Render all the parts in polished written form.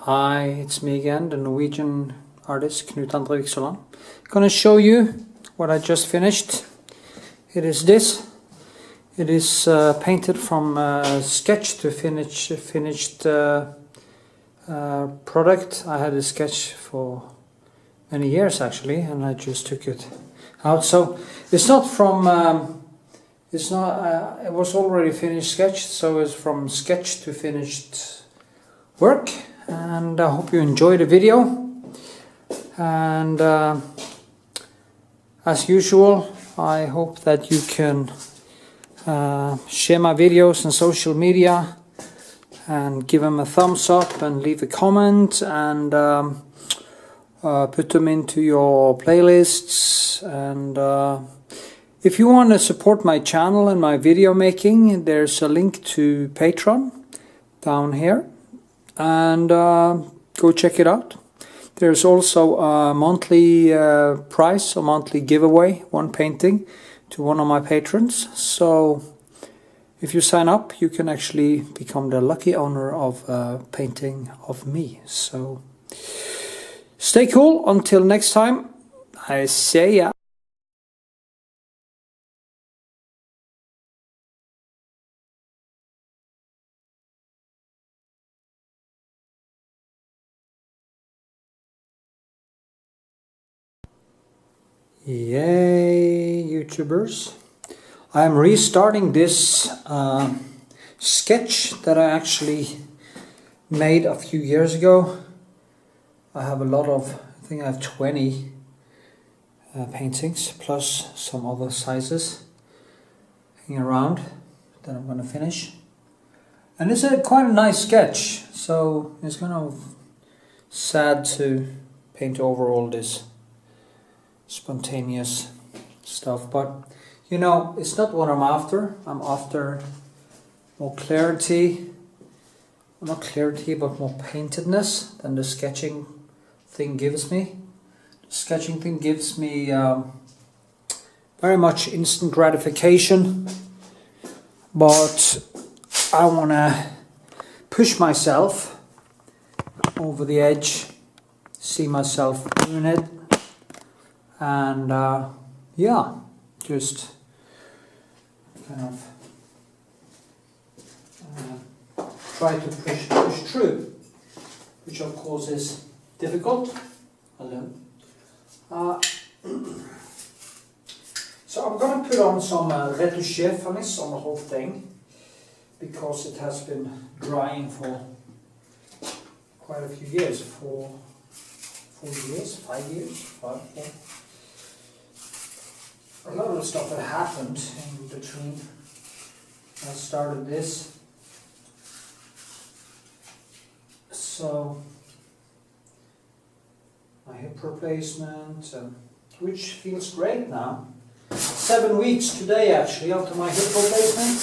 Hi, it's me again, the Norwegian artist Knut Vikshåland. Gonna show you what I just finished. It is this. It is painted from sketch to finished product. I had a sketch for many years actually, and I just took it out. So it's not from. It was already finished sketch, so it's from sketch to finished work. And I hope you enjoy the video. And as usual, I hope that you can share my videos on social media and give them a thumbs up and leave a comment and put them into your playlists. And if you want to support my channel and my video making, there's a link to PATRON down here, and go check it out. There's also a monthly prize, a monthly giveaway, one painting to one of my patrons. So if you sign up, you can actually become the lucky owner of a painting of me. So stay cool until next time. I say ya. Yay, YouTubers. I'm restarting this sketch that I actually made a few years ago. I have a lot of, I think I have 20 paintings plus some other sizes hanging around that I'm going to finish. And it's quite a nice sketch, so it's kind of sad to paint over all this spontaneous stuff, but you know, it's not what I'm after. I'm after more clarity, not clarity, but more paintedness than the sketching thing gives me. The sketching thing gives me very much instant gratification, but I want to push myself over the edge, see myself doing it. And yeah, just kind of try to push through, which of course is difficult. Hello. So I'm going to put on some retouché finish on the whole thing, because it has been drying for quite a few years, 4 years, 5 years, 4. A lot of the stuff that happened in between. I started this, so my hip replacement, which feels great now. 7 weeks today actually after my hip replacement,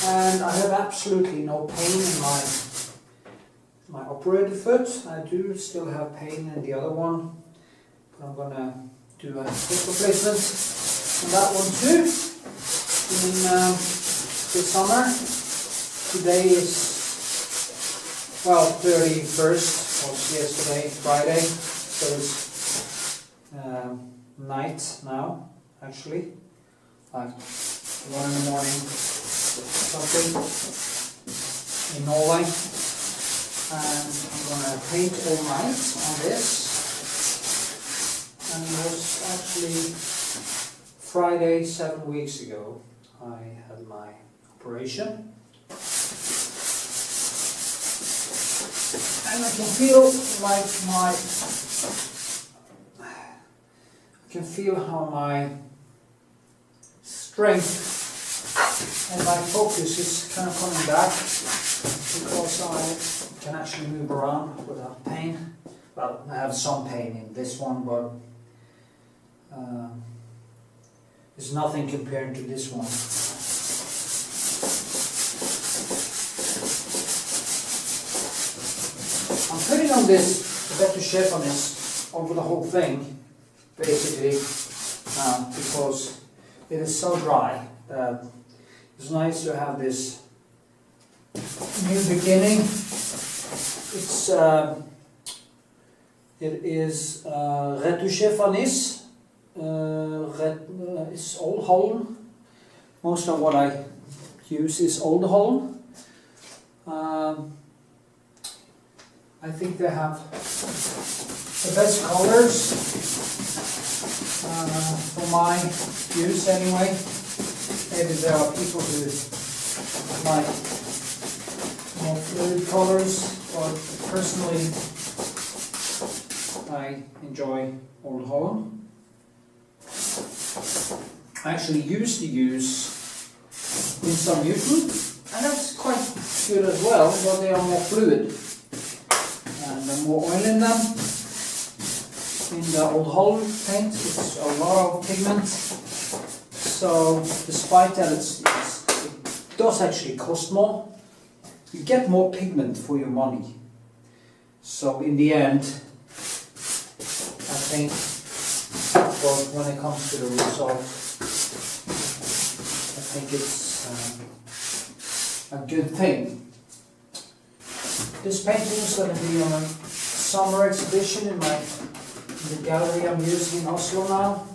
and I have absolutely no pain in my operated foot. I do still have pain in the other one, but I'm gonna do a hip replacement on that one too in this summer. Today is, well, 31st, was yesterday, Friday, so it's night now, actually, like 1 in the morning, something, in Norway, and I'm gonna paint all night on this. And it was actually Friday 7 weeks ago I had my operation, and I can feel like I can feel how my strength and my focus is kind of coming back, because I can actually move around without pain. Well, I have some pain in this one, but it's nothing compared to this one. I'm putting on this retouché on this over the whole thing, basically, because it is so dry that it's nice to have this new beginning it is retouché Fanis. It's Old Holland. Most of what I use is Old Holland. I think they have the best colors for my use anyway. Maybe there are people who like more fluid colors, but personally I enjoy Old Holland. I actually used to use in some YouTube, and that's quite good as well, but they are more fluid and more oil in them. In the Old Holland paint it's a lot of pigment, so despite that it does actually cost more, you get more pigment for your money. So in the end, I think, well, when it comes to the result, I think it's a good thing. This painting is going to be on a summer exhibition in the gallery I'm using in Oslo now.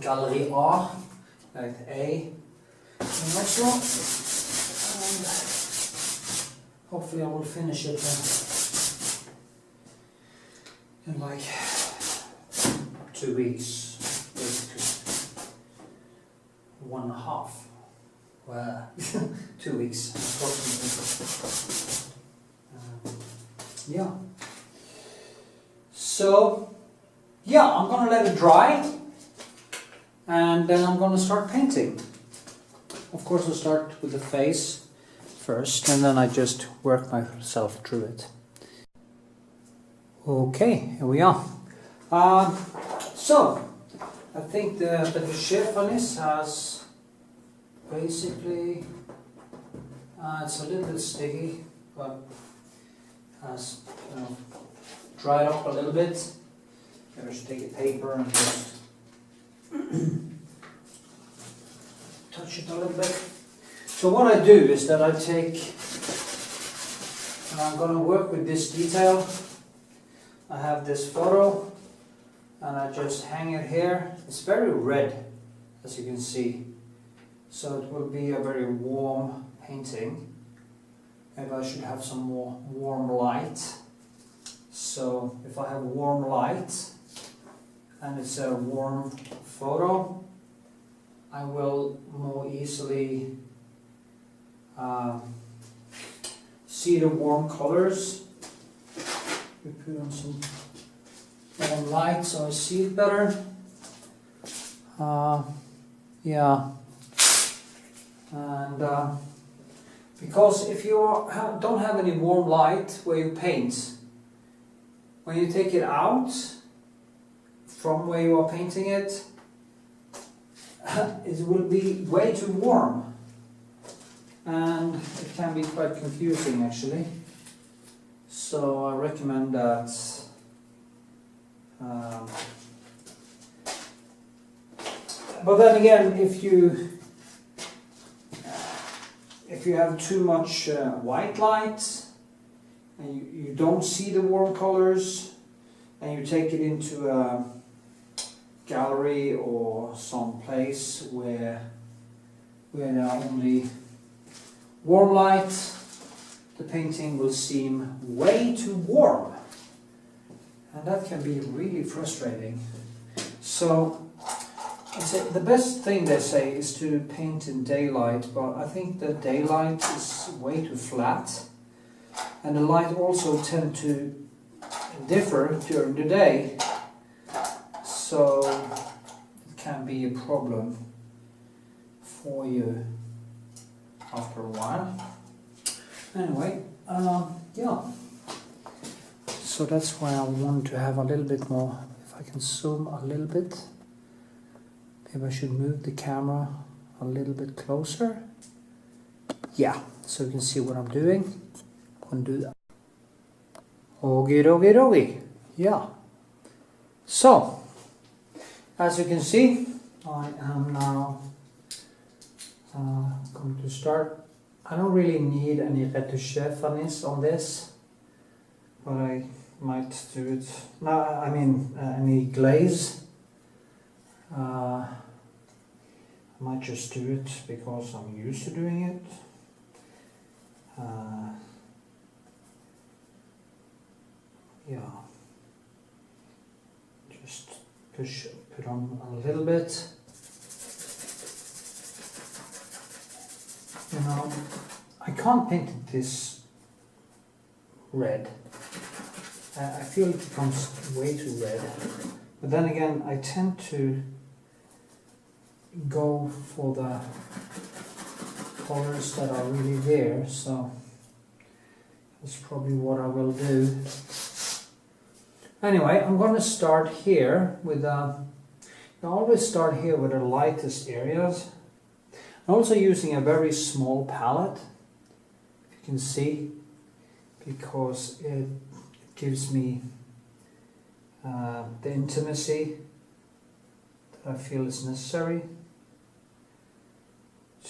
Gallery A, like A in Oslo. And hopefully I will finish it in like 2 weeks, basically. 1.5. Well, 2 weeks, approximately. Yeah. So, yeah, I'm going to let it dry, and then I'm going to start painting. Of course, I'll start with the face first, and then I just work myself through it. Okay, here we are. So, I think the shape on this has basically, it's a little bit sticky, but has dried up a little bit. Maybe I should take a paper and just touch it a little bit. So what I do is that I take, and I'm going to work with this detail. I have this photo, and I just hang it here. It's very red, as you can see. So it will be a very warm painting. Maybe I should have some more warm light. So if I have warm light and it's a warm photo, I will more easily see the warm colors. We put on some warm light so I see it better. Yeah. And because if you don't have any warm light where you paint, when you take it out from where you are painting it, it will be way too warm, and it can be quite confusing actually. So I recommend that but then again, if you have too much white light and you don't see the warm colors, and you take it into a gallery or some place where there are only warm light, the painting will seem way too warm, and that can be really frustrating. So the best thing they say is to paint in daylight, but I think the daylight is way too flat, and the light also tend to differ during the day, so it can be a problem for you after a while. Anyway, yeah, so that's why I want to have a little bit more. If I can zoom a little bit, maybe I should move the camera a little bit closer. Yeah, so you can see what I'm doing. I'm going to do that. Okie dokie dokie. Yeah. So, as you can see, I am now going to start. I don't really need any retouche on this. but I might do it. No, I mean any glaze. I might just do it because I'm used to doing it. Yeah, just put on a little bit. You know, I can't paint it this red. I feel it becomes way too red. But then again, I tend to go for the colors that are really there, so that's probably what I will do. Anyway, I'm going to start here with I always start here with the lightest areas. I'm also using a very small palette, if you can see, because it gives me the intimacy that I feel is necessary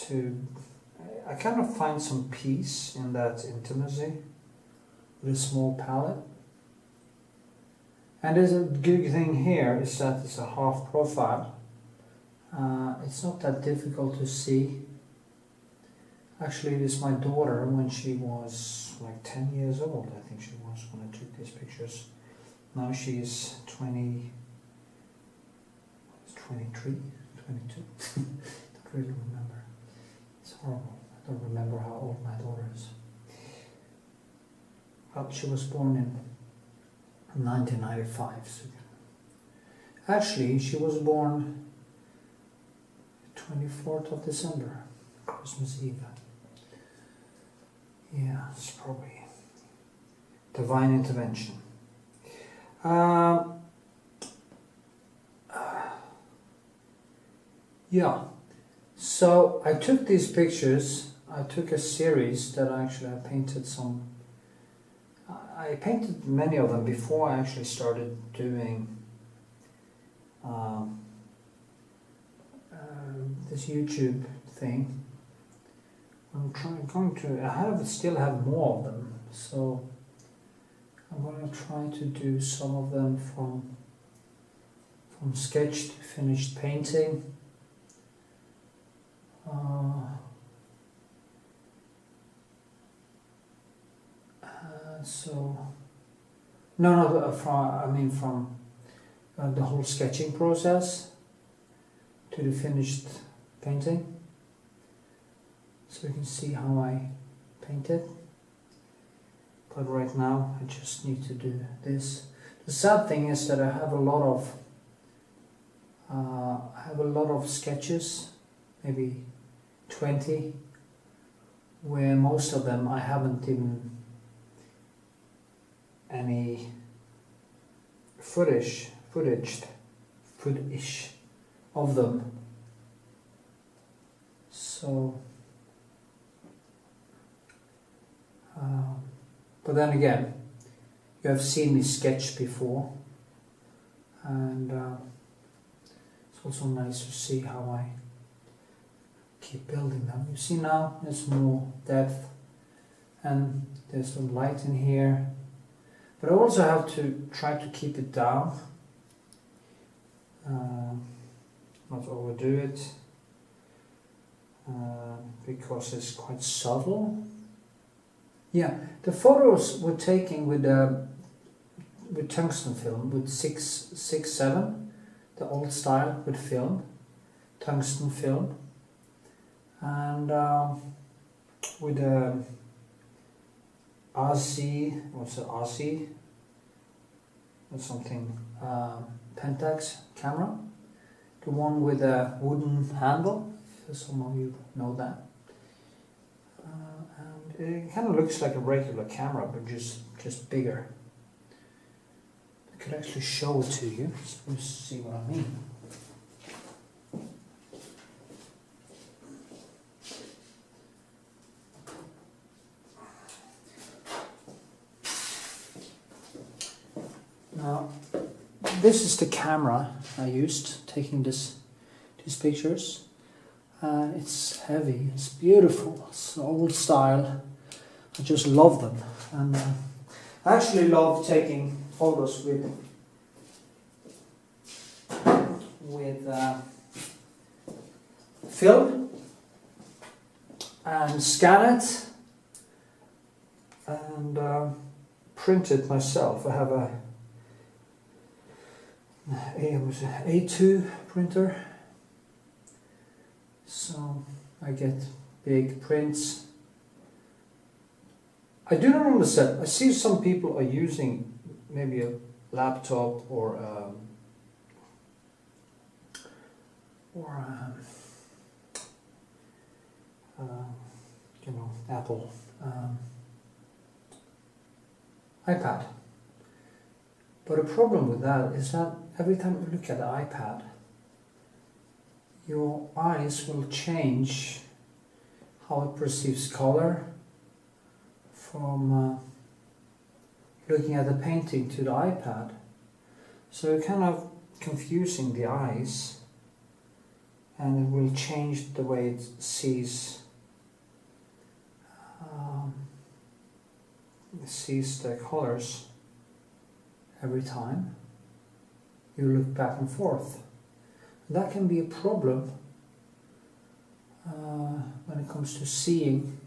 to. I kind of find some peace in that intimacy with a small palette. And there's a good thing here is that it's a half profile. It's not that difficult to see. Actually, it is my daughter when she was like 10 years old, I think she was, when I took these pictures. Now she is 23, 22. Don't really remember. It's horrible. I don't remember how old my daughter is. But she was born in 1995. So actually, she was born 24th of December, Christmas Eve. Yeah, it's probably divine intervention. Yeah, so I took these pictures. I took a series that I painted some. I painted many of them before I actually started doing this YouTube thing. Still have more of them, so I'm going to try to do some of them from sketch to finished painting. From the whole sketching process to the finished painting, so you can see how I paint it. But right now I just need to do this. The sad thing is that I have a lot of sketches, maybe 20, where most of them I haven't even any footage of them. So but then again, you have seen me sketch before, and it's also nice to see how I keep building them. You see now there's more depth and there's some light in here, but I also have to try to keep it down, not overdo it, because it's quite subtle. Yeah, the photos were taken with tungsten film, with 6.7, the old style with film, tungsten film, and with a RC, what's it, RC or something, Pentax camera, the one with a wooden handle, if some of you know that. It kind of looks like a regular camera, but just bigger. I could actually show it to you, so you see what I mean. Now, this is the camera I used taking these pictures. It's heavy, it's beautiful, it's old style. I just love them, and I actually love taking photos with film and scan it and print it myself. I have a A2 printer, so I get big prints. I do not understand. I see some people are using maybe a laptop or you know, Apple iPad. But a problem with that is that every time you look at the iPad, your eyes will change how it perceives color from looking at the painting to the iPad. So it's kind of confusing the eyes, and it will change the way it sees the colors every time you look back and forth. That can be a problem when it comes to seeing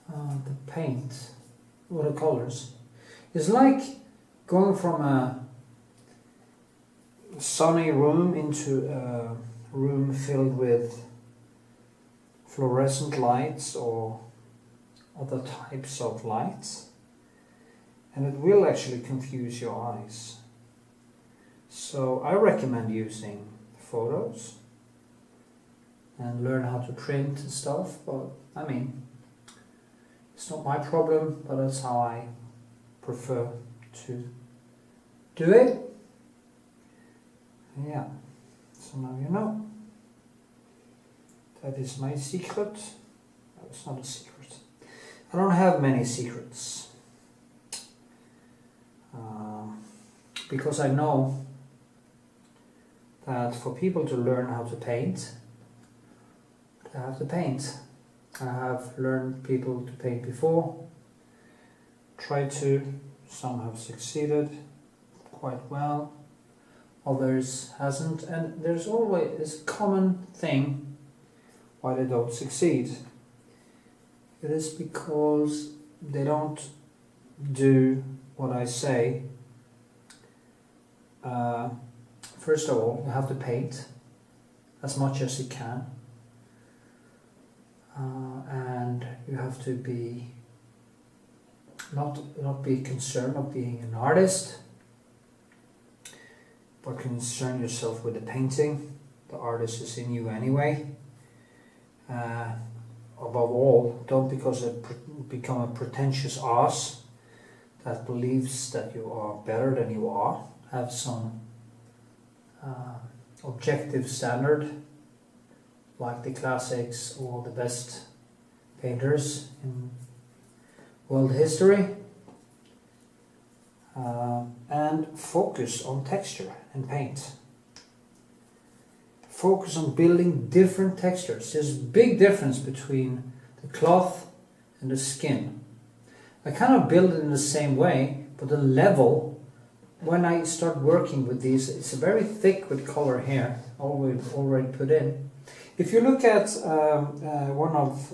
the paint or the colors. It's like going from a sunny room into a room filled with fluorescent lights or other types of lights, and it will actually confuse your eyes. So I recommend using photos and learn how to print and stuff, but I mean, it's not my problem, but that's how I prefer to do it. Yeah, so now you know. That is my secret. No, it's not a secret. I don't have many secrets. Because I know that for people to learn how to paint, they have to paint. I have learned people to paint before, tried to, some have succeeded quite well, others hasn't, and there's always this common thing why they don't succeed. It is because they don't do what I say. First of all, you have to paint as much as you can, and you have to be not be concerned of being an artist, but concern yourself with the painting. The artist is in you anyway. Above all, don't become a pretentious ass that believes that you are better than you are. Have some objective standard, like the classics or the best painters in world history, and focus on texture and paint. Focus on building different textures. There's a big difference between the cloth and the skin. I kind of build it in the same way, but the level, when I start working with these, it's very thick with color here, already put in. If you look at one of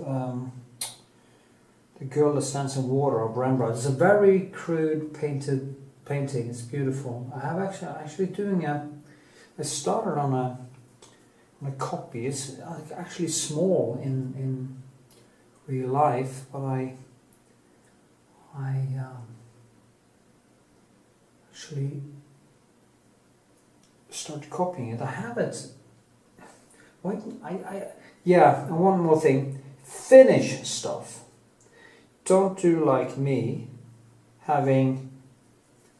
The Girl That Stands in Water of Rembrandt, it's a very crude painting. It's beautiful. I have actually doing I started on a copy. It's actually small in real life, but I actually started copying it. I have it. Why? Yeah. And one more thing: finish stuff. Don't do like me, having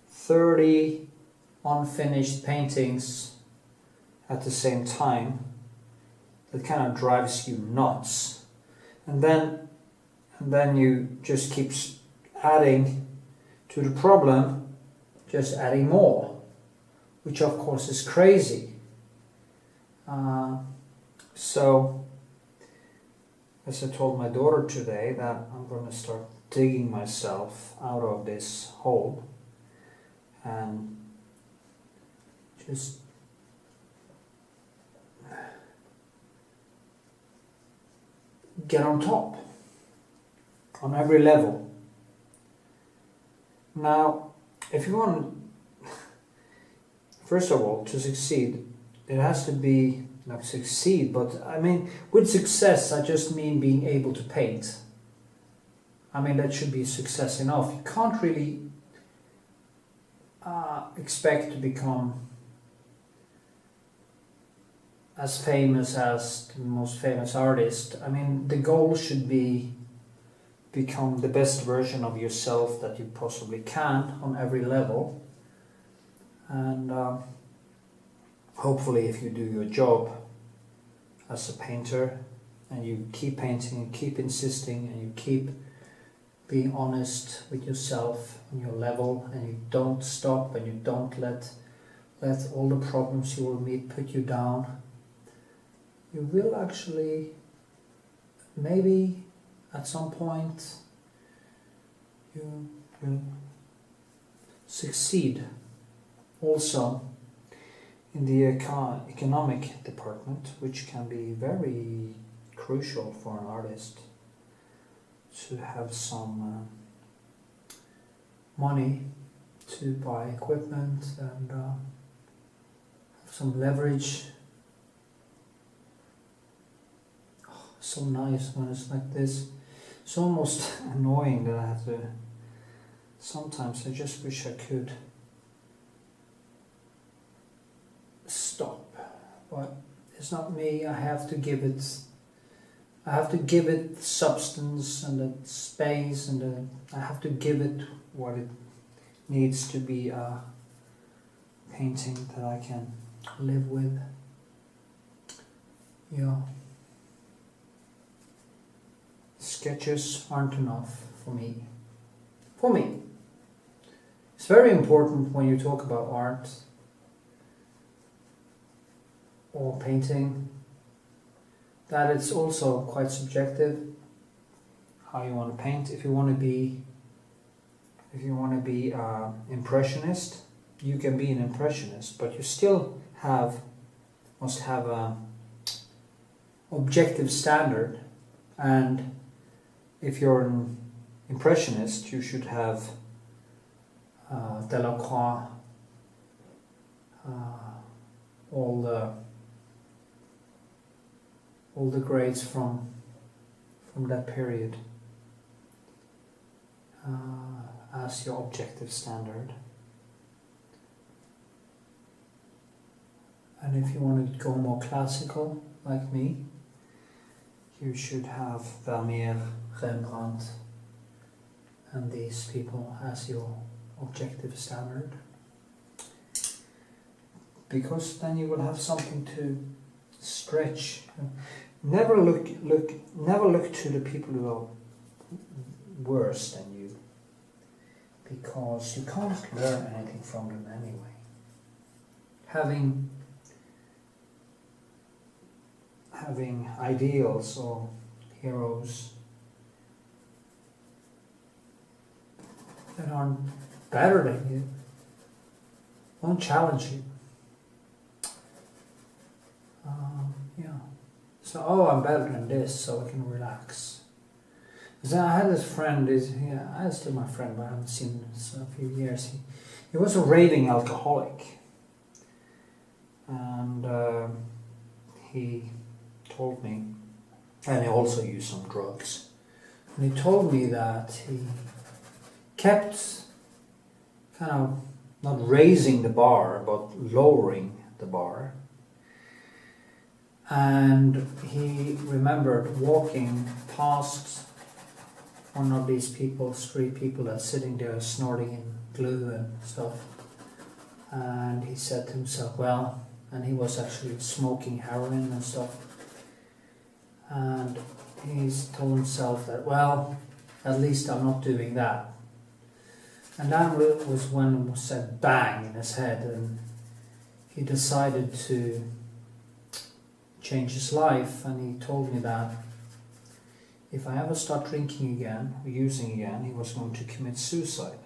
30 unfinished paintings at the same time. That kind of drives you nuts, and then you just keep adding to the problem, just adding more, which of course is crazy. So as I told my daughter today, that I'm going to start digging myself out of this hole and just get on top on every level. Now, if you want, first of all, to succeed, it has to be, not succeed, but I mean, with success, I just mean being able to paint. I mean, that should be success enough. You can't really expect to become as famous as the most famous artist. I mean, the goal should be become the best version of yourself that you possibly can on every level. And hopefully, if you do your job as a painter and you keep painting and keep insisting and you keep being honest with yourself and your level, and you don't stop and you don't let all the problems you will meet put you down, you will actually, maybe at some point, you will succeed. Also, in the economic department, which can be very crucial for an artist to have some money to buy equipment and have some leverage. Oh, so nice when it's like this. It's almost annoying that I have to, sometimes I just wish I could stop, but it's not me. I have to give it substance and the space, and I have to give it what it needs to be a painting that I can live with. Yeah. Sketches aren't enough for me. For me. It's very important when you talk about art or painting that it's also quite subjective how you want to paint. If you want to be impressionist, you can be an impressionist, but you still must have a objective standard. And if you're an impressionist, you should have Delacroix, all the greats from that period as your objective standard. And if you want to go more classical, like me, you should have Vermeer, Rembrandt, and these people as your objective standard, because then you will have something to stretch. Never look to the people who are worse than you, because you can't learn anything from them anyway. Having ideals or heroes that aren't better than you won't challenge you. So, I'm better than this, so I can relax. So I had this friend, I'm still my friend, but I haven't seen him in a few years. He was a raving alcoholic, and he told me, and he also used some drugs, and he told me that he kept kind of not raising the bar, but lowering the bar. And he remembered walking past one of these street people that's sitting there snorting in glue and stuff. And he said to himself, well, and he was actually smoking heroin and stuff. And he's told himself that, well, at least I'm not doing that. And that was when it said bang in his head, and he decided to change his life. And he told me that if I ever start drinking again, or using again, he was going to commit suicide,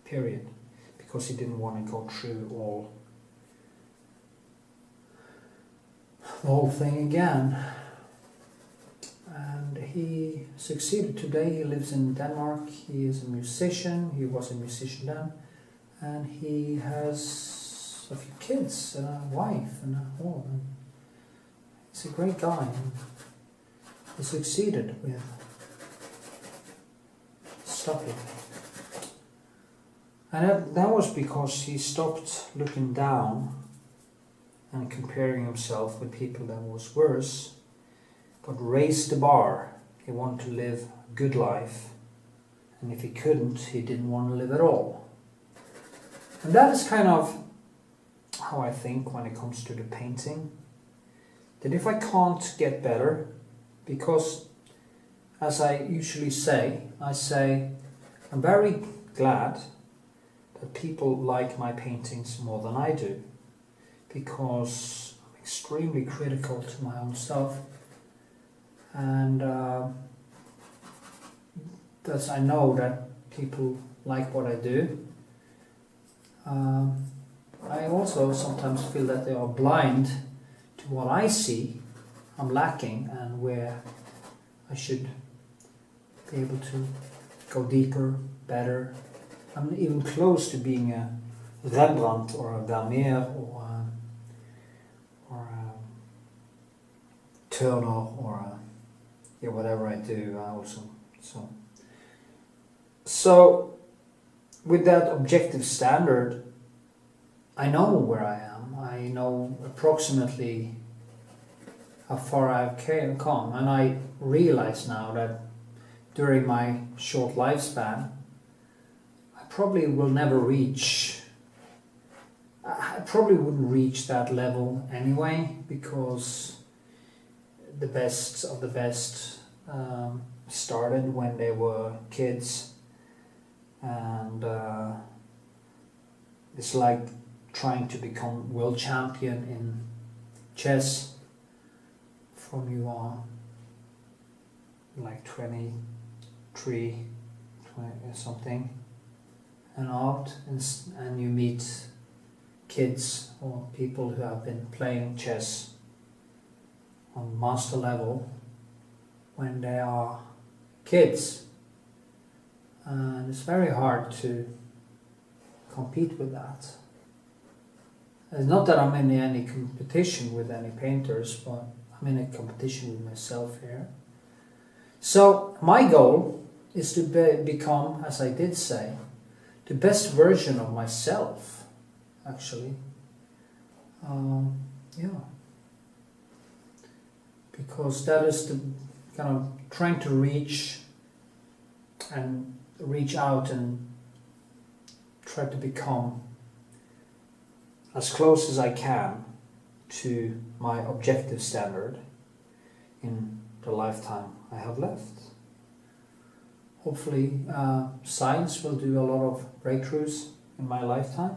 period. Because he didn't want to go through the whole thing again. And he succeeded. Today he lives in Denmark. He is a musician. He was a musician then. And he has a few kids and a wife and a home. He's a great guy. He succeeded with stopping. And that was because he stopped looking down and comparing himself with people that was worse, but raised the bar. He wanted to live a good life, and if he couldn't, he didn't want to live at all. And that is kind of how I think when it comes to the painting, that if I can't get better, because as I usually say, I'm very glad that people like my paintings more than I do, because I'm extremely critical to my own stuff, and thus I know that people like what I do. I also sometimes feel that they are blind to what I see I'm lacking and where I should be able to go deeper, better. I'm even close to being a Rembrandt or a Vermeer or a Turner or whatever I do also. So with that objective standard, I know where I am. I know approximately how far I've come, and I realize now that during my short lifespan, I probably will never reach. I probably wouldn't reach that level anyway, because the best of the best started when they were kids, and it's like trying to become world champion in chess from you are like 23, 20 something and out, and you meet kids or people who have been playing chess on master level when they are kids, and it's very hard to compete with that. It's not that I'm in any competition with any painters, but I'm in a competition with myself here. So my goal is to become, as I did say, the best version of myself, actually. Because that is the kind of trying to reach out and try to become as close as I can to my objective standard in the lifetime I have left. Hopefully science will do a lot of breakthroughs in my lifetime,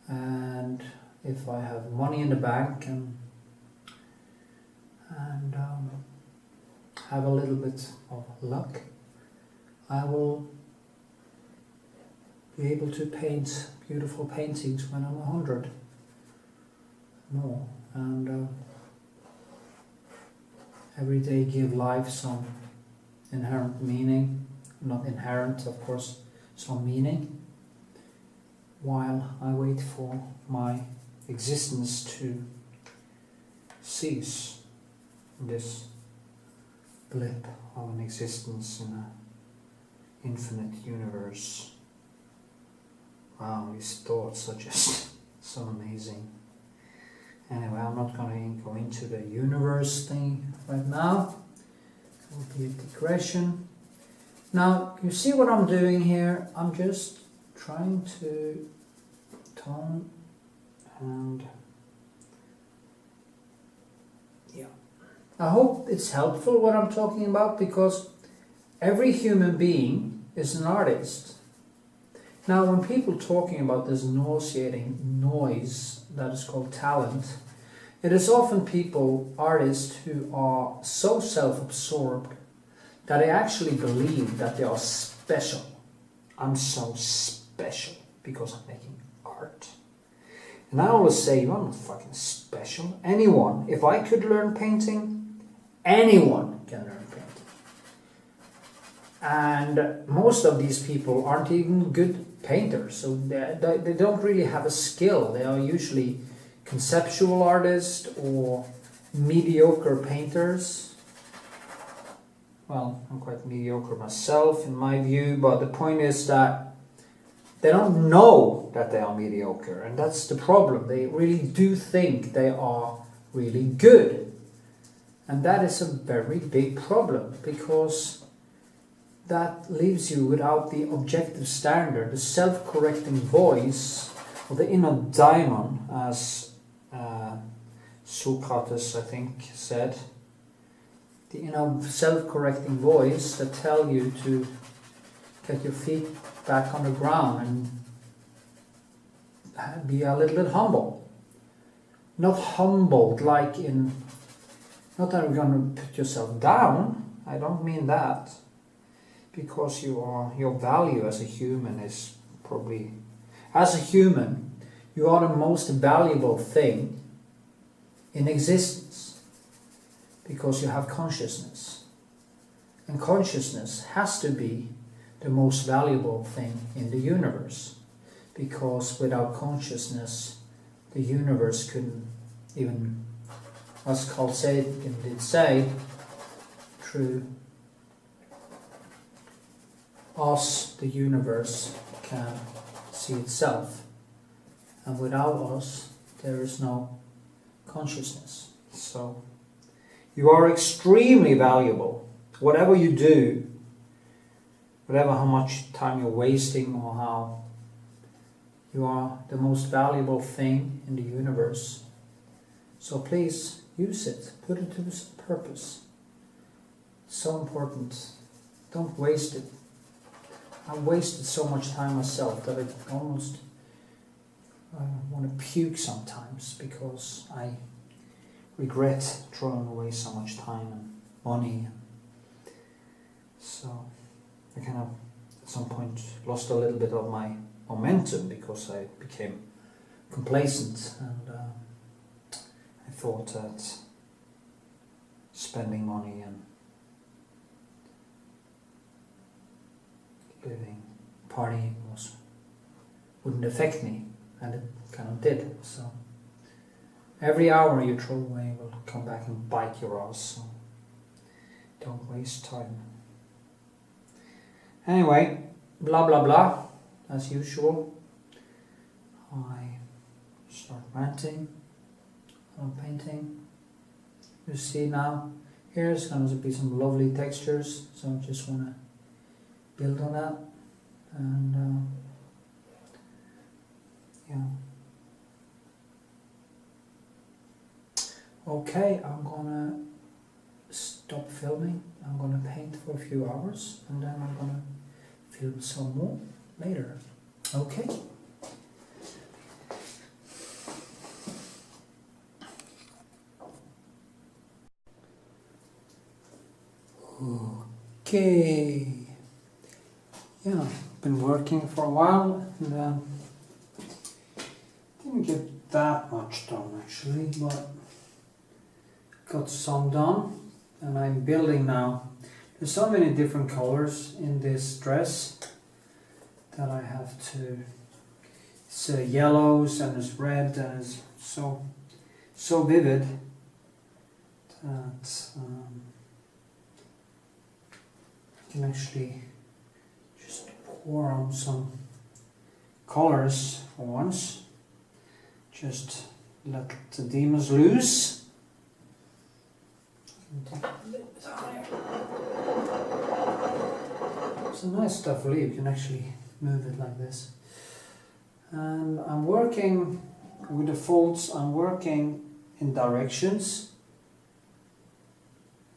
and if I have money in the bank and have a little bit of luck, I will be able to paint beautiful paintings when I'm 100 more, and every day give life some inherent meaning, not inherent of course, some meaning, while I wait for my existence to cease, this blip of an existence in an infinite universe. Wow, these thoughts are just so amazing. Anyway, I'm not going to go into the universe thing right now. It will be a digression. Now, you see what I'm doing here? I'm just trying to tone and I hope it's helpful what I'm talking about, because every human being is an artist. Now, when people talking about this nauseating noise that is called talent, it is often people, artists, who are so self-absorbed, that they actually believe that they are special. I'm so special because I'm making art. And I always say, you're not fucking special. Anyone, if I could learn painting, anyone can learn painting. And most of these people aren't even good painters, so they don't really have a skill. They are usually conceptual artists or mediocre painters. Well, I'm quite mediocre myself in my view, but the point is that they don't know that they are mediocre, and that's the problem. They really do think they are really good. And that is a very big problem, because that leaves you without the objective standard, the self-correcting voice, or the inner daimon, as Socrates, I think, said. The inner self-correcting voice that tell you to get your feet back on the ground and be a little bit humble. Not humbled like in, not that you're going to put yourself down, I don't mean that, because your value as a human is probably, as a human, you are the most valuable thing in existence, because you have consciousness. And consciousness has to be the most valuable thing in the universe, because without consciousness the universe couldn't even, as Carl Sagan did say, through us the universe can see itself, and without us there is no consciousness. So you are extremely valuable. Whatever you do, whatever how much time you're wasting, or how, you are the most valuable thing in the universe. So please use it, put it to purpose. It's so important. Don't waste it. I've wasted so much time myself that I almost want to puke sometimes, because I regret throwing away so much time and money. So I kind of at some point lost a little bit of my momentum, because I became complacent, and I thought that spending money and living, partying wouldn't affect me, and it kind of did. So every hour you throw away will come back and bite your ass, so don't waste time. Anyway, blah blah blah, as usual. I start ranting on painting. You see now, here's going to be some lovely textures, so I just want to build on that, and yeah. Okay, I'm gonna stop filming. I'm gonna paint for a few hours, and then I'm gonna film some more later. Okay. Okay. Yeah, been working for a while, and didn't get that much done actually, but got some done, and I'm building now. There's so many different colors in this dress that I have to. It's yellows, and it's red, and it's so vivid that I can actually just pour on some colors for once. Just let the demons loose. It's a nice stuff really, you can actually move it like this. And I'm working with the folds, I'm working in directions,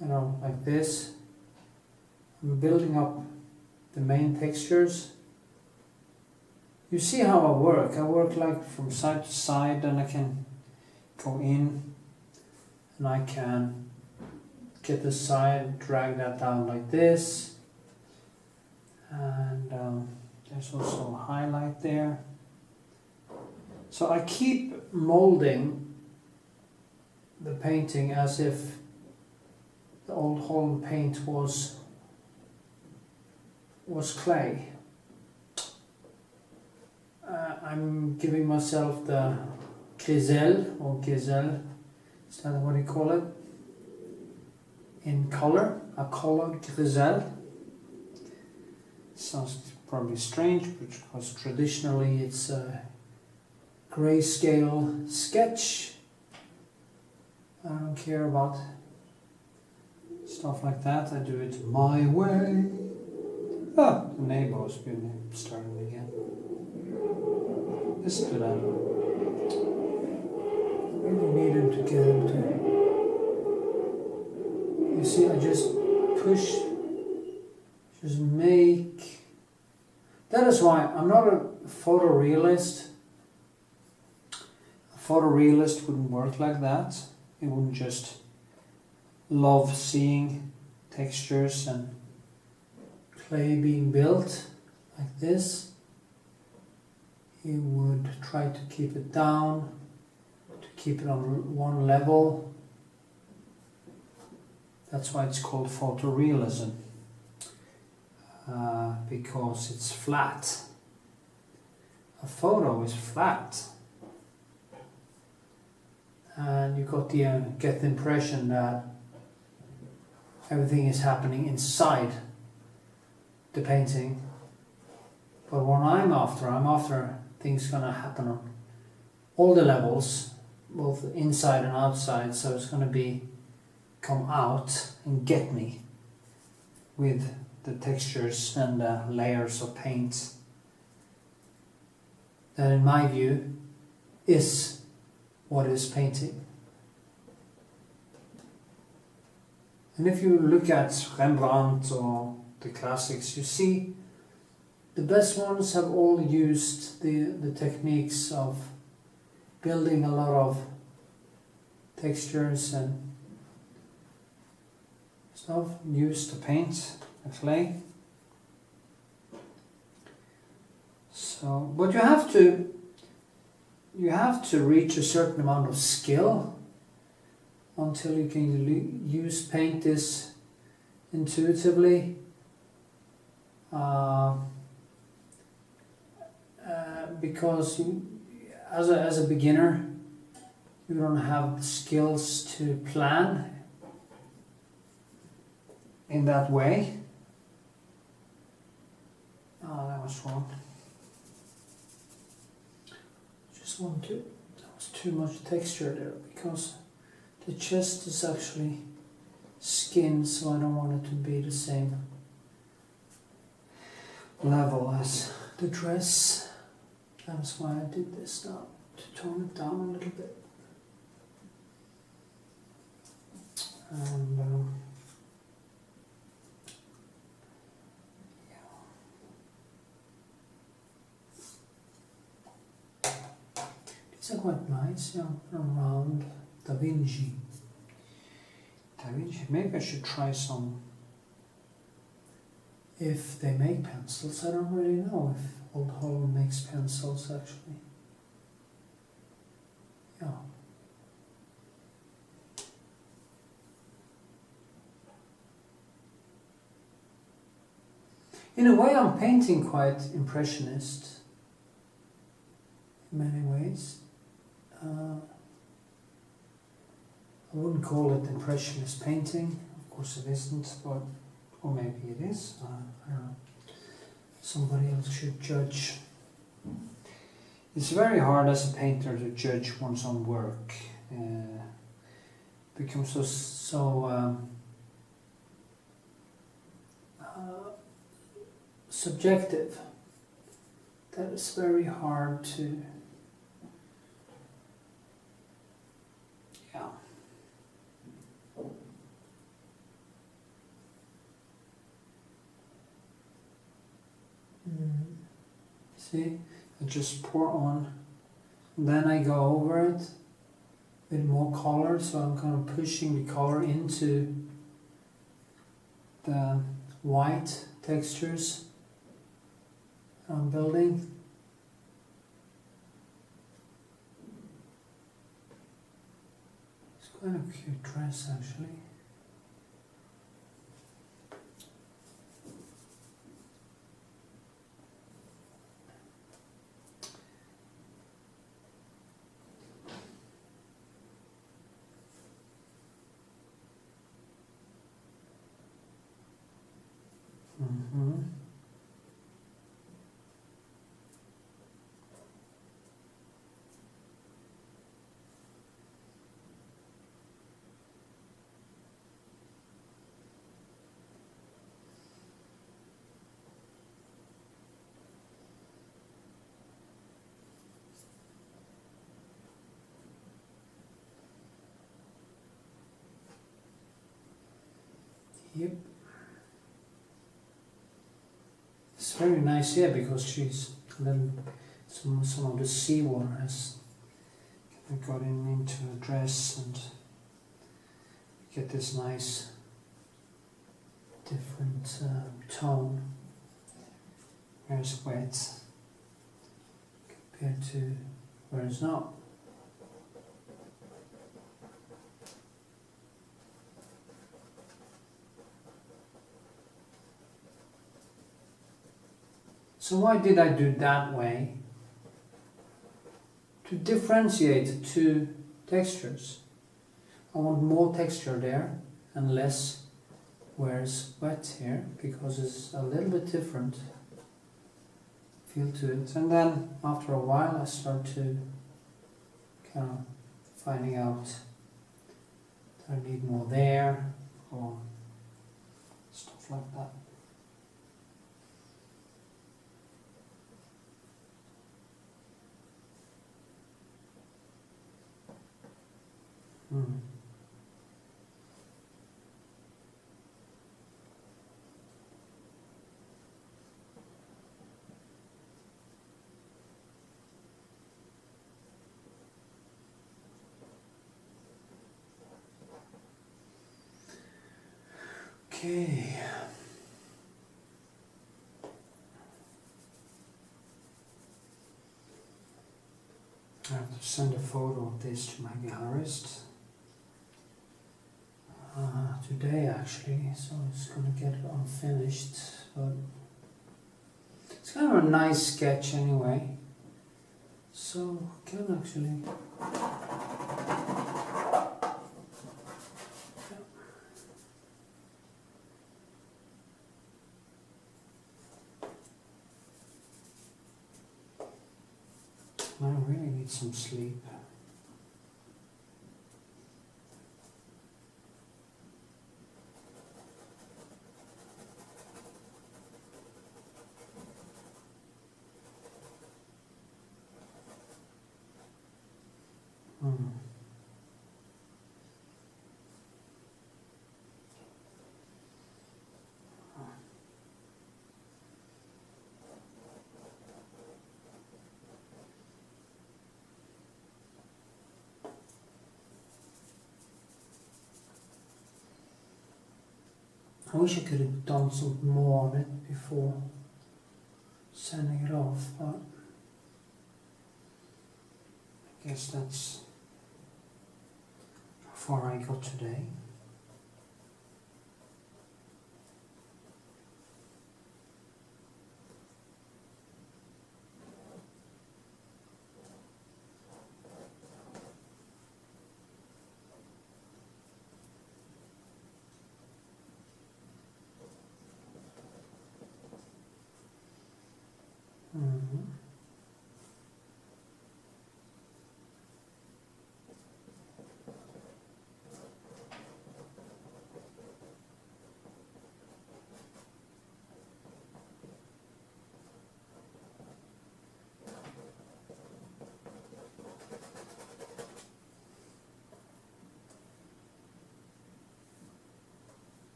you know, like this. I'm building up the main textures. You see how I work like from side to side, and I can go in and I can get the side, drag that down like this, and there's also a highlight there. So I keep molding the painting as if the old Holland paint was clay. I'm giving myself the griselle, or griselle, is that what you call it? In color, a color griselle. Sounds probably strange, because traditionally it's a grayscale sketch. I don't care about stuff like that, I do it my way. Ah, the neighbor is starting again. Listen to that. I really need him to get him to. You see, I just push, just make. That is why I'm not a photorealist. A photorealist wouldn't work like that. It wouldn't just love seeing textures and clay being built like this. You would try to keep it down, to keep it on one level. That's why it's called photorealism, because it's flat. A photo is flat, and you got the get the impression that everything is happening inside the painting. But what I'm after things gonna happen on all the levels, both inside and outside, so it's gonna come out and get me with the textures and the layers of paint that, in my view, is what is painting. And if you look at Rembrandt or the classics, you see the best ones have all used the techniques of building a lot of textures and stuff used to paint the clay. So, but you have to reach a certain amount of skill until you can paint this intuitively. Because as a beginner, you don't have the skills to plan in that way. Oh, that was wrong. That was too much texture there, because the chest is actually skin, so I don't want it to be the same level as the dress. That's why I did this now, to tone it down a little bit. And these are quite nice, around Da Vinci. Maybe I should try some. If they make pencils, I don't really know if Old Holland makes pencils actually. Yeah. In a way, I'm painting quite impressionist in many ways. I wouldn't call it impressionist painting, of course it isn't, but, or maybe it is, I don't know. Somebody else should judge. It's very hard as a painter to judge one's own work. It becomes so subjective that it's very hard to, yeah. See, I just pour on, and then I go over it with more color, so I'm kind of pushing the color into the white textures I'm building. It's quite a cute dress actually. Mm-hmm. Yep. It's very nice here because she's a little, some of the seawater has gotten into her dress and get this nice different tone where it's wet compared to where it's not. So why did I do that way? To differentiate the two textures. I want more texture there and less where it's wet here, because it's a little bit different feel to it. And then after a while I start to kind of finding out that I need more there or stuff like that. Okay. I have to send a photo of this to my gallerist today actually, so it's going to get unfinished, but it's kind of a nice sketch anyway, so I can actually I really need some sleep. I wish I could have done some more on it before sending it off, but I guess that's how far I got today.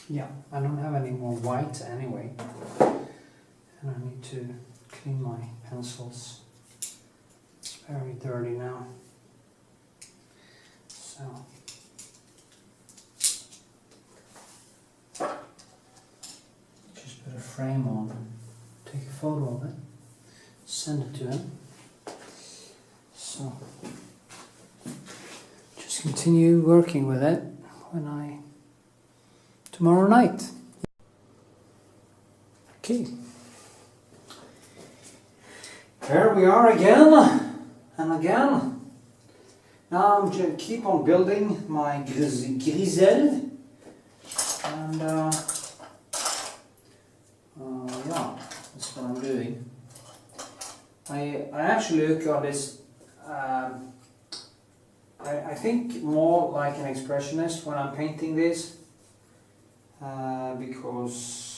Yeah, I don't have any more white anyway, and I need to clean my pencils. It's very dirty now. So just put a frame on and take a photo of it, send it to him. So just continue working with it tomorrow night. Okay. Here we are again and again. Now I'm going to keep on building my griselle, and yeah, that's what I'm doing. I actually look at this, I think more like an expressionist when I'm painting this, because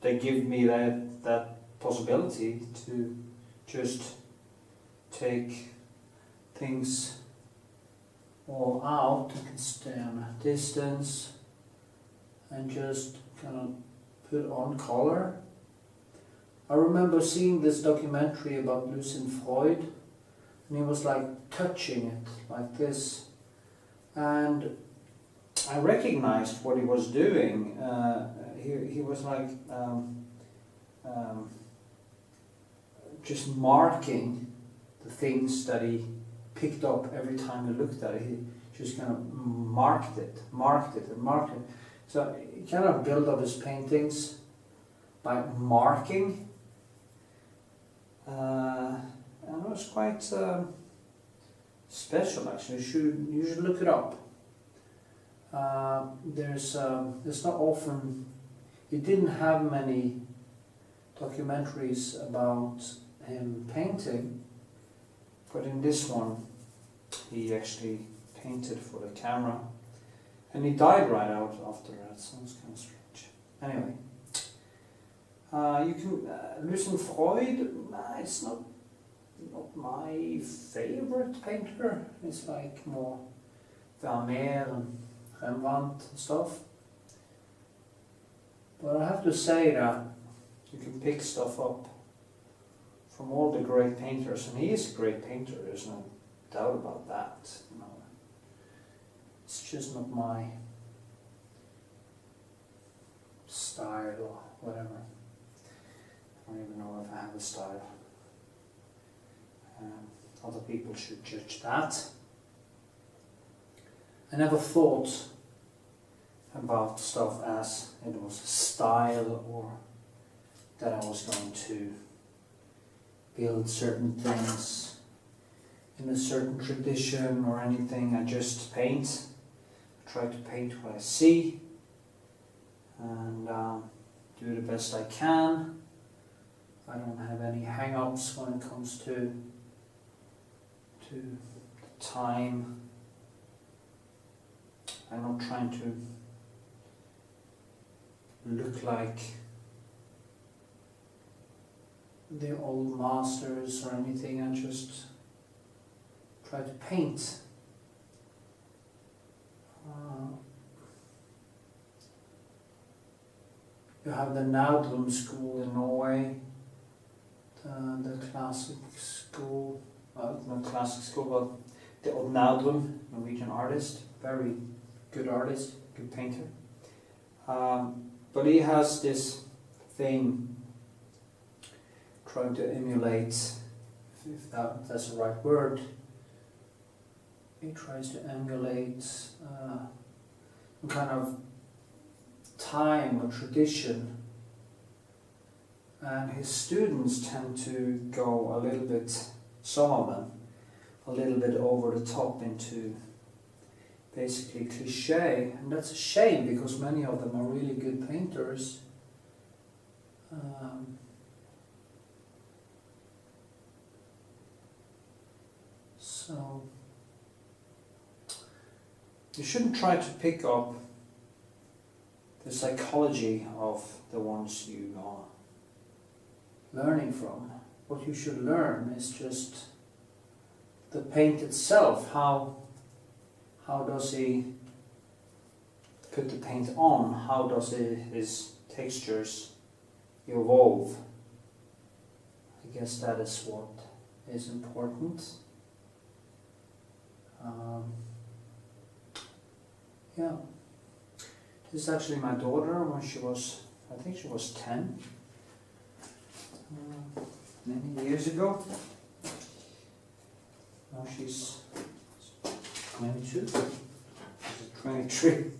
they give me that possibility to just take things all out. You can stay on a distance and just kind of put on color. I remember seeing this documentary about Lucien Freud, and he was like touching it like this, and I recognized what he was doing. He was like just marking the things that he picked up every time he looked at it. He just kind of marked it. So he kind of built up his paintings by marking, and it was quite special actually. You should look it up. There's not often, he didn't have many documentaries about him painting, but in this one he actually painted for the camera, and he died right out after that, so it's kind of strange. Anyway, you can, Lucien Freud, it's not my favorite painter. It's like more Vermeer and Rembrandt and stuff. But I have to say that you can pick stuff up from all the great painters, and he is a great painter, there's no doubt about that. You know, it's just not my style or whatever. I don't even know if I have a style. Other people should judge that. I never thought about stuff as it was a style, or that I was going to build certain things in a certain tradition or anything. I just paint. I try to paint what I see and do the best I can. I don't have any hang-ups when it comes to the time. I'm not trying to look like the old masters or anything. I just try to paint. You have the Knut school in Norway, the classic school, well, not classic school, but the old Knut, Norwegian artist, very good artist, good painter. But he has this thing trying to emulate, if that's the right word, he tries to emulate some kind of time or tradition, and his students tend to go a little bit, some of them, a little bit over the top into basically cliche, and that's a shame because many of them are really good painters. So you shouldn't try to pick up the psychology of the ones you are learning from. What you should learn is just the paint itself. How does he put the paint on, how does his textures evolve? I guess that is what is important. Yeah, this is actually my daughter when she was, I think she was 10, many years ago. Now she's 22, she's 23.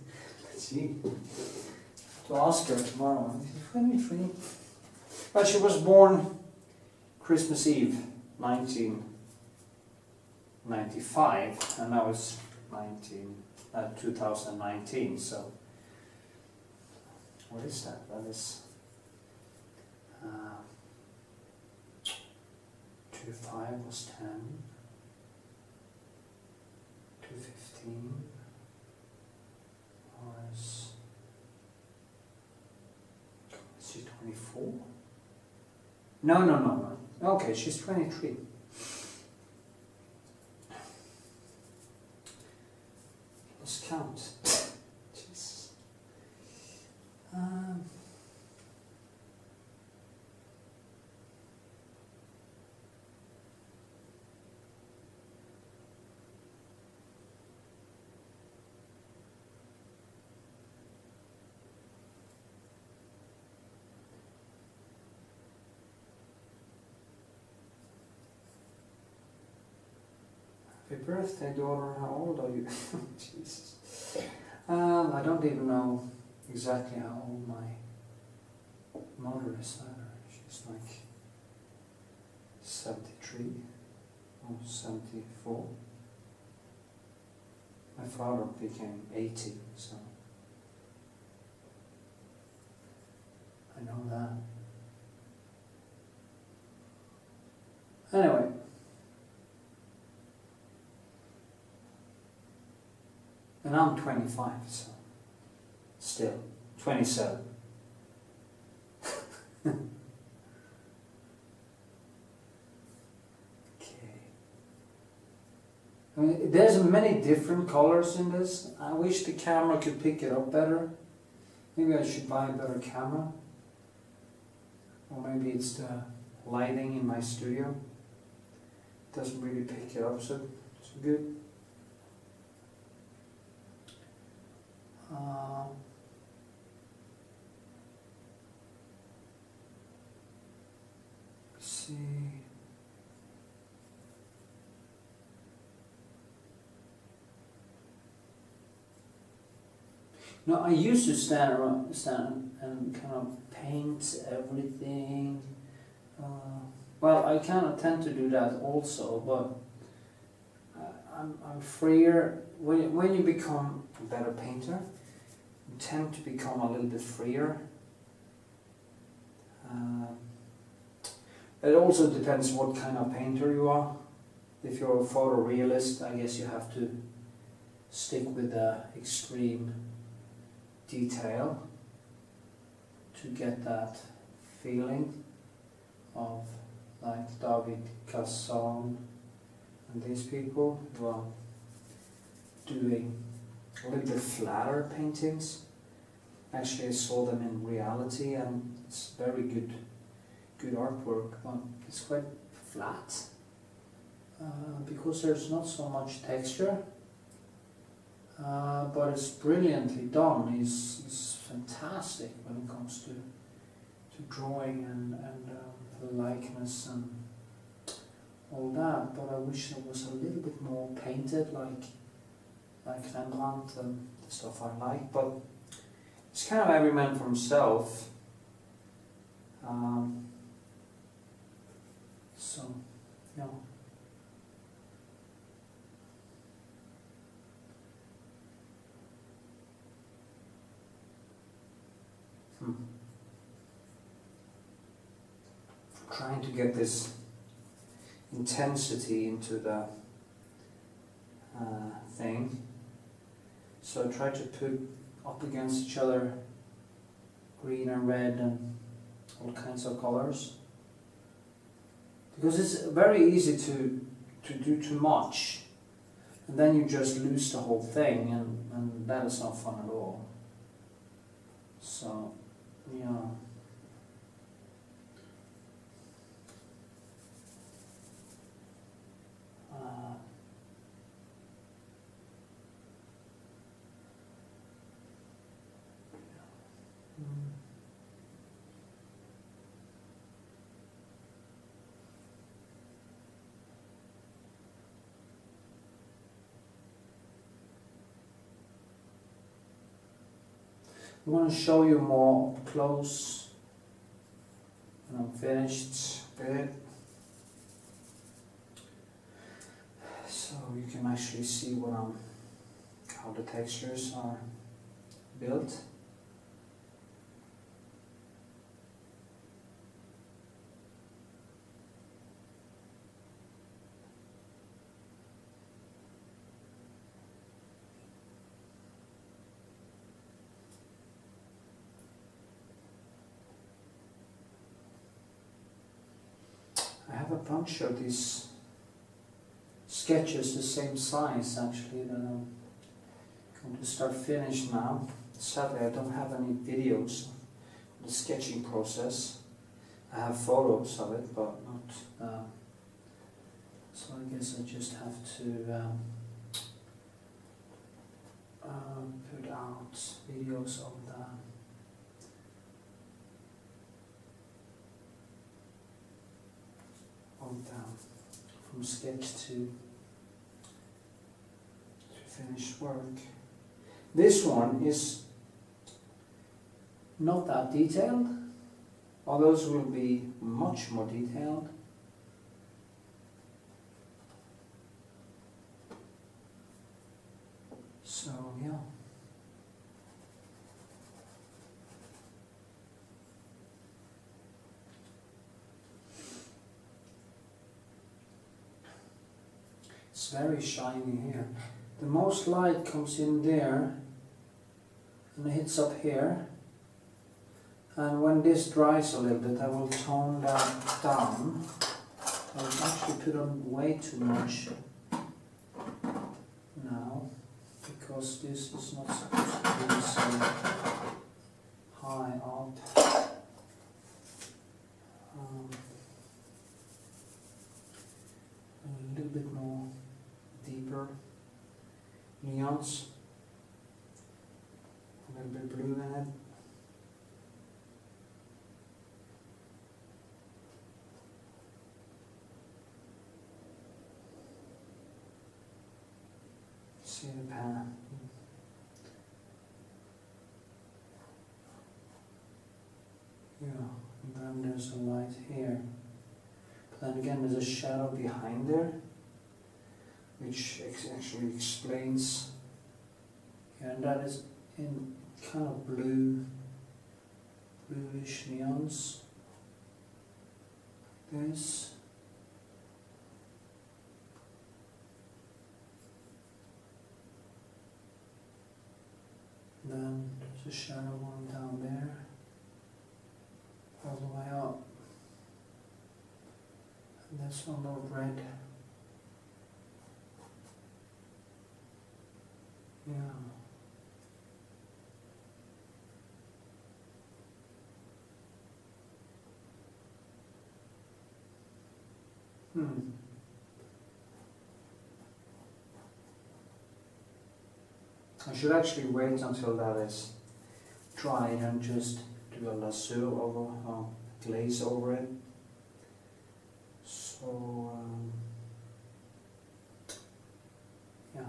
Let's see, to ask her tomorrow. 23. But she was born Christmas Eve, 1995, and that was 2019. So what is that? That is 25 was 10. 215 was, she's 24? No. Okay, she's 23. Let's count. Jesus. Happy birthday, daughter. How old are you? Jesus. I don't even know exactly how old my mother is either. She's like 73 or 74. My father became 80, so I know that. Anyway. And I'm 25, so still 27. Okay. I mean, there's many different colors in this. I wish the camera could pick it up better. Maybe I should buy a better camera. Or maybe it's the lighting in my studio. It doesn't really pick it up so good. See. No, I used to stand and kind of paint everything. Well, I kind of tend to do that also, but I'm freer. When you become a better painter, you tend to become a little bit freer. It also depends what kind of painter you are. If you're a photorealist, I guess you have to stick with the extreme detail to get that feeling of like David Casson and these people who are doing a little bit flatter paintings. Actually, I saw them in reality and it's very good artwork, but it's quite flat because there's not so much texture, but it's brilliantly done. He's fantastic when it comes to drawing and the likeness and all that, but I wish it was a little bit more painted like Rembrandt and the stuff I like, but it's kind of every man for himself. So, yeah. Trying to get this intensity into the thing. So I try to put up against each other green and red and all kinds of colors. Because it's very easy to do too much, and then you just lose the whole thing, and that is not fun at all. So, yeah. I'm going to show you more up close when I'm finished with it, so you can actually see how the textures are built. I have a bunch of these sketches the same size actually that I'm going to start finish now. Sadly I don't have any videos of the sketching process. I have photos of it but not, so I guess I just have to put out videos of that. From sketch to finished work. This one is not that detailed. Others will be much more detailed. So yeah. It's very shiny here. The most light comes in there and hits up here. And when this dries a little bit, I will tone that down. I've actually put on way too much now, because this is not supposed to be so high up. A little bit more deeper neons, a little bit blue in it. See the pan. Yeah, and then there's a light here. But then again there's a shadow behind there, which actually explains, and that is in kind of bluish neons. This. Then there's a shadow one down there, all the way up. And that's one more red. Yeah. I should actually wait until that is dried and just do a lasso over, glaze over it. So, yeah.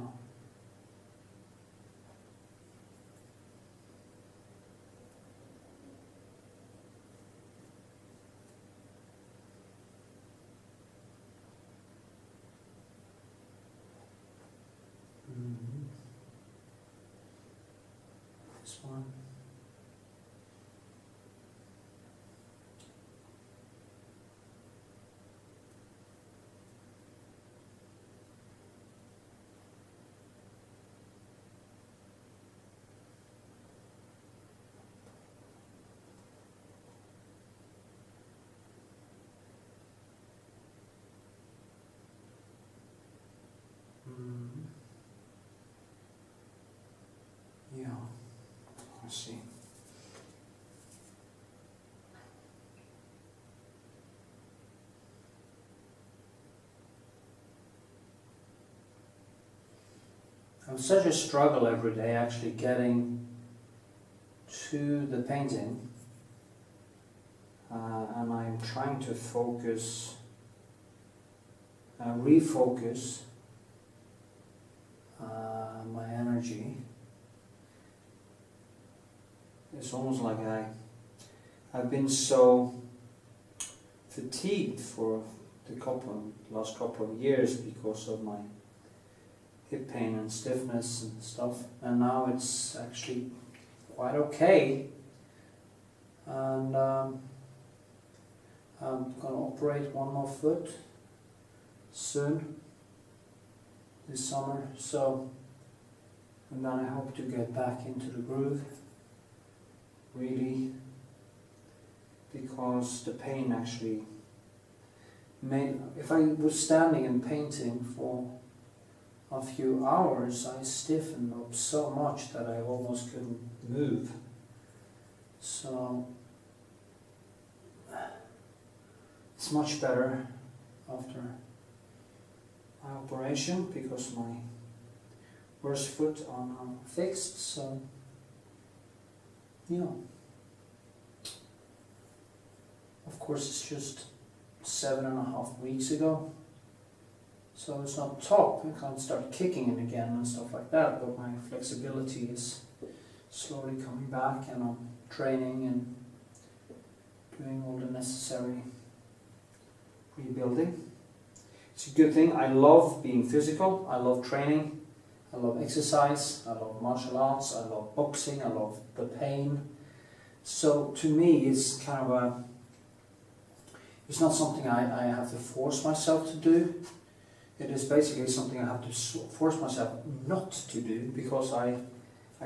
This one. Yeah, I see. have such a struggle every day actually getting to the painting, and I'm trying to focus, refocus my energy. It's almost like I've been so fatigued for the last couple of years because of my hip pain and stiffness and stuff, and now it's actually quite okay, and I'm going to operate one more foot soon this summer, so and then I hope to get back into the groove really, because the pain actually made, if I was standing and painting for a few hours, I stiffened up so much that I almost couldn't move. So it's much better after my operation because my worst foot are now fixed. So yeah, of course it's just 7.5 weeks ago, so it's not top. I can't start kicking it again and stuff like that, but my flexibility is slowly coming back, and I'm training and doing all the necessary rebuilding. It's a good thing. I love being physical, I love training, I love exercise, I love martial arts, I love boxing, I love the pain. So to me it's kind of it's not something I have to force myself to do. It is basically something I have to force myself not to do, because I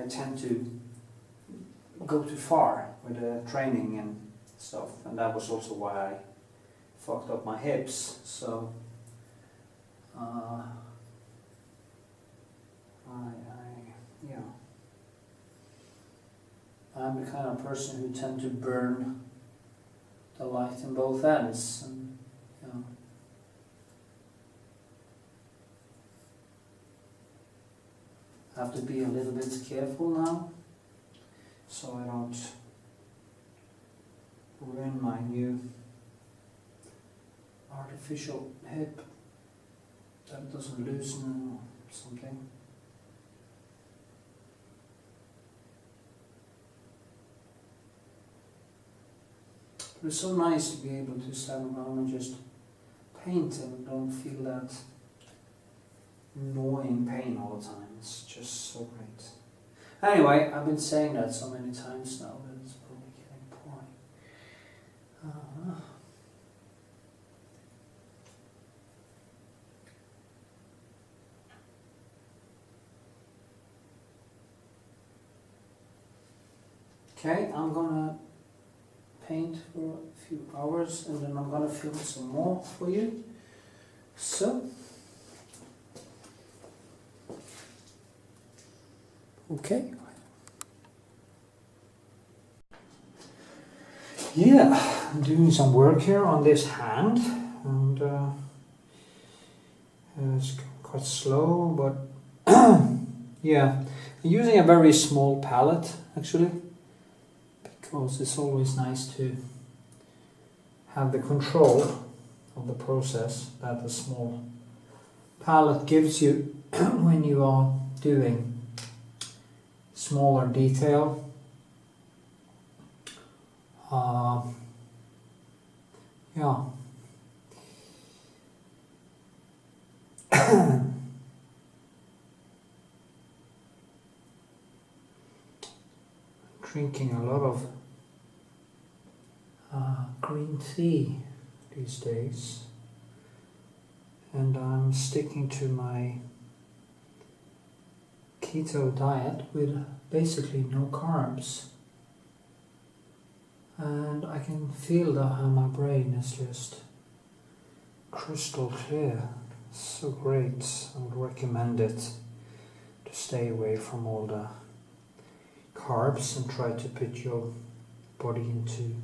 tend to go too far with the training and stuff, and that was also why I fucked up my hips. So yeah, I'm the kind of person who tend to burn the light in both ends, and I have to be a little bit careful now so I don't ruin my new artificial hip, that doesn't loosen or something. But it's so nice to be able to stand around and just paint and don't feel that gnawing pain all the time. It's just so great. Anyway, I've been saying that so many times now that it's probably getting boring. Okay, I'm gonna paint for a few hours and then I'm gonna film some more for you. So, okay. Yeah, I'm doing some work here on this hand, and it's quite slow, but yeah, I'm using a very small palette actually, because it's always nice to have the control of the process that the small palette gives you when you are doing smaller detail. Yeah. Drinking a lot of green tea these days, and I'm sticking to my keto diet with basically no carbs, and I can feel how my brain is just crystal clear. So great. I would recommend it to stay away from all the carbs and try to put your body into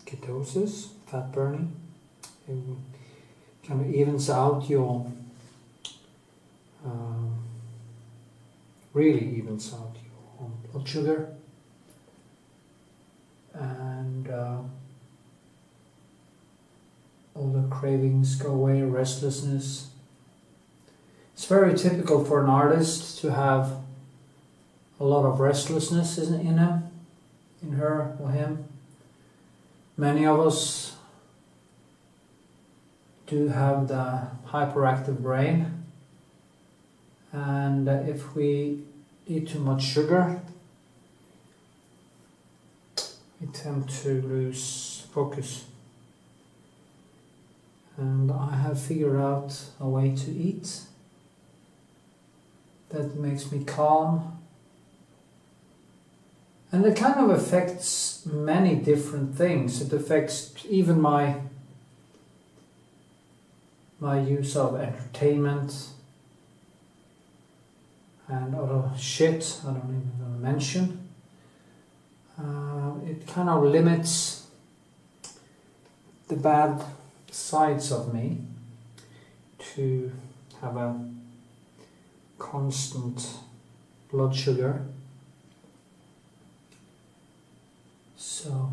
ketosis, fat burning. It kind of evens out your really evens out your own blood sugar, and all the cravings go away, restlessness. It's very typical for an artist to have a lot of restlessness in him, in her or him. Many of us do have the hyperactive brain, and if we eat too much sugar, we tend to lose focus. And I have figured out a way to eat that makes me calm. And it kind of affects many different things. It affects even my use of entertainment and other shit I don't even want to mention. It kind of limits the bad sides of me to have a constant blood sugar. So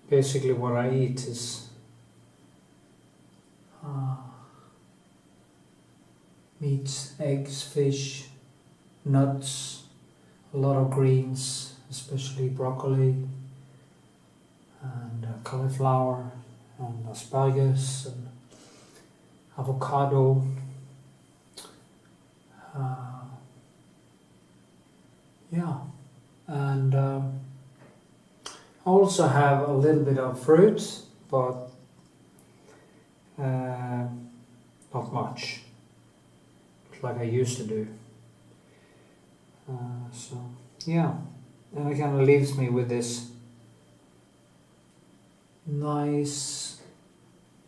basically what I eat is meat, eggs, fish, nuts, a lot of greens, especially broccoli and cauliflower and asparagus and avocado. Yeah, and I also have a little bit of fruit, but not much, like I used to do. So yeah, and it kind of leaves me with this nice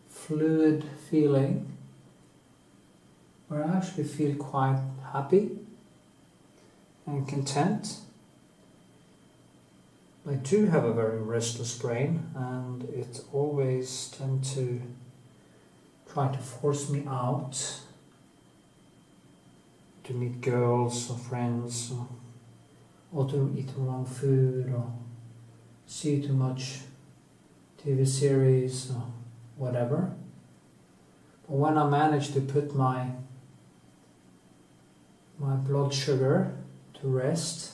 fluid feeling where I actually feel quite happy and content. I do have a very restless brain, and it always tends to try to force me out to meet girls or friends, or to eat the wrong food, or see too much TV series or whatever. But when I manage to put my blood sugar to rest,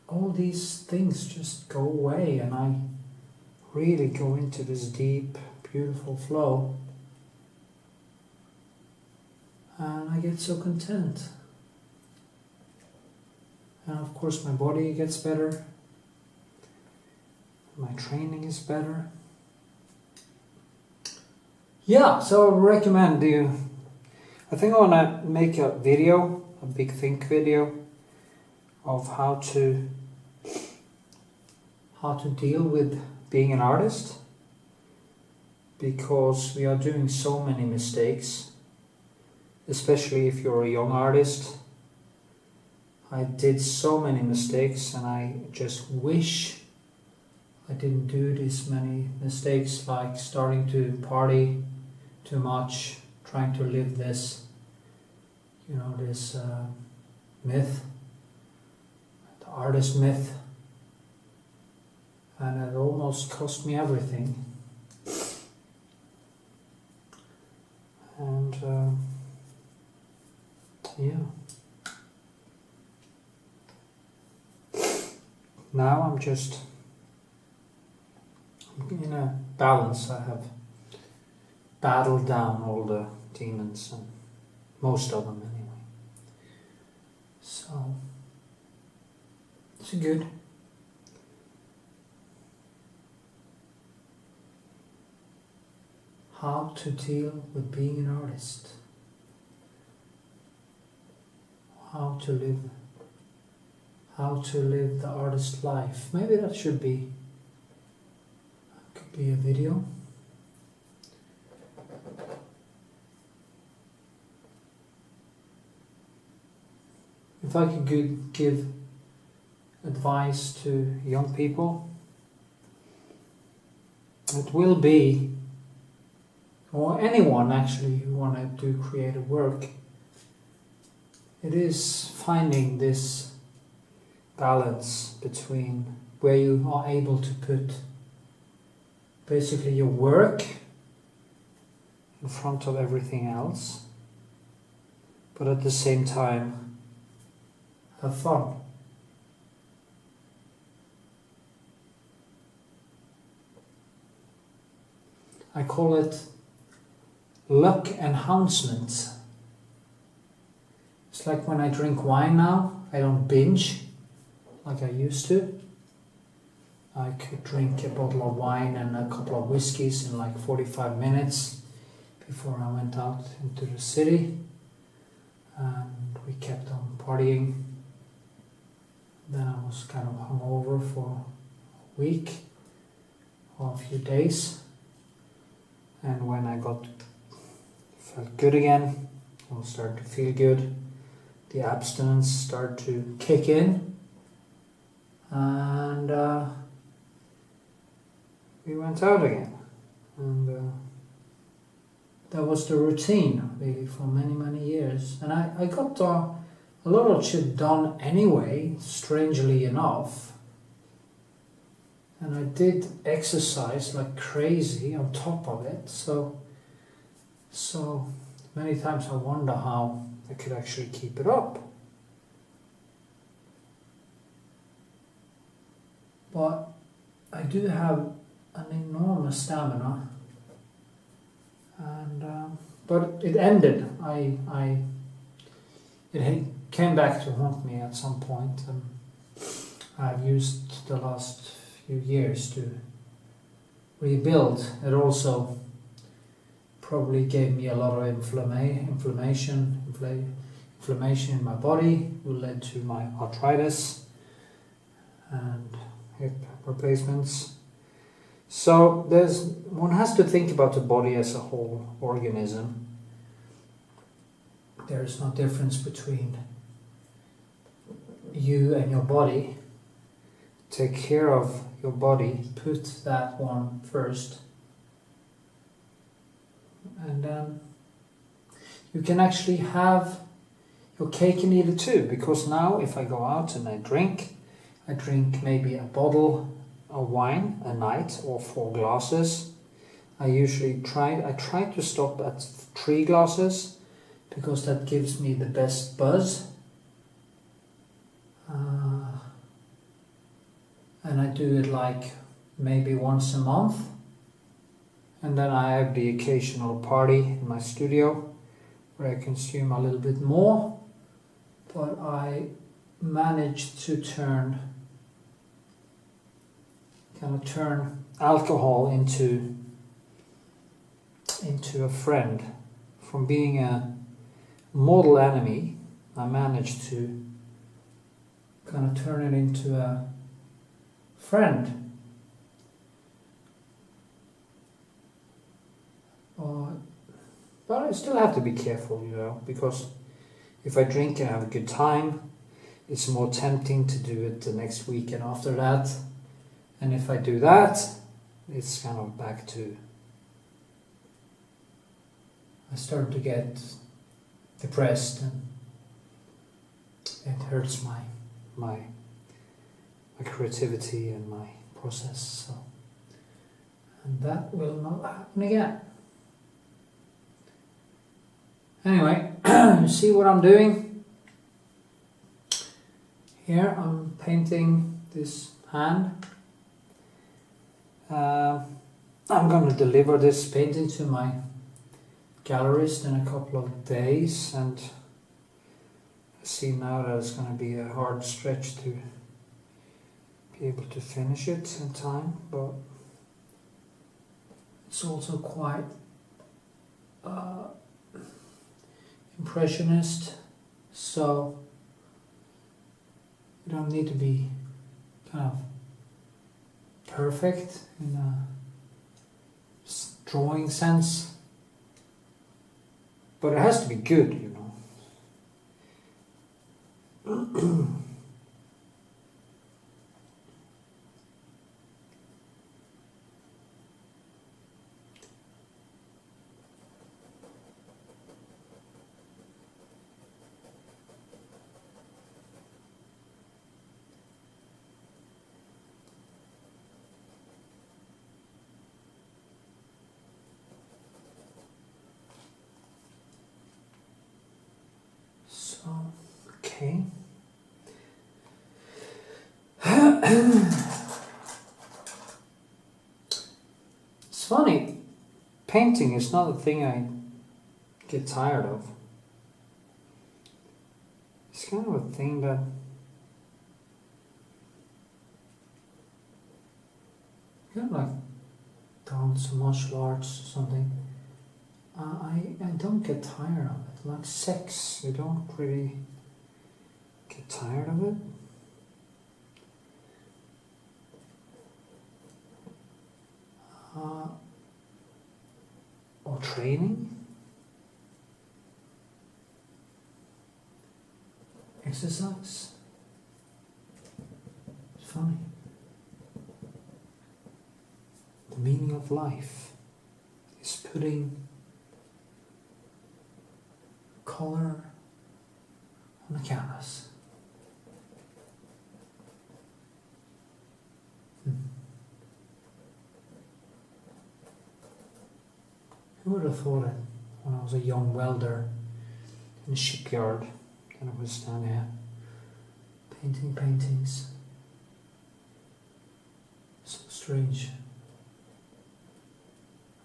all these things just go away, and I really go into this deep, beautiful flow, and I get so content. And of course my body gets better, my training is better. Yeah, so I recommend you. I think I want to make a video, a big think video, of how to deal with being an artist, because we are doing so many mistakes, especially if you're a young artist. I did so many mistakes, and I just wish I didn't do this many mistakes, like starting to party too much, trying to live this, this myth, the artist myth, and it almost cost me everything. And yeah, now I'm just in a balance. I have battled down all the demons, and most of them anyway. So it's good. How to deal with being an artist. How to live the artist life. Maybe that could be a video. If I could give advice to young people, it will be or anyone actually who want to do creative work, it is finding this balance between where you are able to put basically your work in front of everything else, but at the same time have fun. I call it luck enhancement. It's like when I drink wine now, I don't binge like I used to. I could drink a bottle of wine and a couple of whiskeys in like 45 minutes before I went out into the city, and we kept on partying. Then I was kind of hungover for a week or a few days, and when I felt good again, I started to feel good, the abstinence started to kick in, and we went out again, and that was the routine really for many years. And I got a lot of shit done anyway, strangely enough, and I did exercise like crazy on top of it, so many times I wonder how I could actually keep it up. But I do have an enormous stamina, and but it ended. It came back to haunt me at some point, and I've used the last few years to rebuild. It also probably gave me a lot of inflammation in my body, who led to my arthritis and hip replacements. So one has to think about the body as a whole organism. There is no difference between you and your body. Take care of your body, put that one first, and then you can actually have your cake and eat it too. Because now if I go out and I drink maybe a bottle of wine a night or 4 glasses. I try to stop at 3 glasses because that gives me the best buzz. And I do it like maybe once a month. And then I have the occasional party in my studio where I consume a little bit more. But I managed to turn alcohol into a friend. From being a mortal enemy, I managed to kind of turn it into a friend. But I still have to be careful, because if I drink and have a good time, it's more tempting to do it the next week and after that. And if I do that, it's kind of back to... I start to get depressed, and it hurts my creativity and my process. So, and that will not happen again. Anyway, you see what I'm doing? Here I'm painting this hand. I'm going to deliver this painting to my gallerist in a couple of days, and I see now that it's going to be a hard stretch to be able to finish it in time, but it's also quite impressionist, so you don't need to be kind of perfect in a drawing sense, but it has to be good, Okay. It's funny, painting is not a thing I get tired of. It's kind of a thing that kind of like dance or martial arts or something. I don't get tired of it. Like sex, I don't really get tired of it. Or training. Exercise. It's funny. The meaning of life is putting color on the canvas. Who would have thought it when I was a young welder in a shipyard and I was down here painting paintings. So strange.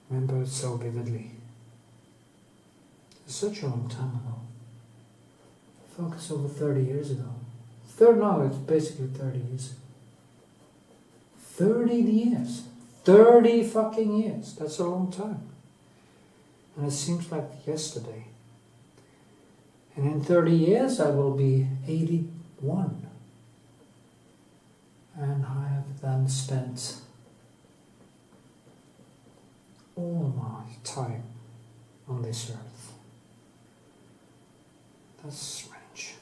I remember it so vividly. It's such a long time ago. I felt it's over 30 years ago. No, it's basically 30 years ago. 30 years. 30 fucking years. That's a long time. And it seems like yesterday. And in 30 years I will be 81. And I have then spent all my time on this earth. That's strange.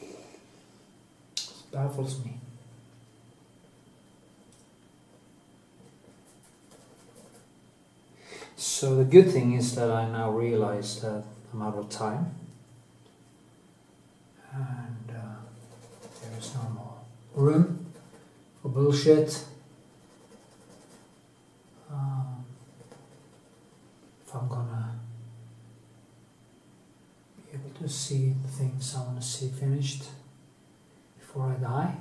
It baffles me. So the good thing is that I now realize that I'm out of time. And there is no more room for bullshit. If I'm gonna be able to see the things I want to see finished before I die.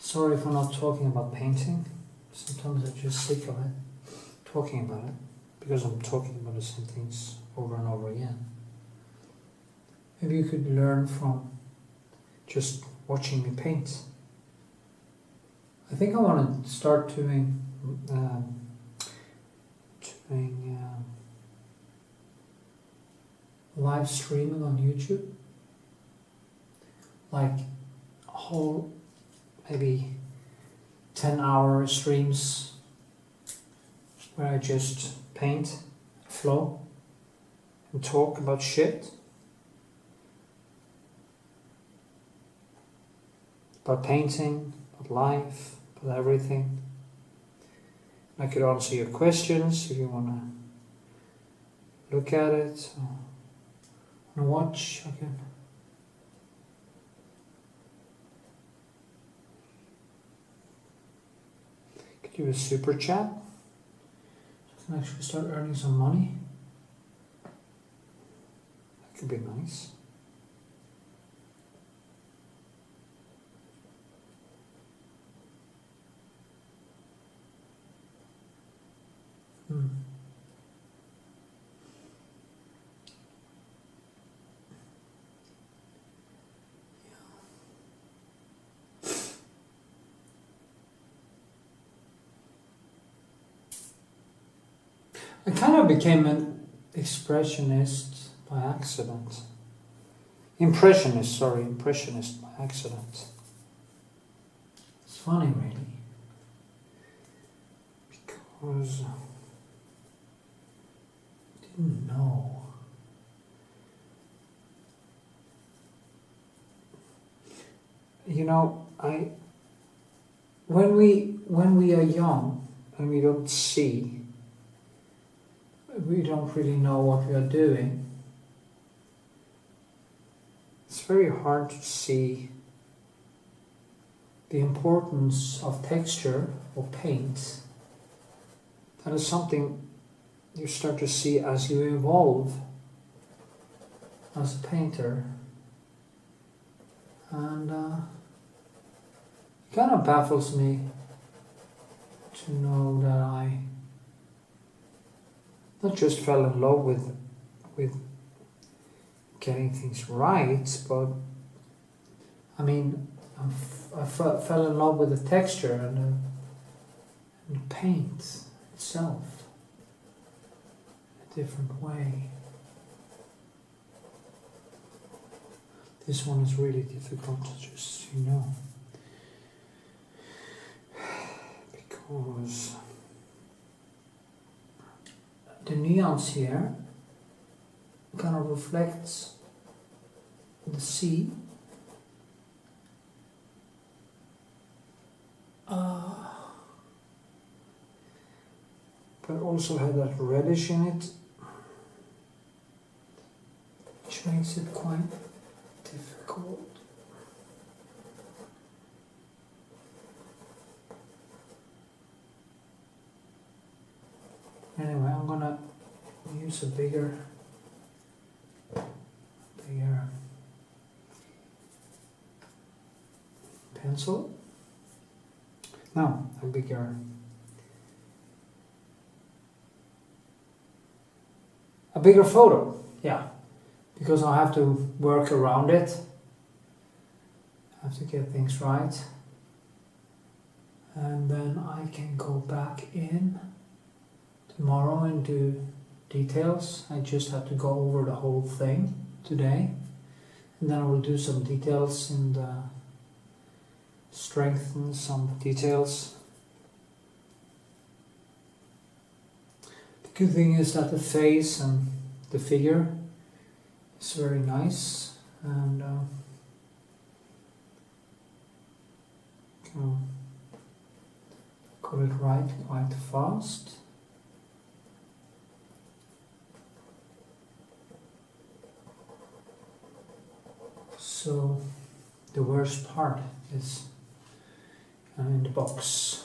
Sorry for not talking about painting. Sometimes I just sick of it, talking about it, because I'm talking about the same things over and over again. Maybe you could learn from just watching me paint. I think I want to start doing live streaming on YouTube, like whole maybe 10-hour streams where I just paint, flow, and talk about shit. About painting, about life, about everything. I could answer your questions if you want to look at it or want to watch. I can. Could do a super chat. I can actually start earning some money. That could be nice. I kind of became an expressionist by accident. Impressionist by accident. It's funny, really. Because I didn't know. You know, when we are young and we don't see, we don't really know what we are doing. It's very hard to see the importance of texture or paint. That is something you start to see as you evolve. as a painter, and it kind of baffles me to know that I not just fell in love with getting things right, but I mean, I fell in love with the texture and the paint itself in a different way. This one is really difficult, just so you know, because the nuance here kind of reflects the sea. But also had that reddish in it, which makes it quite difficult. Anyway, I'm gonna use a bigger pencil. No, a bigger photo, yeah, because I have to work around it. I have to get things right, and then I can go back in tomorrow and do details. I just have to go over the whole thing today, and then I will do some details and strengthen some details. The good thing is that the face and the figure is very nice, and got it right quite fast. So the worst part is in the box.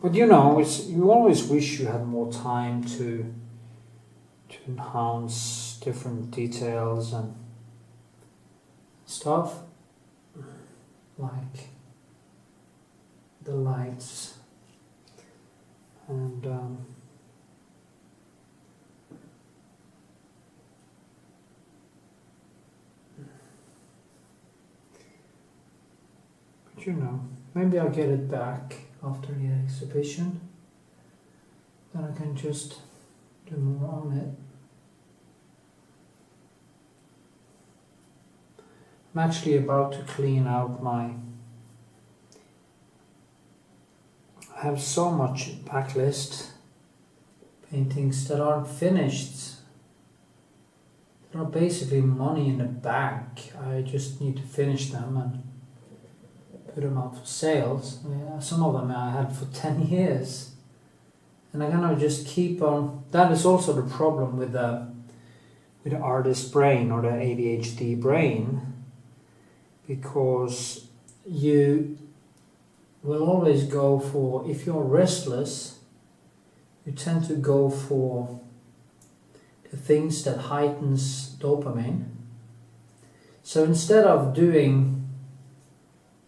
But you know, you always wish you had more time to enhance different details and stuff, like the lights and but you know, maybe I'll get it back after the exhibition, then I can just do more on it. I'm actually about to clean out I have so much backlist paintings that aren't finished, that are basically money in the bank. I just need to finish them and put them up for sales. Some of them I had for 10 years, and I kind of just keep on. That is also the problem with the artist brain or the ADHD brain, because you will always go for, if you're restless, you tend to go for the things that heightens dopamine. So instead of doing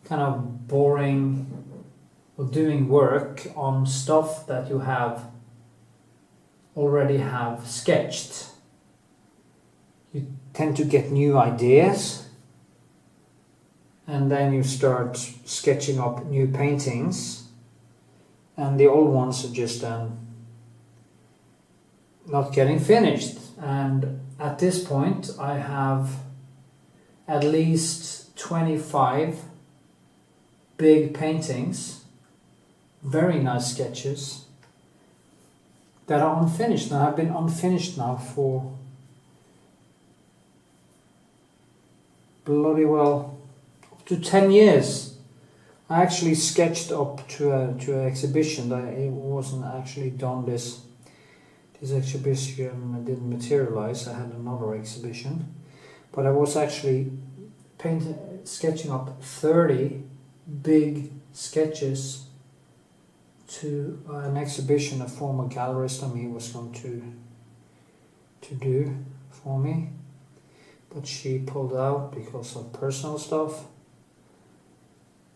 kind of boring or doing work on stuff that you already have sketched, you tend to get new ideas, and then you start sketching up new paintings, and the old ones are just not getting finished. And at this point I have at least 25 big paintings, very nice sketches, that are unfinished. Now I've been unfinished now for bloody well up to 10 years. I actually sketched up to an exhibition that it wasn't actually done. This exhibition didn't materialize. I had another exhibition, but I was actually sketching up 30 big sketches to an exhibition a former gallerist of me was going to do for me, but she pulled out because of personal stuff.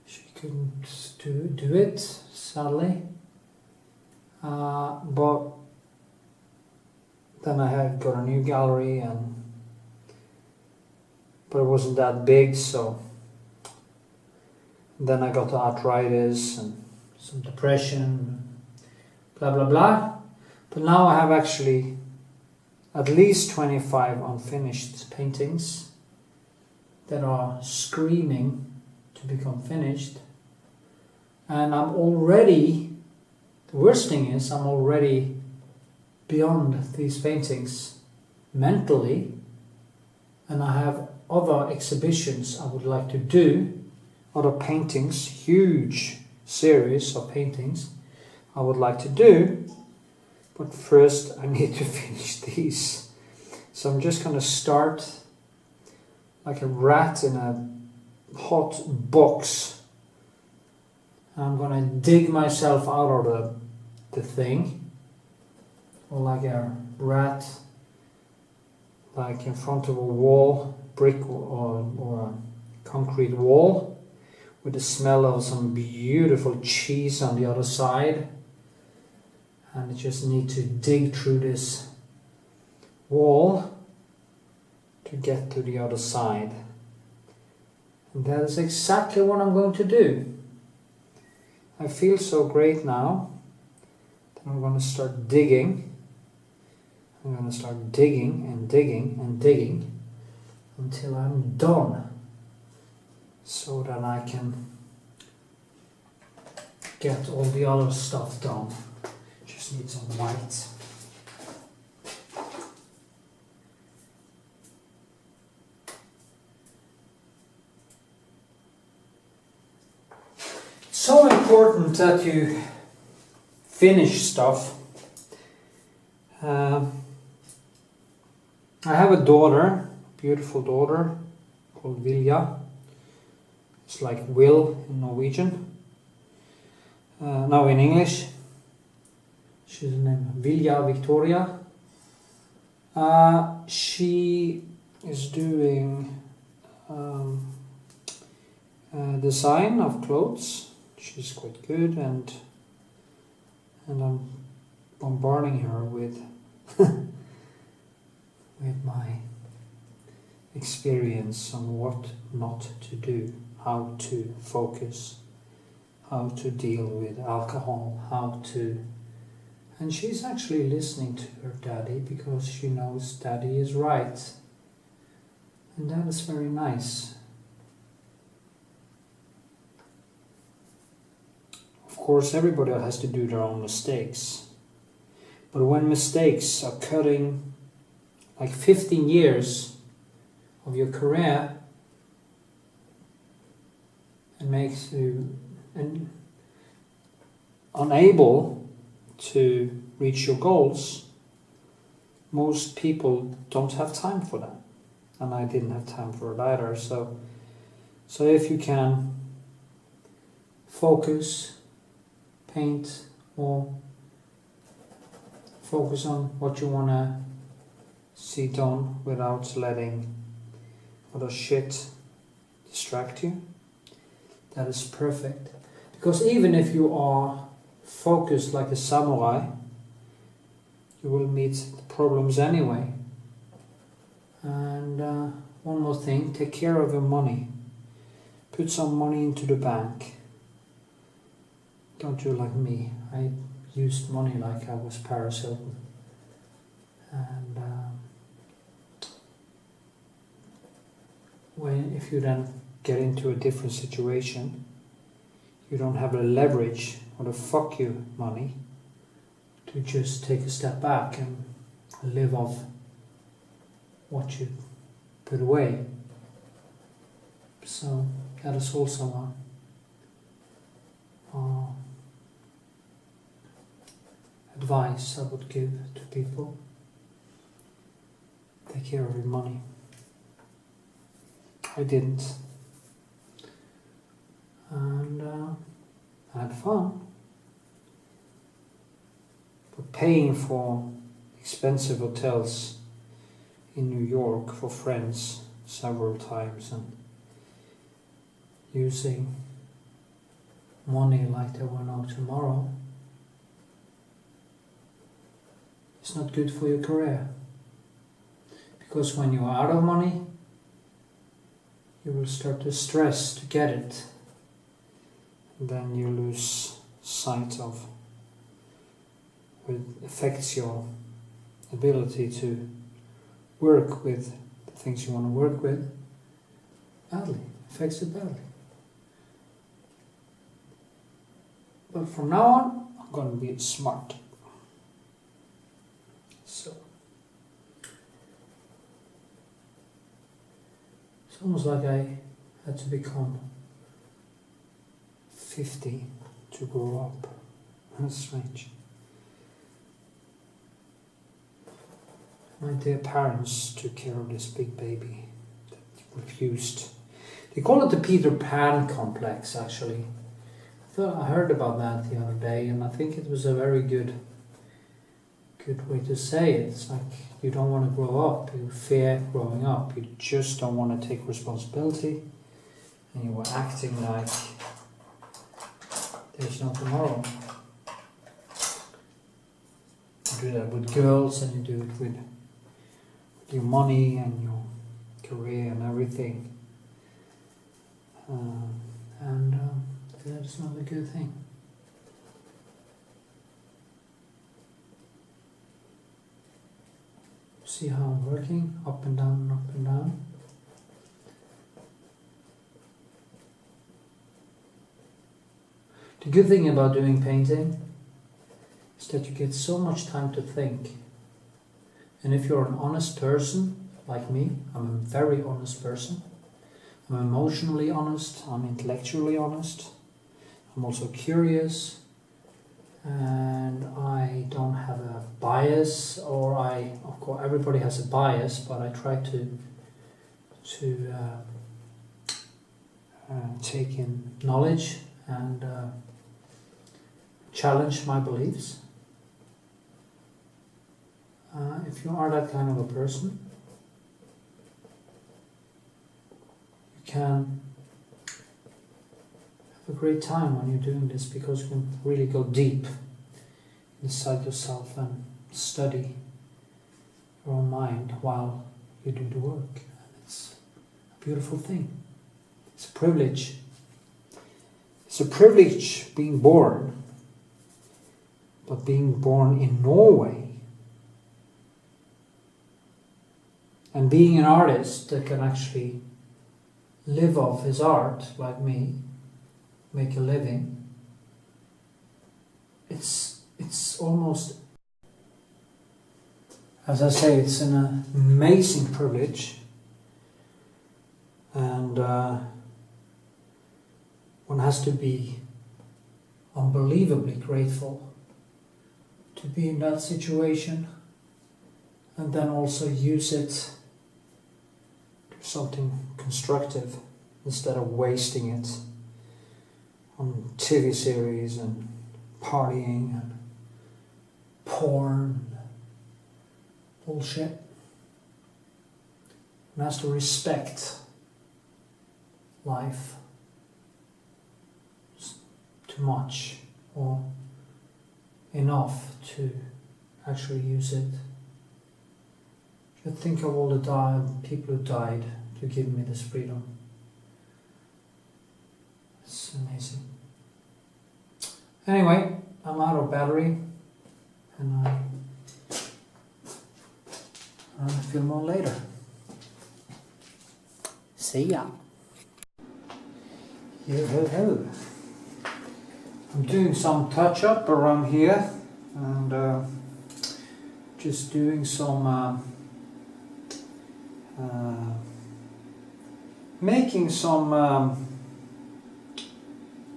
She couldn't do it, sadly. But then I had got a new gallery, but it wasn't that big, so then I got the arthritis and some depression, blah blah blah. But now I have actually at least 25 unfinished paintings that are screaming to become finished, and I'm already, the worst thing is I'm already beyond these paintings mentally, and I have other exhibitions I would like to do, other paintings, huge series of paintings I would like to do, but first I need to finish these. So I'm just going to start like a rat in a hot box. I'm going to dig myself out of the thing, or like a rat, like in front of a wall, brick or a concrete wall, with the smell of some beautiful cheese on the other side, and I just need to dig through this wall to get to the other side. And that is exactly what I'm going to do. I feel so great now that I'm going to start digging. I'm going to start digging and digging and digging until I'm done, so that I can get all the other stuff done. Just need some white. So important that you finish stuff. I have a daughter, beautiful daughter, called Vilja. It's like Will in Norwegian. No, in English. She's named Vilja Victoria. She is doing design of clothes. She's quite good, and I'm bombarding her with with my experience on what not to do, how to focus, how to deal with alcohol, and she's actually listening to her daddy, because she knows daddy is right, and that is very nice. Of course, everybody has to do their own mistakes, but when mistakes are cutting like 15 years of your career and makes you unable to reach your goals, most people don't have time for that, and I didn't have time for it either. So if you can focus, paint, or focus on what you want to see done without letting other shit distract you, that is perfect. Because even if you are focused like a samurai, you will meet problems anyway. And one more thing, take care of your money. Put some money into the bank. Don't do like me. I used money like I was Paris Hilton. And if you then get into a different situation, you don't have the leverage or the fuck you money to just take a step back and live off what you put away. So that is also advice I would give to people. Take care of your money. I didn't. And I had fun. But paying for expensive hotels in New York for friends several times, and using money like there were no tomorrow is not good for your career. Because when you are out of money, you will start to stress to get it. And then you lose sight of it affects your ability to work with the things you want to work with badly. Affects it badly. But from now on, I'm going to be smart. So it's almost like I had to become 50 to grow up. That's strange. My dear parents took care of this big baby that refused. They call it the Peter Pan complex, actually. I heard about that the other day, and I think it was a very good way to say it. It's like you don't want to grow up, you fear growing up, you just don't want to take responsibility, and you were acting like there's no tomorrow. You do that with girls, and you do it with your money and your career and everything. That's not a good thing. See how I'm working? Up and down, up and down. The good thing about doing painting is that you get so much time to think. And if you're an honest person, like me, I'm a very honest person. I'm emotionally honest, I'm intellectually honest. I'm also curious, and I don't have a bias, or of course everybody has a bias, but I try to take in knowledge and challenge my beliefs. If you are that kind of a person, you can have a great time when you're doing this, because you can really go deep inside yourself and study your own mind while you do the work. And it's a beautiful thing. It's a privilege. It's a privilege being born, but being born in Norway and being an artist that can actually live off his art, like me, make a living, it's almost, as I say, it's an amazing privilege, and one has to be unbelievably grateful to be in that situation, and then also use it to something constructive instead of wasting it on TV series and partying and porn and bullshit. One has to respect life too much, or enough to actually use it. Just think of all the people who died to give me this freedom. It's amazing. Anyway, I'm out of battery, and I'll film more later. See ya. Yo. I'm doing some touch up around here, and just doing some making some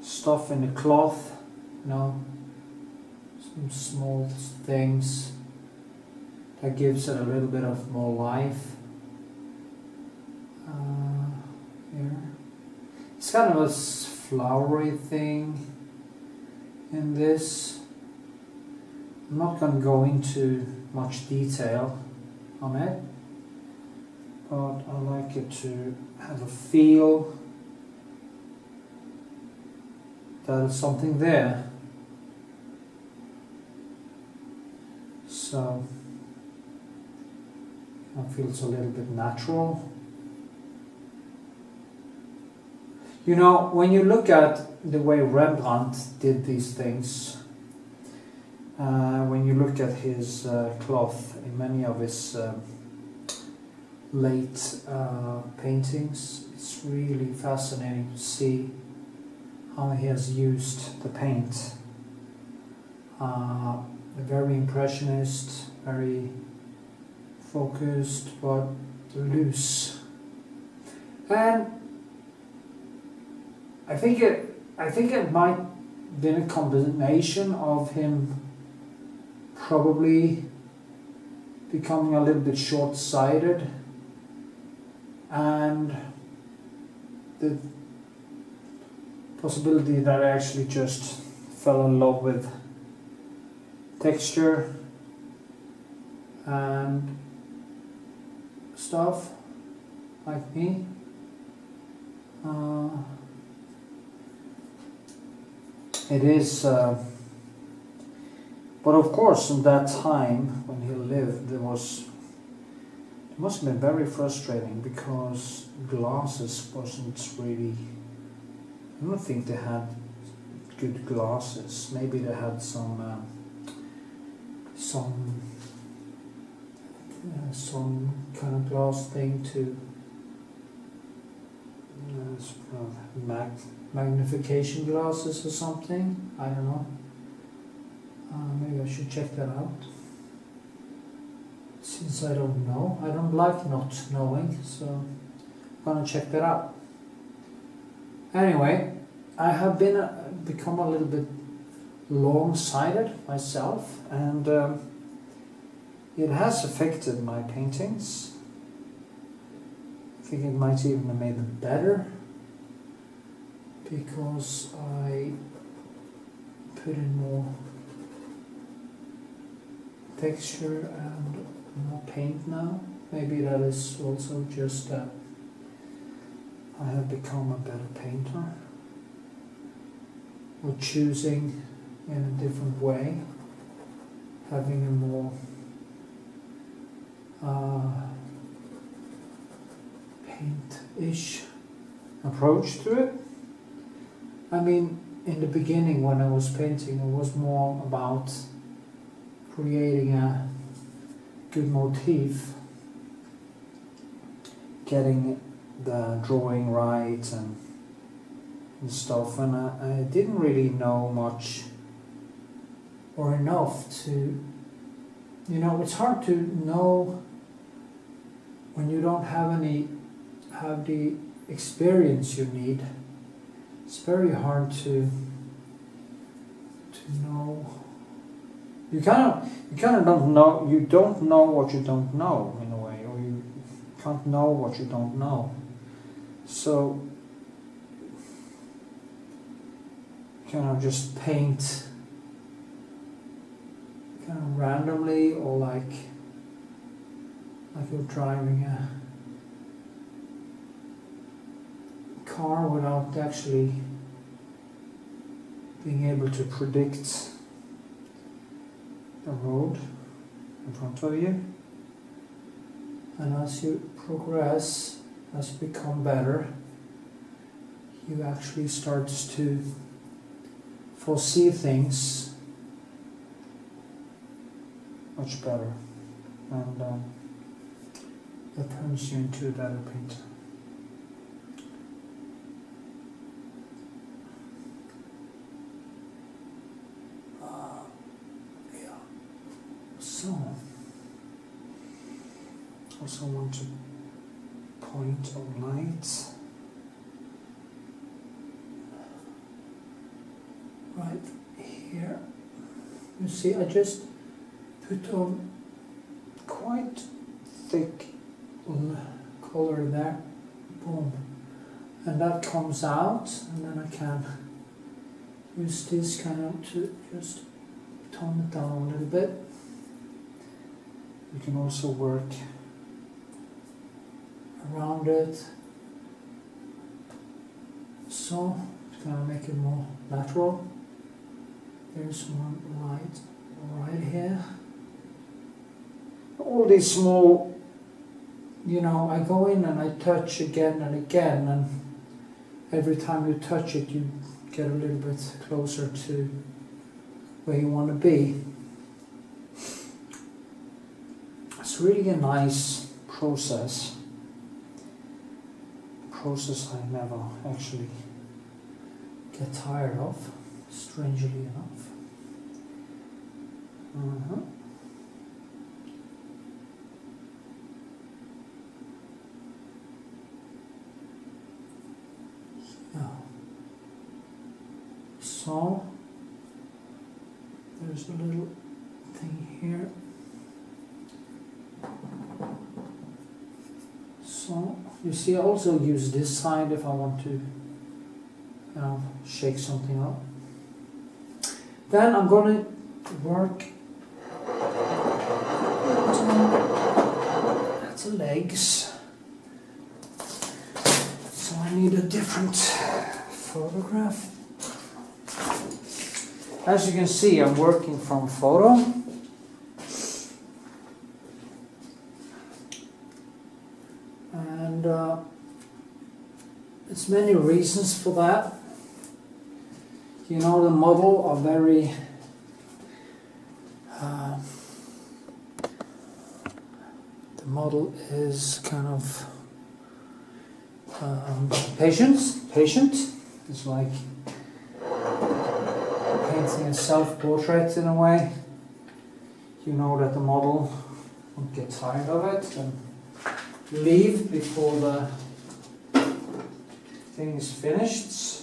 stuff in the cloth, you know, some small things that gives it a little bit of more life. Here, it's kind of a flowery thing in this. I'm not going to go into much detail on it, but I like it to have a feel that there's something there. So it feels a little bit natural. You know, when you look at the way Rembrandt did these things, when you look at his cloth in many of his late paintings, it's really fascinating to see how he has used the paint. Very impressionist, very focused, but loose. And I think it might have been a combination of him probably becoming a little bit short-sighted and the possibility that I actually just fell in love with texture and stuff like me. It is, but of course, in that time when he lived, it must have been very frustrating because glasses wasn't really. I don't think they had good glasses. Maybe they had some kind of glass thing to magnification glasses or something. I don't know. Maybe I should check that out. Since I don't know, I don't like not knowing, so I'm gonna check that out. Anyway, I have become a little bit long-sighted myself, and it has affected my paintings. I think it might even have made them better because I put in more texture and more paint now. Maybe that is also just that I have become a better painter, or choosing in a different way, having a more paint-ish approach to it. I mean, in the beginning when I was painting, it was more about creating a good motif, getting the drawing right and stuff, and I didn't really know much or enough to, you know, it's hard to know when you don't have the experience you need. It's very hard to know. You kind of don't know. You don't know what you don't know in a way, or you can't know what you don't know. So kind of just paint kind of randomly, or like you're driving a car without actually being able to predict the road in front of you. And as you progress, as you become better, you actually start to foresee things much better, and that turns you into a better painter. So, also want to point of light right here. You see, I just put on quite thick color there, boom, and that comes out, and then I can use this kind of to just tone it down a little bit. You can also work around it. So, it's gonna make it more lateral. There's one right here. All these small, you know, I go in and I touch again and again, and every time you touch it, you get a little bit closer to where you want to be. It's really a nice process. Process I never actually get tired of, strangely enough. So there's a little thing here. So you see, I also use this side if I want to shake something up. Then I'm going to work at the legs. So I need a different photograph. As you can see, I'm working from photo. And there's many reasons for that. You know, the model are very the model is kind of patient. It's like painting a self-portrait in a way. You know that the model won't get tired of it and leave before the thing is finished.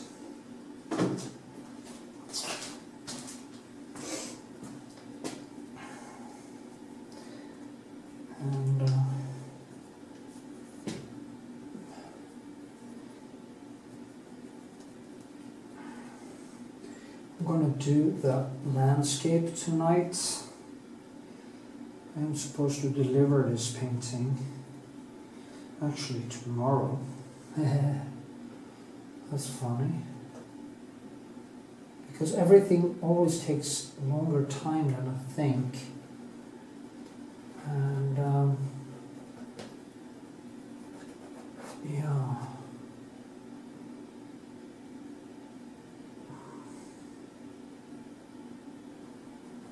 And I'm going to do the landscape tonight. I'm supposed to deliver this painting actually tomorrow. That's funny. Because everything always takes longer time than I think. And yeah.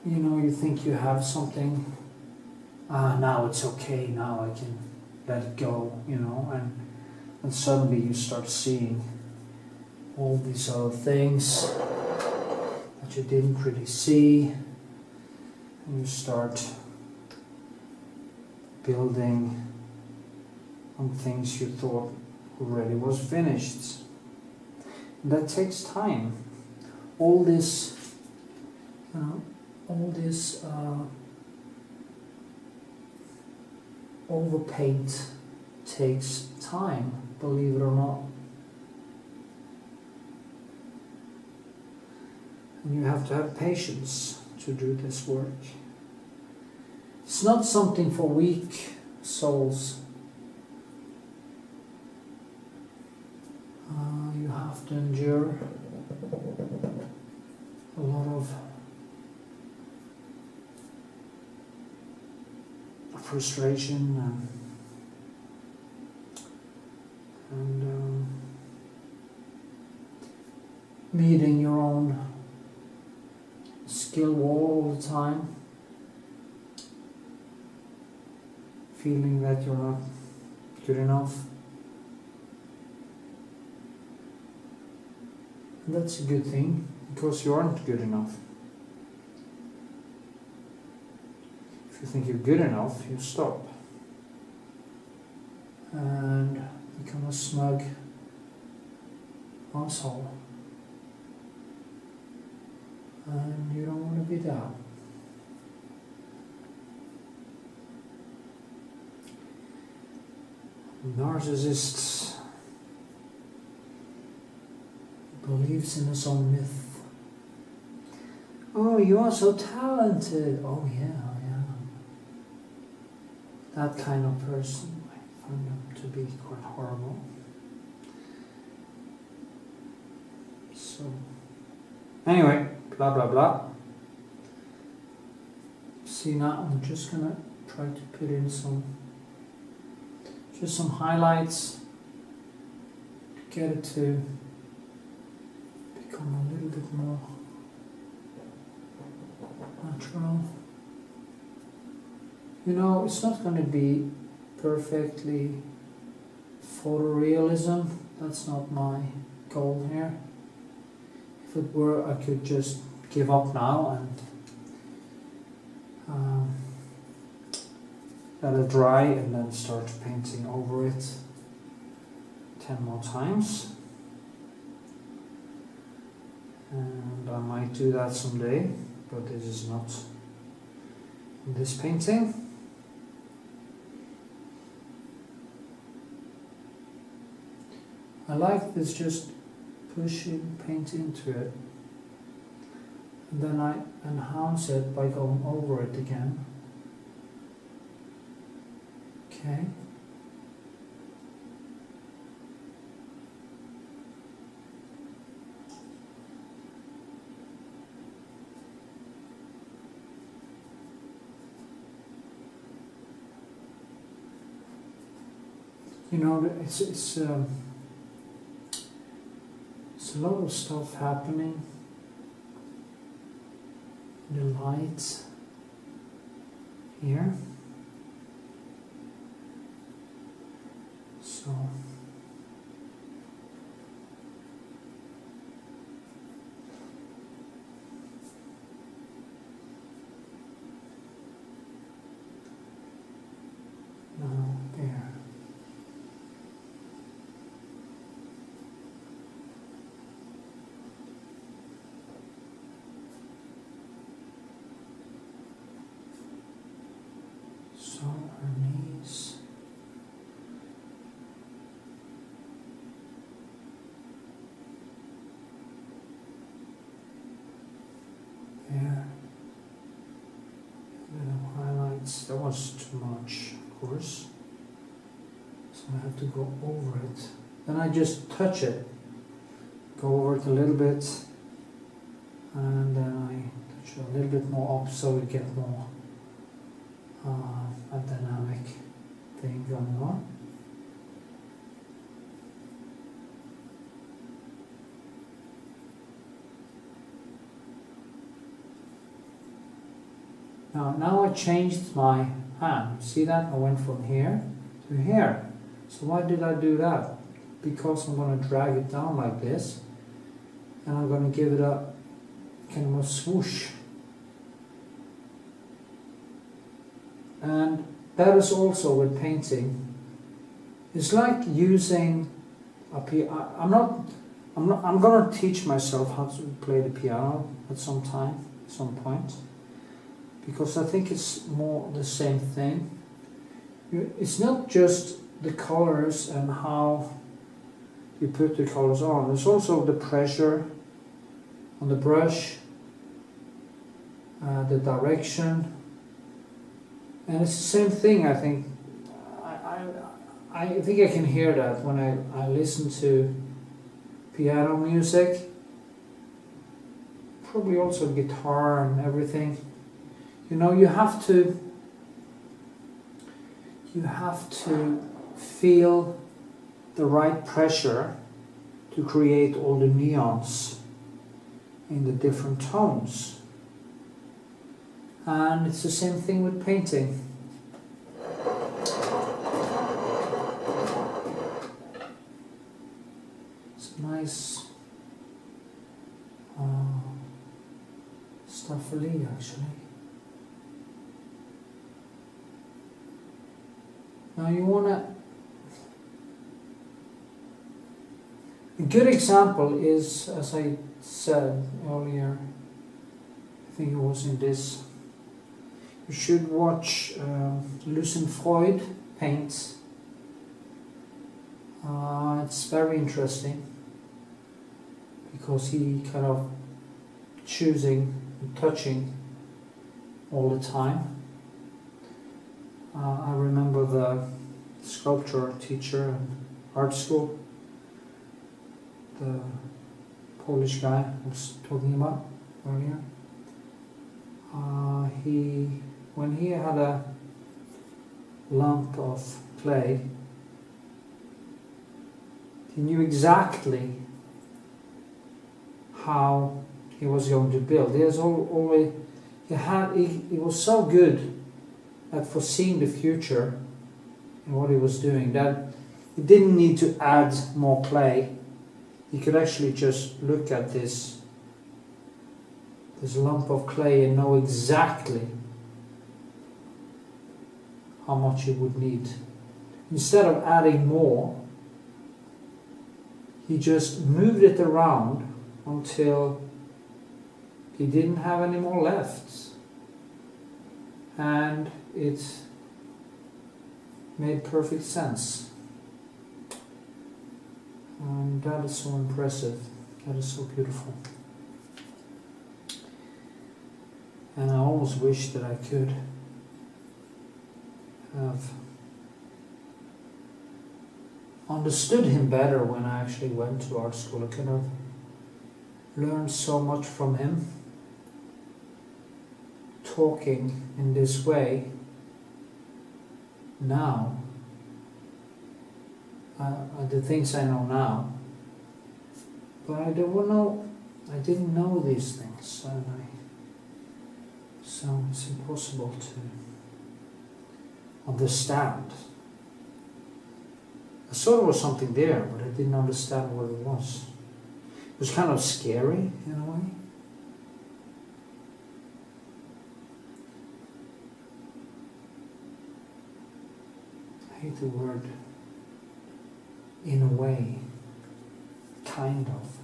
You know, you think you have something, now it's okay, now I can let it go, you know, and suddenly you start seeing all these other things that you didn't really see, and you start building on things you thought already was finished. And that takes time. All this, you know, overpaint takes time, believe it or not. And you have to have patience to do this work. It's not something for weak souls. You have to endure a lot of frustration and meeting your own skill wall all the time, feeling that you're not good enough. And that's a good thing, because you aren't good enough. If you think you're good enough, you stop and become a smug asshole. And you don't want to be that. Narcissist believes in his own myth. Oh, you are so talented. Oh yeah, I am. That kind of person. find them to be quite horrible. So, anyway, blah blah blah. See, now I'm just gonna try to put in some highlights to get it to become a little bit more natural. You know, it's not going to be perfectly photorealism. That's not my goal here. If it were, I could just give up now and let it dry and then start painting over it 10 more times. And I might do that someday, but this is not in this painting. I like this, just pushing paint into it, and then I enhance it by going over it again. Okay. You know, it's a lot of stuff happening. The lights here. So now there. So her knees. There. Little highlights. That was too much, of course. So I have to go over it. Then I just touch it. Go over it a little bit. And then I touch it a little bit more up so we get more a dynamic thing going on. Now I changed my hand. See that? I went from here to here. So why did I do that? Because I'm going to drag it down like this, and I'm going to give it a kind of a swoosh. And that is also with painting. It's like using a piano. I'm going to teach myself how to play the piano at some point, because I think it's more the same thing. It's not just the colors and how you put the colors on. There's also the pressure on the brush, the direction. And it's the same thing, I think. I think I can hear that when I listen to piano music. Probably also guitar and everything. You know, you have to feel the right pressure to create all the nuance in the different tones. And it's the same thing with painting. It's nice stuffily, actually. Now you wanna. A good example is, as I said earlier, I think it was in this. You should watch Lucien Freud paint. It's very interesting because he kind of choosing and touching all the time. I remember the sculpture teacher and art school, the Polish guy I was talking about earlier. When he had a lump of clay, he knew exactly how he was going to build. He was so good at foreseeing the future and what he was doing that he didn't need to add more clay. He could actually just look at this lump of clay and know exactly how much he would need. Instead of adding more, he just moved it around until he didn't have any more left. And it made perfect sense. And that is so impressive. That is so beautiful. And I almost wish that I could have understood him better when I actually went to art school. I could have learned so much from him. Talking in this way now, the things I know now, but I didn't know these things, so it's impossible to understand. I saw there was something there, but I didn't understand what it was. It was kind of scary in a way. I hate the word in a way, kind of.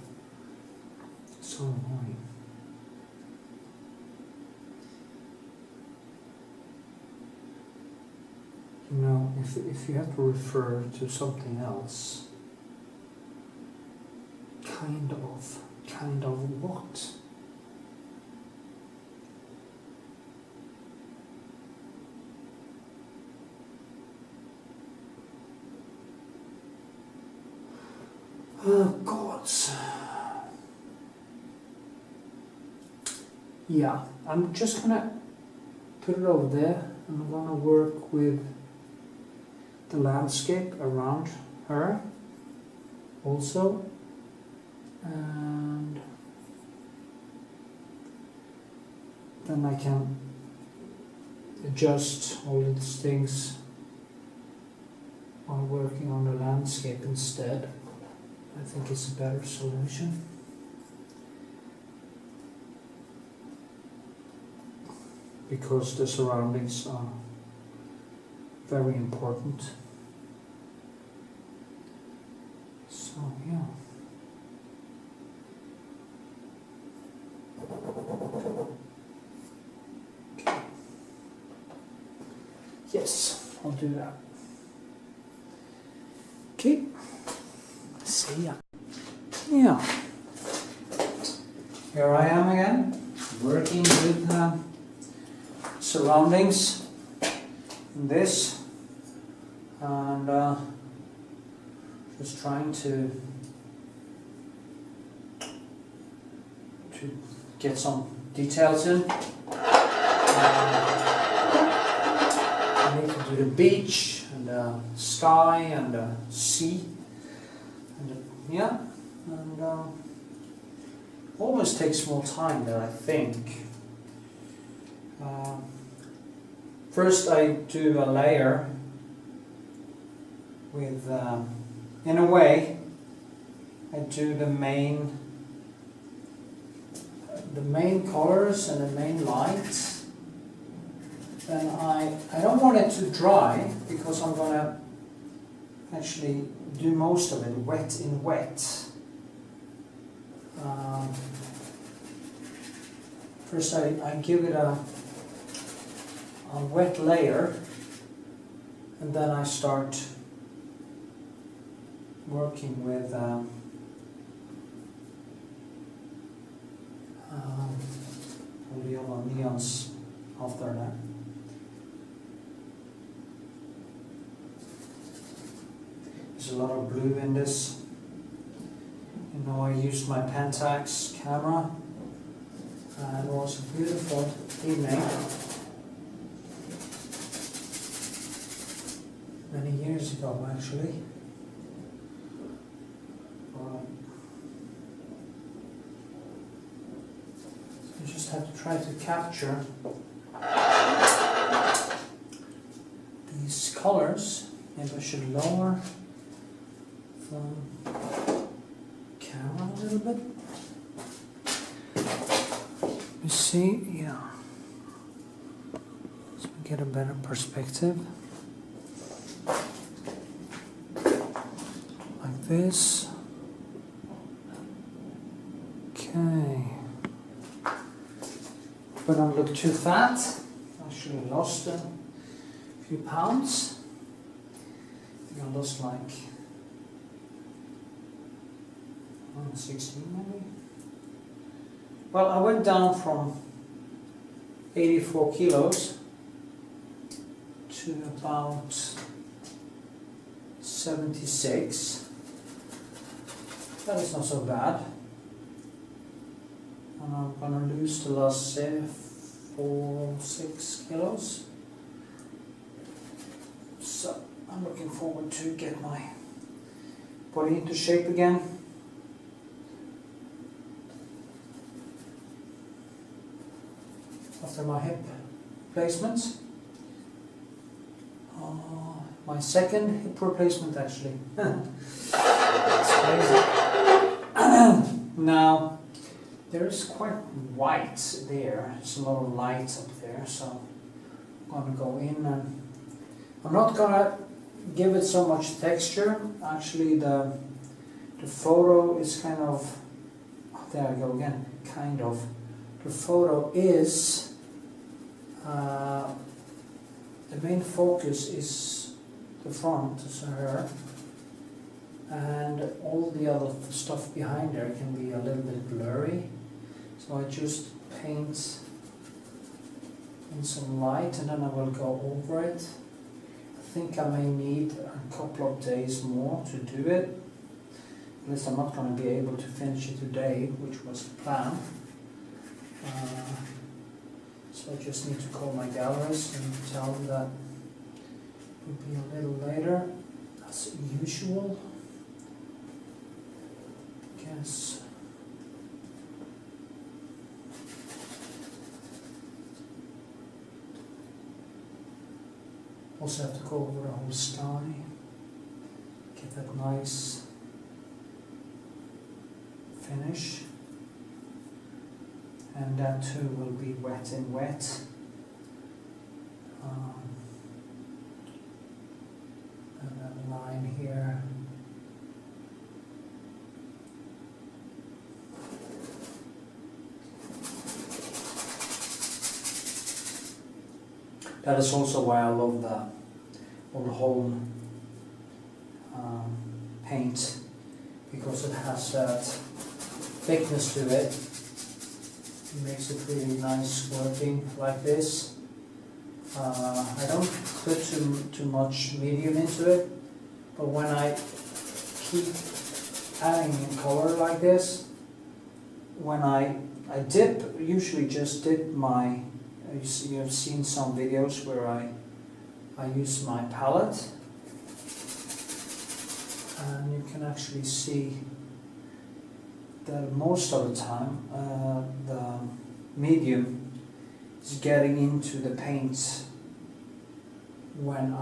It's so annoying. You know, if you have to refer to something else, kind of what? Oh, gods. Yeah, I'm just gonna put it over there and I'm gonna work with the landscape around her also, and then I can adjust all these things while working on the landscape instead. I think it's a better solution. Because the surroundings are very important. So, yeah. Okay. Yes, I'll do that. Okay. See ya. Yeah. Here I am again, working with surroundings in this, and just trying to get some details in. I need to do the beach and the sky and the sea, and yeah, and always takes more time than I think. First I do a layer with, in a way, I do the main colors and the main lights. Then I don't want it to dry because I'm going to actually do most of it wet in wet. First I give it a wet layer, and then I start working with neons after that. There's a lot of blue in this. You know, I used my Pentax camera, and it was a beautiful evening many years ago, actually. You just have to try to capture these colors. Maybe I should lower the camera a little bit. You see, yeah. So we get a better perspective. Like this. Okay. But don't look too fat. Actually lost a few pounds. I think I lost like 16 maybe. Well, I went down from 84 kilos to about 76. That is not so bad. And I'm gonna lose the last 6 kilos. So I'm looking forward to get my body into shape again. After my hip replacement. My second hip replacement actually. That's crazy. Now, there is quite white there. There's a lot of light up there, so I'm going to go in and I'm not going to give it so much texture. Actually, the photo is kind of, oh, there I go again, kind of. The photo is, the main focus is the front, so her, and all the other stuff behind there can be a little bit blurry. So I just paint in some light and then I will go over it. I think I may need a couple of days more to do it. At least I'm not going to be able to finish it today, which was the plan. So I just need to call my gallerist and tell them that it will be a little later, as usual. Guess. Also have to go over the whole sky, get that nice finish. And that too will be wet and wet. And that line here. That is also why I love the old home paint, because it has that thickness to it. It makes it really nice working like this. I don't put too much medium into it, but when I keep adding in color like this, when I dip, usually just dip my, you have seen some videos where I use my palette, and you can actually see that most of the time the medium is getting into the paint when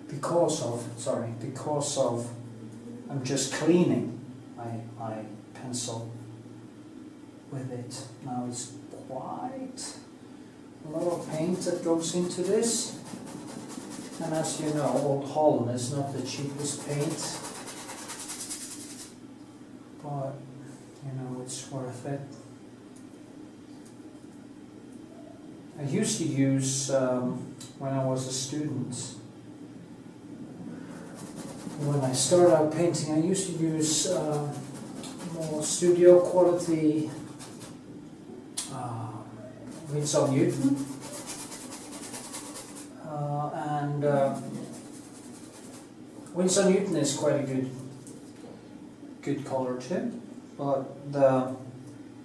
because of I'm just cleaning my pencil with it. Now it's quite a lot of paint that goes into this. And as you know, Old Holland is not the cheapest paint, but you know, it's worth it. I used to use, when I was a student, when I started out painting, I used to use more studio quality Winsor Newton. And Winsor Newton is quite a good color too, but the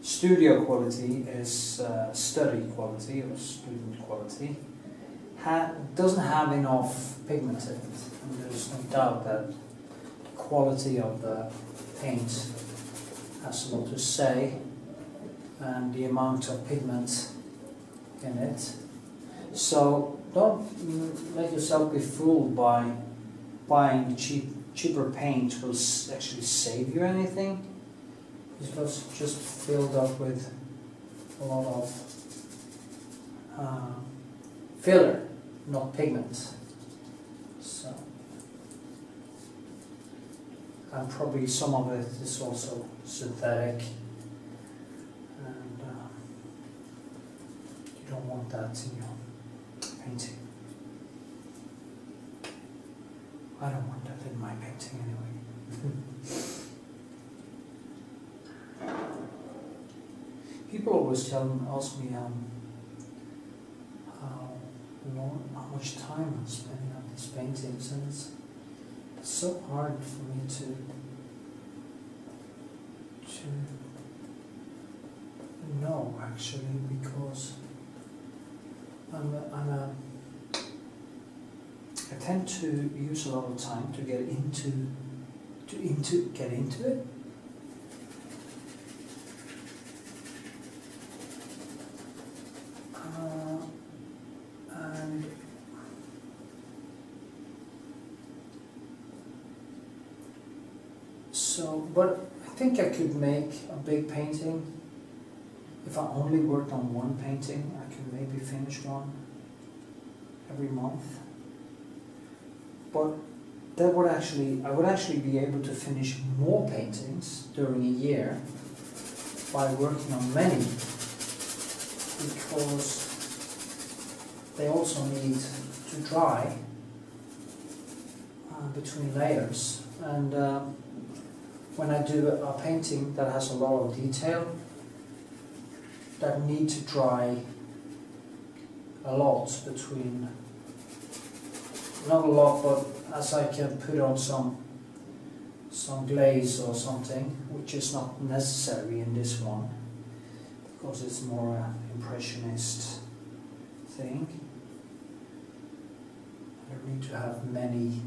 studio quality is study quality or student quality. Doesn't have enough pigment in it, and there's no doubt that the quality of the paint has a lot to say, and the amount of pigment in it. So don't let yourself be fooled by buying cheaper paint will actually save you anything. It was just filled up with a lot of filler, not pigment. So, and probably some of it is also synthetic, and you don't want that in your painting. I don't want that in my painting anyway. People always ask me how much time I'm spending on these paintings, and it's so hard for me to know actually, because I tend to use a lot of time to get into it. And so, but I think I could make a big painting. If I only worked on one painting, I could maybe finish one every month. But that would I would actually be able to finish more paintings during a year by working on many, because they also need to dry between layers. And when I do a painting that has a lot of detail, that need to dry a lot between, not a lot, but as I can put on some glaze or something, which is not necessary in this one, because it's more an impressionist thing. I don't need to have many,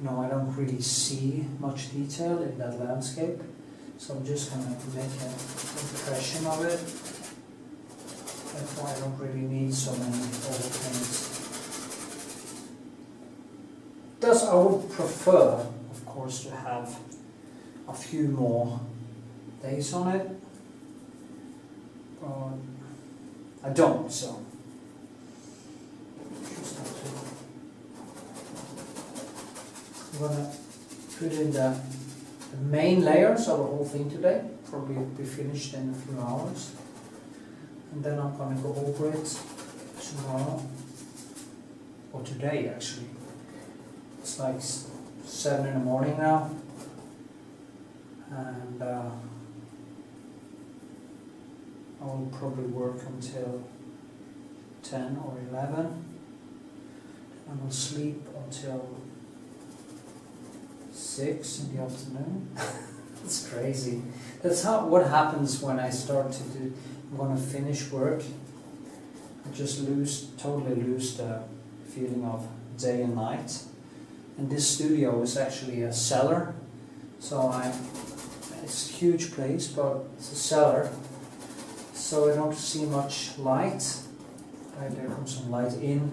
I don't really see much detail in that landscape, so I'm just going to make an impression of it. Therefore I don't really need so many overpaints. Thus I would prefer, of course, to have a few more days on it, but I don't, so just have to. I'm going to put in the main layers of the whole thing today, probably be finished in a few hours, and then I'm going to go over it tomorrow, or today actually. It's like 7 in the morning now, and I will probably work until 10 or 11. I will sleep until 6 in the afternoon. It's crazy. That's what happens when I start to do. I'm going to finish work. I just totally lose the feeling of day and night. And this studio is actually a cellar, so it's a huge place, but it's a cellar, so I don't see much light. There comes some light in,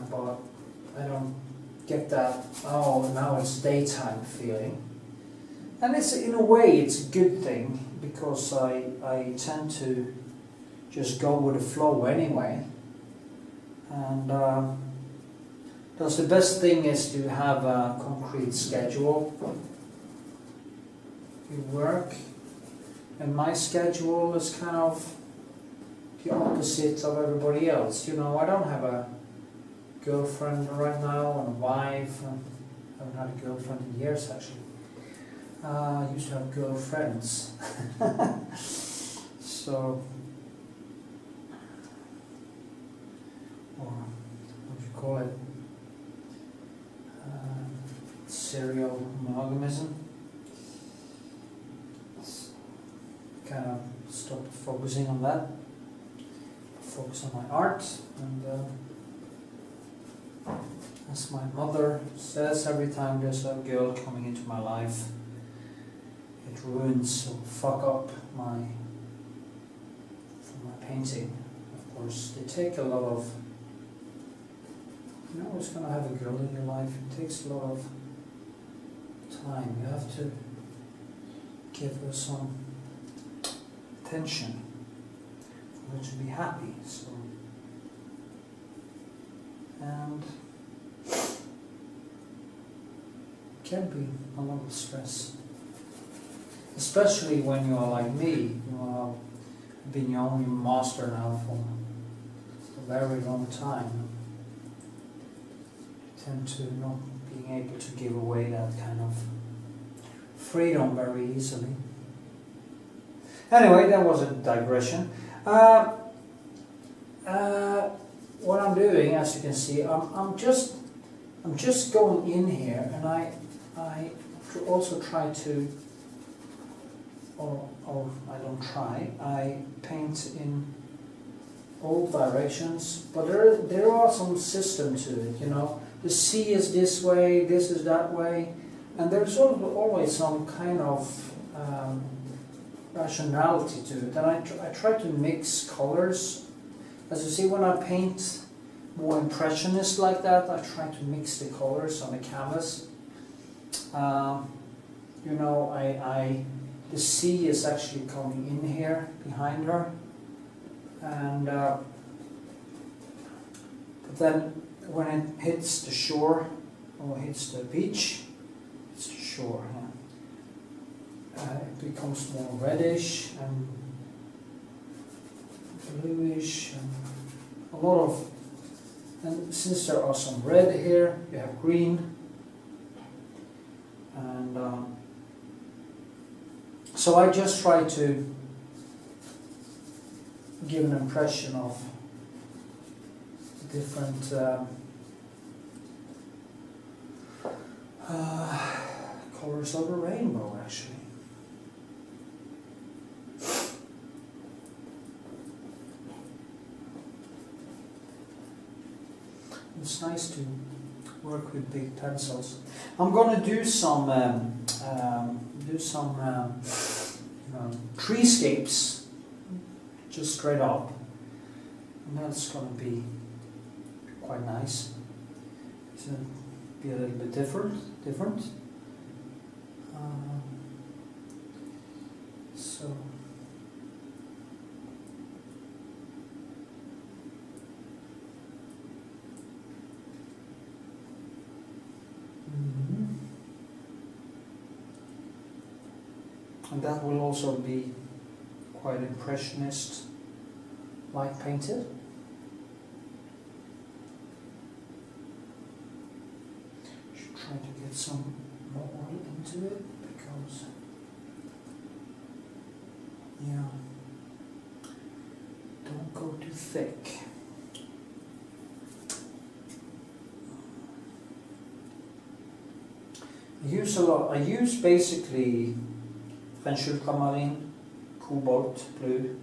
but I don't get that, oh, now it's daytime feeling. And it's, in a way, it's a good thing, because I tend to just go with the flow anyway. And because the best thing is to have a concrete schedule. You work, and my schedule is kind of the opposite of everybody else. I don't have a girlfriend right now, and a wife, and I haven't had a girlfriend in years actually. I used to have girlfriends. So, or call it, serial monogamism. Kind of stopped focusing on that, focus on my art, and as my mother says, every time there's a girl coming into my life, it ruins or fuck up my painting. Of course, they take a lot of, you're always going to have a girl in your life, it takes a lot of time. You have to give her some attention for her to be happy. So, and it can be a lot of stress, especially when you are like me. You are been your own master now for a very long time. You tend to not being able to give away that kind of freedom very easily. Anyway, that was a digression. What I'm doing, as you can see, I'm just going in here, and I also try to, or I don't try, I paint in all directions, but there are some system to it, you know. The sea is this way, this is that way, and there's always some kind of rationality to it. And I try to mix colors. As you see, when I paint more impressionist like that, I try to mix the colors on the canvas. You know, the sea is actually coming in here behind her, and but then when it hits the shore or hits the beach, it's the shore. It becomes more reddish and bluish, and a lot of. And since there are some red here, you have green, and so I just try to give an impression of different colors of a rainbow, actually. It's nice to work with big pencils. I'm going to do some treescapes, just straight up, and that's going to be quite nice. It's going to be a little bit different. So. And that will also be quite impressionist, like painted. Should try to get some more oil into it, because don't go too thick. I use basically French ultramarine, cobalt blue,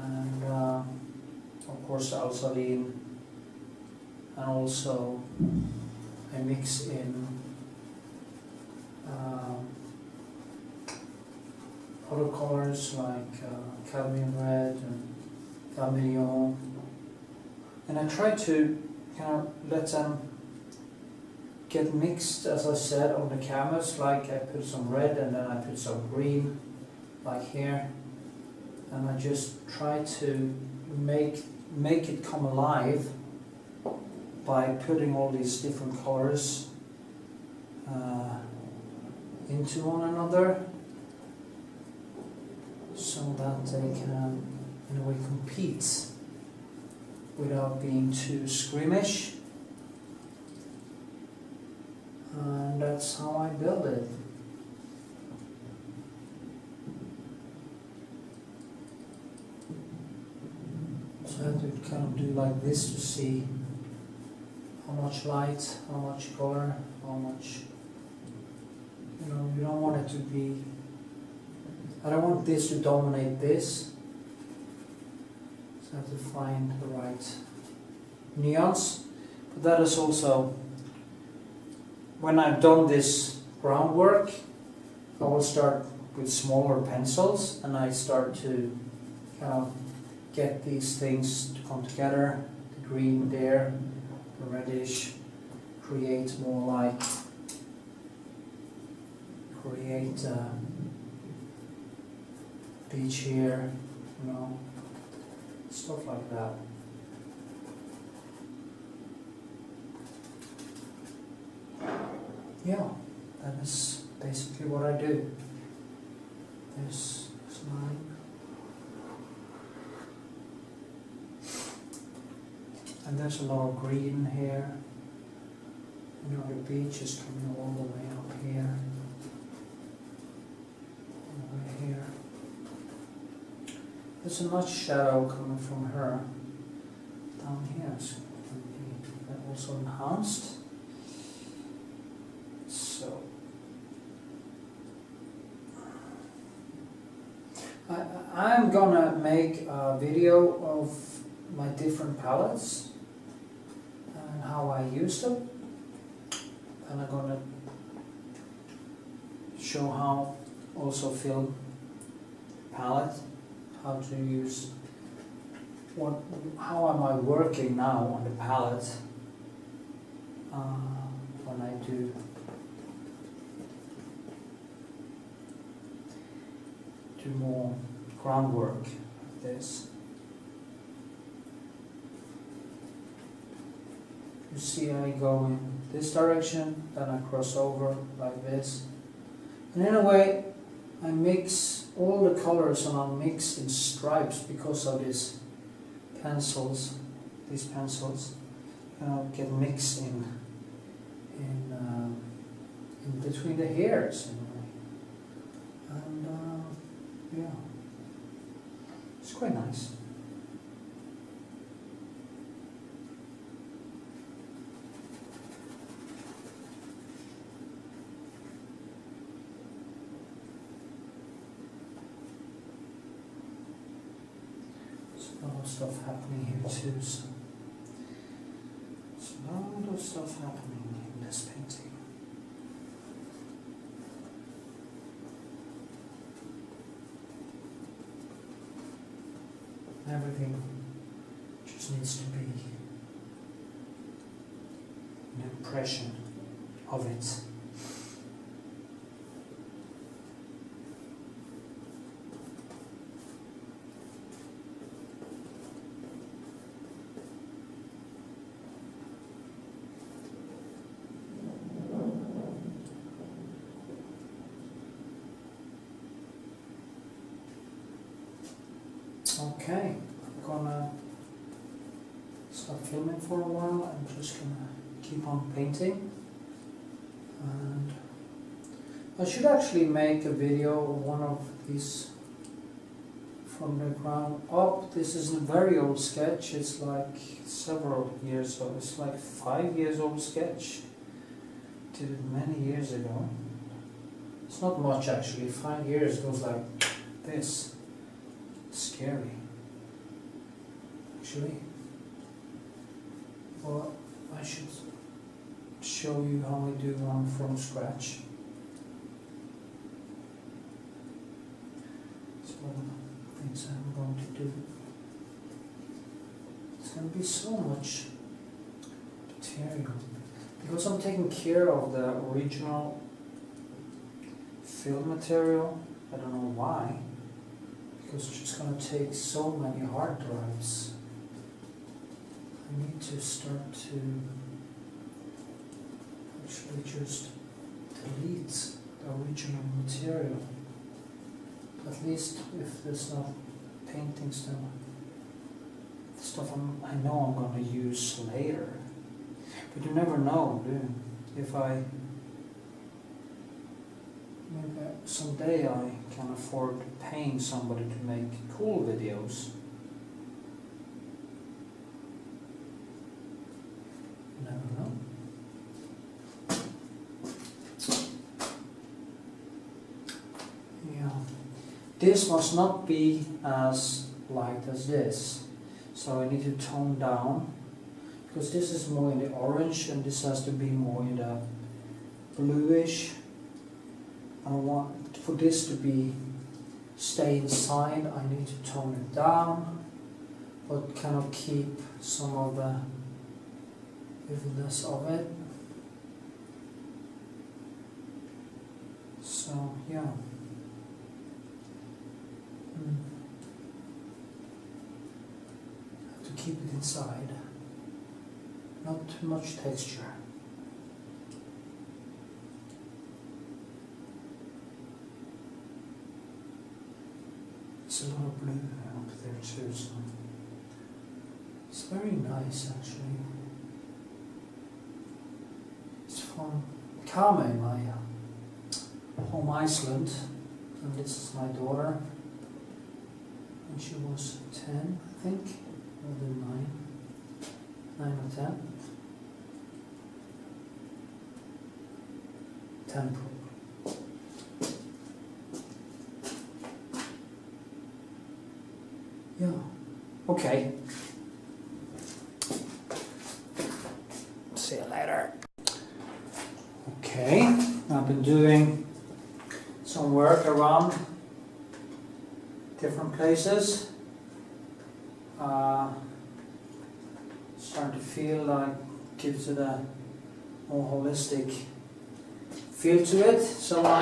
and of course the alzaline, and also I mix in other colors like cadmium red and vermilion, and I try to kind of let them get mixed, as I said, on the canvas. Like I put some red and then I put some green, like here, and I just try to make it come alive by putting all these different colors into one another, so that they can, in a way, compete without being too squeamish. And that's how I build it. So I have to kind of do like this to see how much light, how much color, how much, you know, you don't want it to be, I don't want this to dominate this, so I have to find the right nuance. But that is also, when I've done this groundwork, I will start with smaller pencils and I start to kind of get these things to come together, the green there, the reddish, create more like, create beach here, you know, stuff like that. Yeah, that is basically what I do. This line. And there's a lot of green here. You know, the beach is coming all the way up here. All the way here. There's a much shadow coming from her down here. So it can be also enhanced. So I'm gonna make a video of my different palettes and how I use them, and I'm gonna show how also fill palette, how to use how am I working now on the palette when I do more groundwork like this. You see I go in this direction, then I cross over like this. And in a way, I mix all the colors and I'm mixed in stripes because of these pencils. These pencils get mixed in between the hairs in a way. And yeah, it's quite nice. There's a lot of stuff happening here too, so there's a lot of stuff happening in this painting. Everything just needs to be an impression of it. Okay, I'm gonna stop filming for a while. I'm just gonna keep on painting, and I should actually make a video of one of these from the ground up. This is a very old sketch. It's like several years old. It's like 5 years old sketch. Did it many years ago. It's not much actually. 5 years goes like this. Scary, actually. Well, I should show you how I do one from scratch. So, things I'm going to do. It's going to be so much material because I'm taking care of the original film material. I don't know why. It's just going to take so many hard drives. I need to start to actually just delete the original material. At least if there's not paintings, then stuff I know I'm going to use later. But you never know, do you? If maybe someday I can afford paying somebody to make cool videos. You never know. this must not be as light as this. So I need to tone down, because this is more in the orange and this has to be more in the bluish. I want for this to be stay inside, I need to tone it down, but kind of keep some of the vividness of it. So yeah. Have to keep it inside. Not too much texture. It's a lot of blue up there too, so it's very nice actually. It's from Karmøy, my home Iceland, and this is my daughter. And she was 10, I think, or 9 or 10. 10 probably. Yeah, okay. See you later. Okay, I've been doing some work around different places. Starting to feel like gives it a more holistic feel to it. So I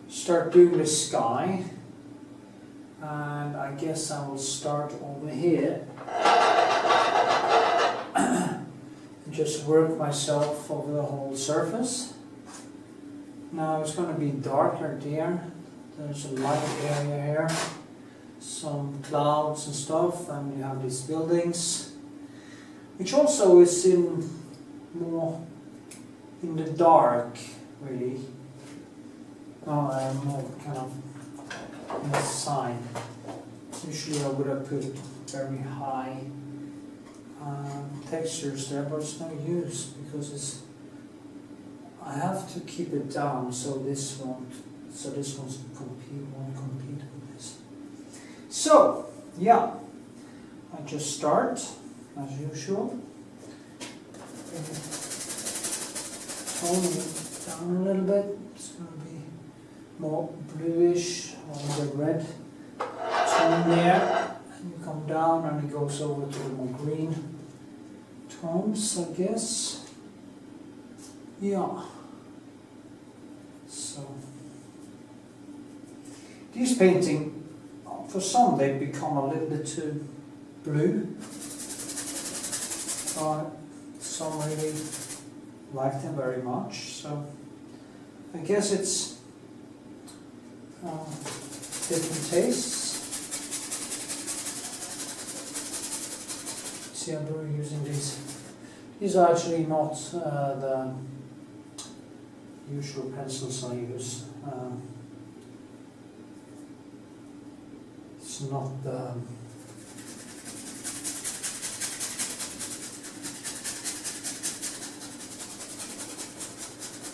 start doing the sky, and I guess I will start over here and just work myself over the whole surface. Now it's going to be darker there. There's a light area here, some clouds and stuff, and you have these buildings, which also is in more in the dark, really. More kind of on the side. Usually I would have put very high textures there, but it's no use because it's. I have to keep it down so this won't compete with this. So yeah, I just start as usual. Tone it down a little bit. It's going to be more bluish or the red tone there, and you come down and it goes over to the more green tones, I guess. Yeah. So these painting, for some they become a little bit too blue. Some really like them very much. So I guess it's different tastes. See, I'm using these. These are actually not the usual pencils I use. It's not the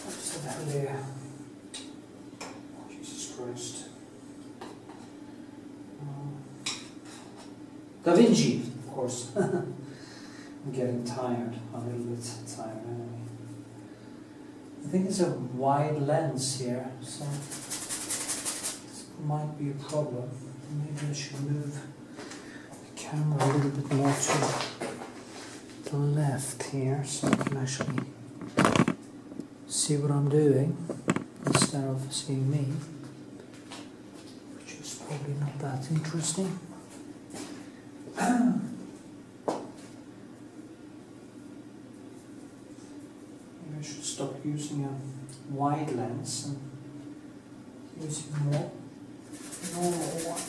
what's the hell here? Oh, Jesus Christ. Da Vinci, of course. I'm getting tired, a little bit tired anyway. I think it's a wide lens here, so this might be a problem. Maybe I should move the camera a little bit more to the left here, so I can actually see what I'm doing instead of seeing me, which is probably not that interesting. I should stop using a wide lens and using more normal one.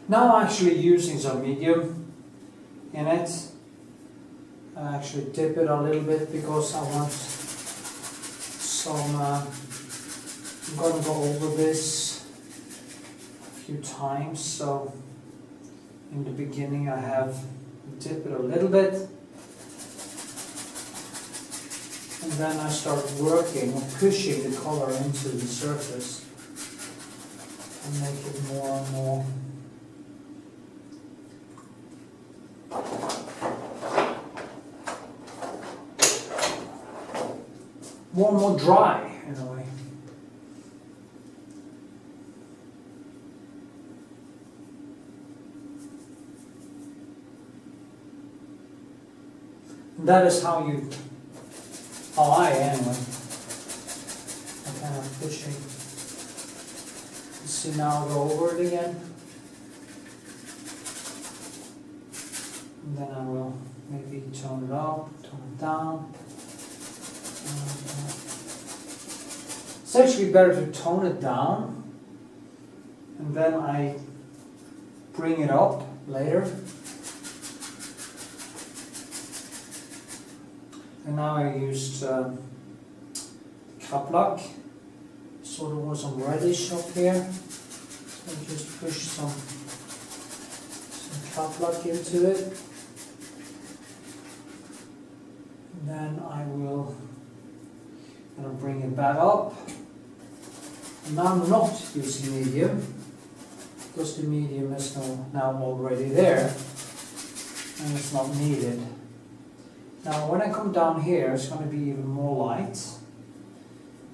Now I'm actually using some medium in it. I actually dip it a little bit because I want some, I'm going to go over this a few times, so in the beginning I have dip it a little bit, and then I start working or pushing the color into the surface and make it more and more dry in a way. And that is how I anyway. I kind of pushing. You see, now I'll go over it again. And then I will maybe tone it up, tone it down. It's actually better to tone it down and then I bring it up later. And now I used Kapplak, sort of was some reddish up here. So I just push some Kapplak into it. And then I will bring it back up. And now I'm not using medium, because the medium is now already there, and it's not needed. Now when I come down here, it's going to be even more light.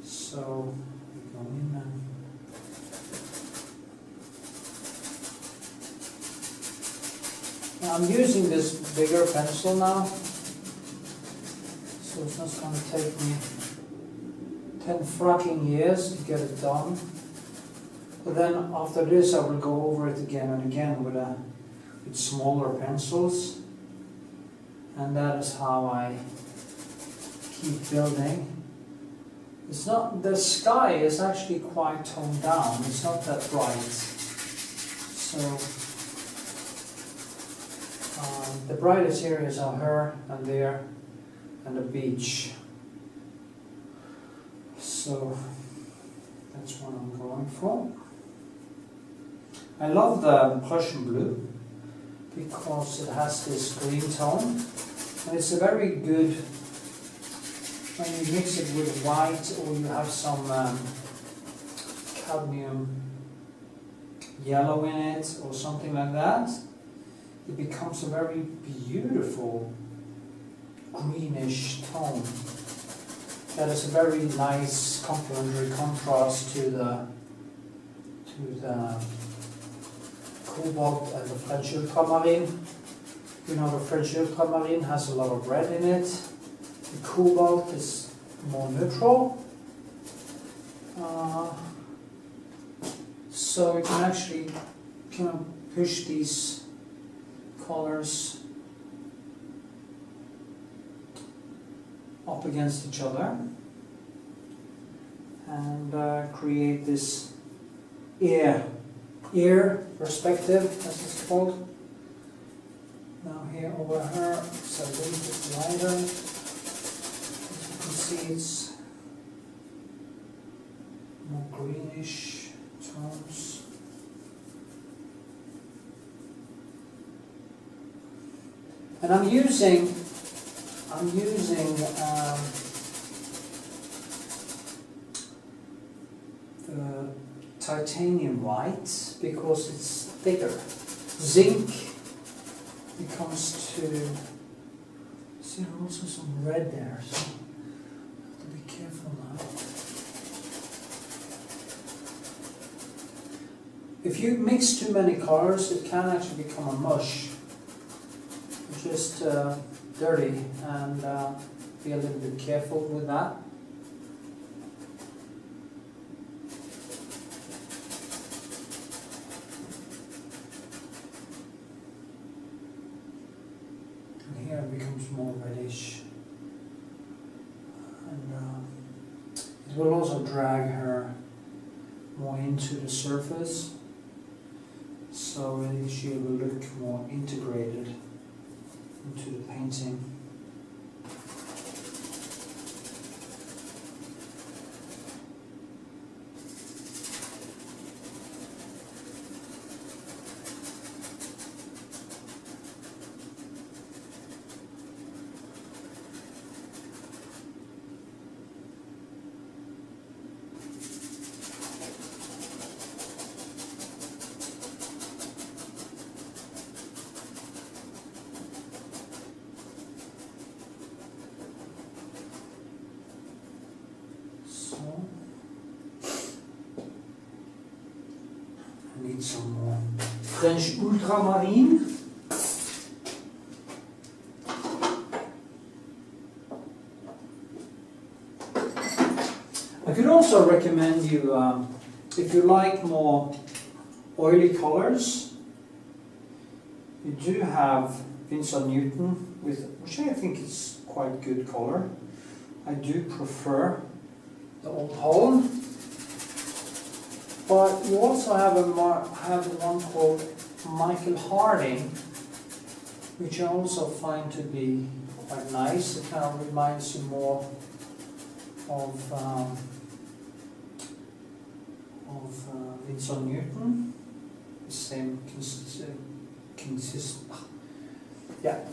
So we go in and now I'm using this bigger pencil now, so it's not going to take me 10 fucking years to get it done. But then after this I will go over it again and again with smaller pencils. And that is how I keep building. It's not, the sky is actually quite toned down, it's not that bright. So the brightest areas are here and there and the beach. So that's what I'm going for. I love the Prussian blue because it has this green tone, and it's a very good when you mix it with white or you have some cadmium yellow in it or something like that. It becomes a very beautiful greenish tone. That is a very nice complementary contrast to the cobalt and the French ultramarine. You know, the French ultramarine has a lot of red in it. The cobalt is more neutral. So you can actually kind of push these colors up against each other and create this ear perspective, as it's called. Now here over here, it's a little bit lighter. As you can see, it's more greenish tones. And I'm using the titanium white because it's thicker. Zinc becomes too. See, there's also some red there, so I have to be careful now. If you mix too many colors, it can actually become a mush. It's just dirty, and be a little bit careful with that. And here it becomes more reddish, and it will also drag her more into the surface, so she will look more integrated into the painting. need some more French ultramarine. I could also recommend you, if you like more oily colors, you do have Winsor Newton, which I think is quite good color. I do prefer the Old Holland, but you also have one called Michael Harding, which I also find to be quite nice. It kind of reminds you more of Winsor Newton, the same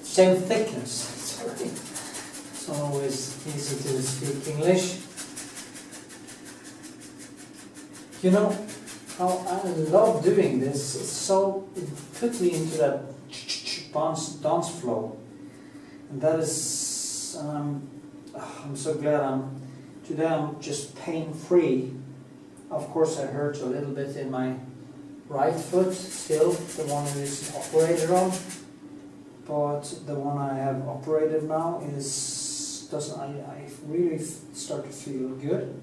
same thickness. Sorry, it's not always easy to speak English. You know how I love doing this. It put me into that dance flow, and that is. I'm so glad today I'm just pain-free. Of course, I hurt a little bit in my right foot still, the one that is operated on, but the one I have operated now I really start to feel good.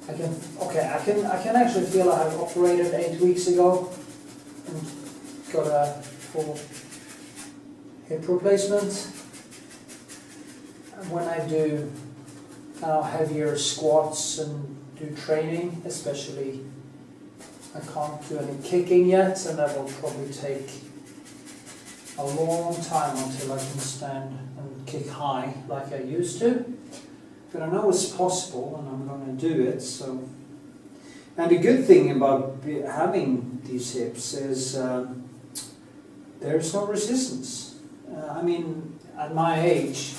I can actually feel I have operated 8 weeks ago and got a full hip replacement. When I do heavier squats and do training, especially, I can't do any kicking yet, and that will probably take a long time until I can stand and kick high like I used to. But I know it's possible, and I'm going to do it. So, and the good thing about having these hips is there's no resistance. I mean, at my age,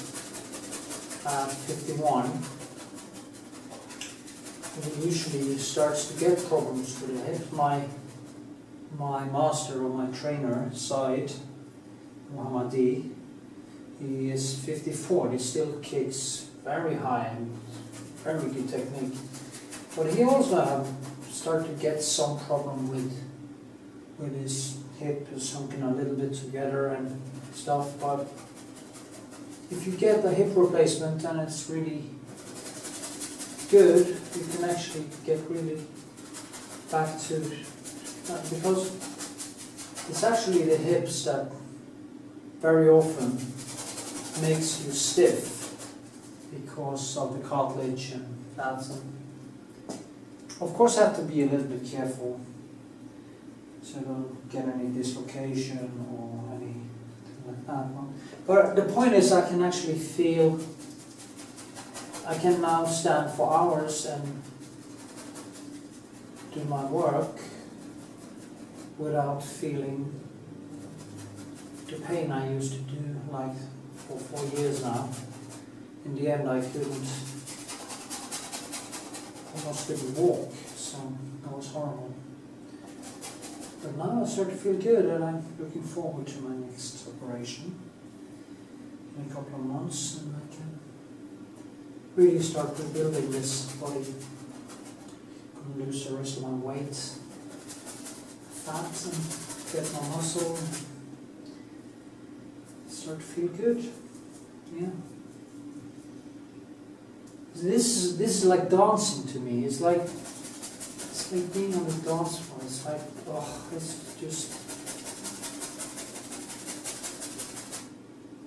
51, it usually starts to get problems with the hip. My master or my trainer, Said Mohammadi, he is 54. He still kicks very high and very good technique. But he also started to get some problem with his hip sunken a little bit together and stuff. But if you get the hip replacement and it's really good, you can actually get really back to because it's actually the hips that very often makes you stiff because of the cartilage and that. And of course, I have to be a little bit careful so I don't get any dislocation or anything like that. But the point is, I can actually feel. I can now stand for hours and do my work without feeling the pain I used to do like for 4 years now. In the end, I almost couldn't walk, so that was horrible. But now I start to feel good, and I'm looking forward to my next operation in a couple of months, and I can really start rebuilding this body. I'm going to lose the rest of my weight, fat, and get my muscle, and start to feel good. Yeah. This is like dancing to me. It's like being on the dance floor. It's like, it's just.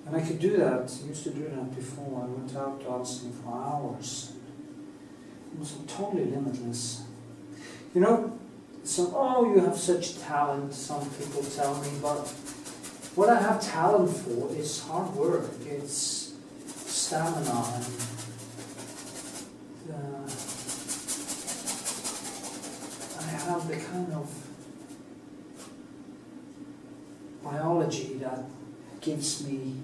And I could do that. I used to do that before. I went out dancing for hours. It was totally limitless. You know, you have such talent, some people tell me, but what I have talent for is hard work. It's stamina and I have the kind of biology that gives me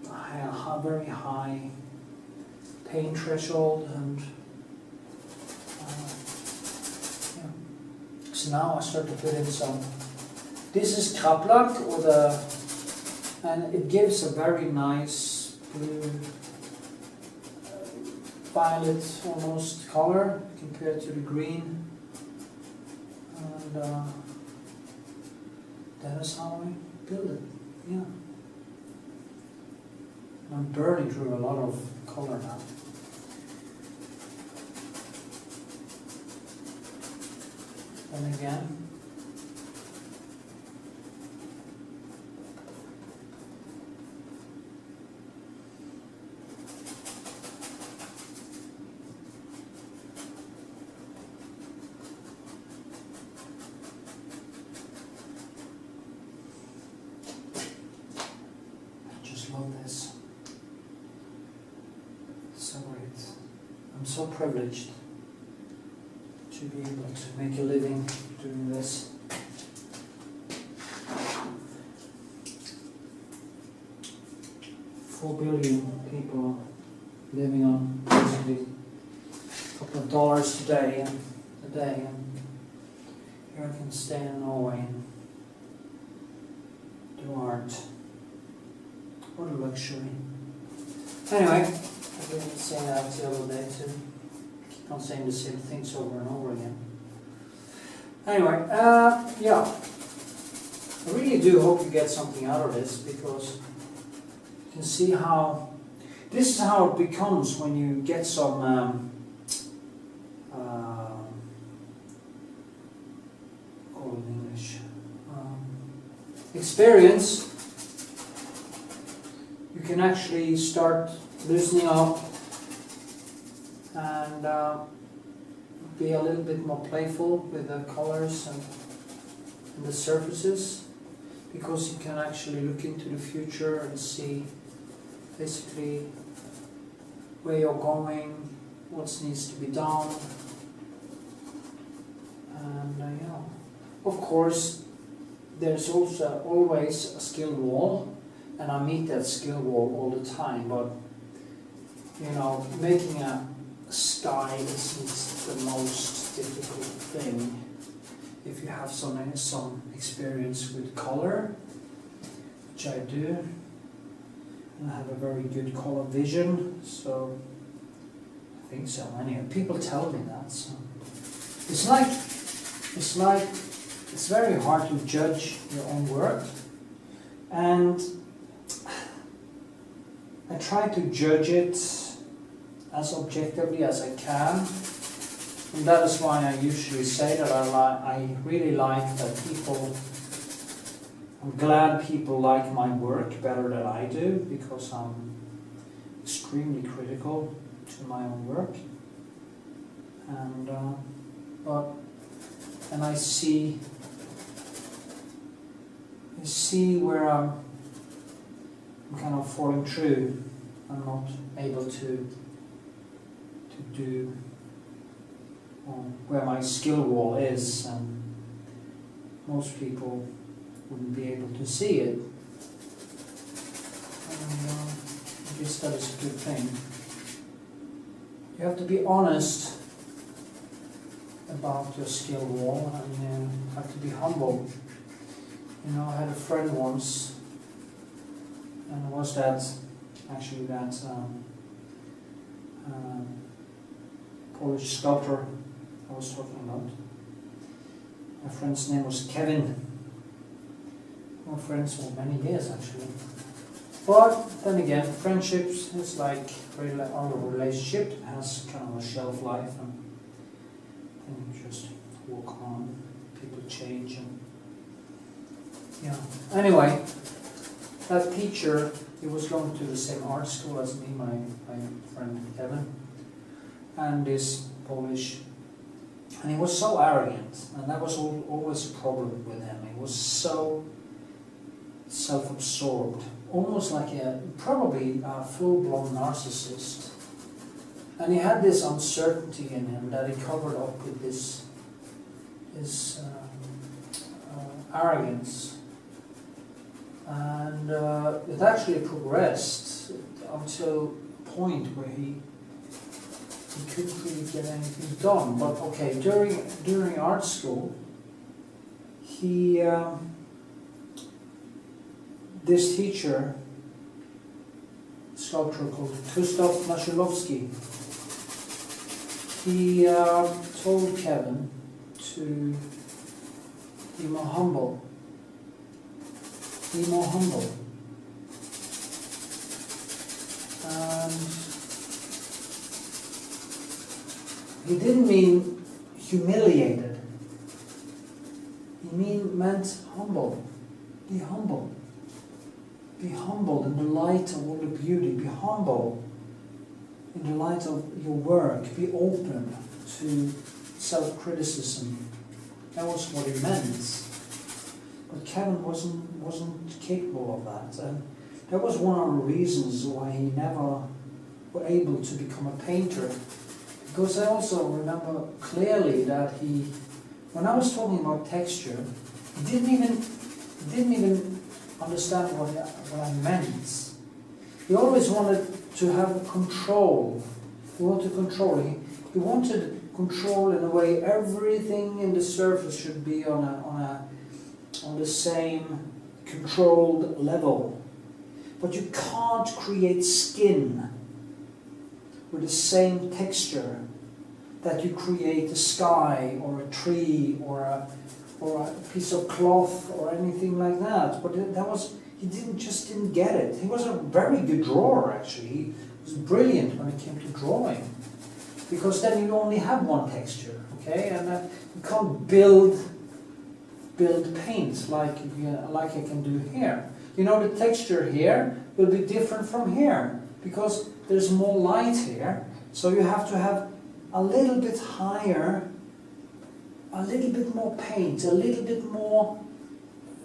a very high pain threshold, and so now I start to put in some. This is kraplak, and it gives a very nice blue, violet almost color compared to the green. And that is how I build it. Yeah. I'm burning through a lot of color now. And again, this. So great. I'm so privileged to be able to make a living doing this. $4 billion people living on basically a couple of dollars today and here I can stay in Norway and do art. What a luxury. Anyway, I've been saying that the other day too. Keep on saying the same things over and over again. Anyway, yeah. I really do hope you get something out of this, because you can see how this is how it becomes when you get some call it in English, experience. You can actually start loosening up and be a little bit more playful with the colors and the surfaces, because you can actually look into the future and see basically where you're going, what needs to be done, and yeah. Of course, there's also always a skill wall. And I meet that skill wall all the time, but you know, making a sky isn't the most difficult thing if you have some experience with color, which I do, and I have a very good color vision, so I think so. Anyway, people tell me that. So it's very hard to judge your own work, and I try to judge it as objectively as I can, and that is why I usually say that I really like that people, I'm glad people like my work better than I do, because I'm extremely critical to my own work, and I see where I'm kind of falling through. I'm not able to do where my skill wall is, and most people wouldn't be able to see it. And I guess that is a good thing. You have to be honest about your skill wall, and you have to be humble. You know, I had a friend once, and it was that Polish sculptor I was talking about. My friend's name was Kevin. We were friends for many years actually. But then again, friendships is like our relationship. It has kind of a shelf life, and you just walk on. People change, and yeah. Anyway, that teacher, he was going to the same art school as me, my friend Kevin, and this Polish, and he was so arrogant, and that was always a problem with him. He was so self-absorbed, almost like probably a full-blown narcissist, and he had this uncertainty in him that he covered up with this arrogance. And it actually progressed until a point where he couldn't really get anything done. But okay, during art school, he this teacher, sculptor called Knut, he told Kevin to Be more humble. Be more humble. And he didn't mean humiliated. He meant humble. Be humble. Be humble in the light of all the beauty. Be humble in the light of your work. Be open to self-criticism. That was what he meant. But Kevin wasn't capable of that. And that was one of the reasons why he never was able to become a painter. Because I also remember clearly that when I was talking about texture, he didn't even understand what I meant. He always wanted to have control. He wanted control. He wanted control in a way everything in the surface should be on the same controlled level. But you can't create skin with the same texture that you create a sky or a tree or a piece of cloth or anything like that. But he just didn't get it. He was a very good drawer actually. He was brilliant when it came to drawing. Because then you only have one texture, okay? And you can't build paint like I can do here. You know, the texture here will be different from here because there's more light here. So you have to have a little bit higher, a little bit more paint, a little bit more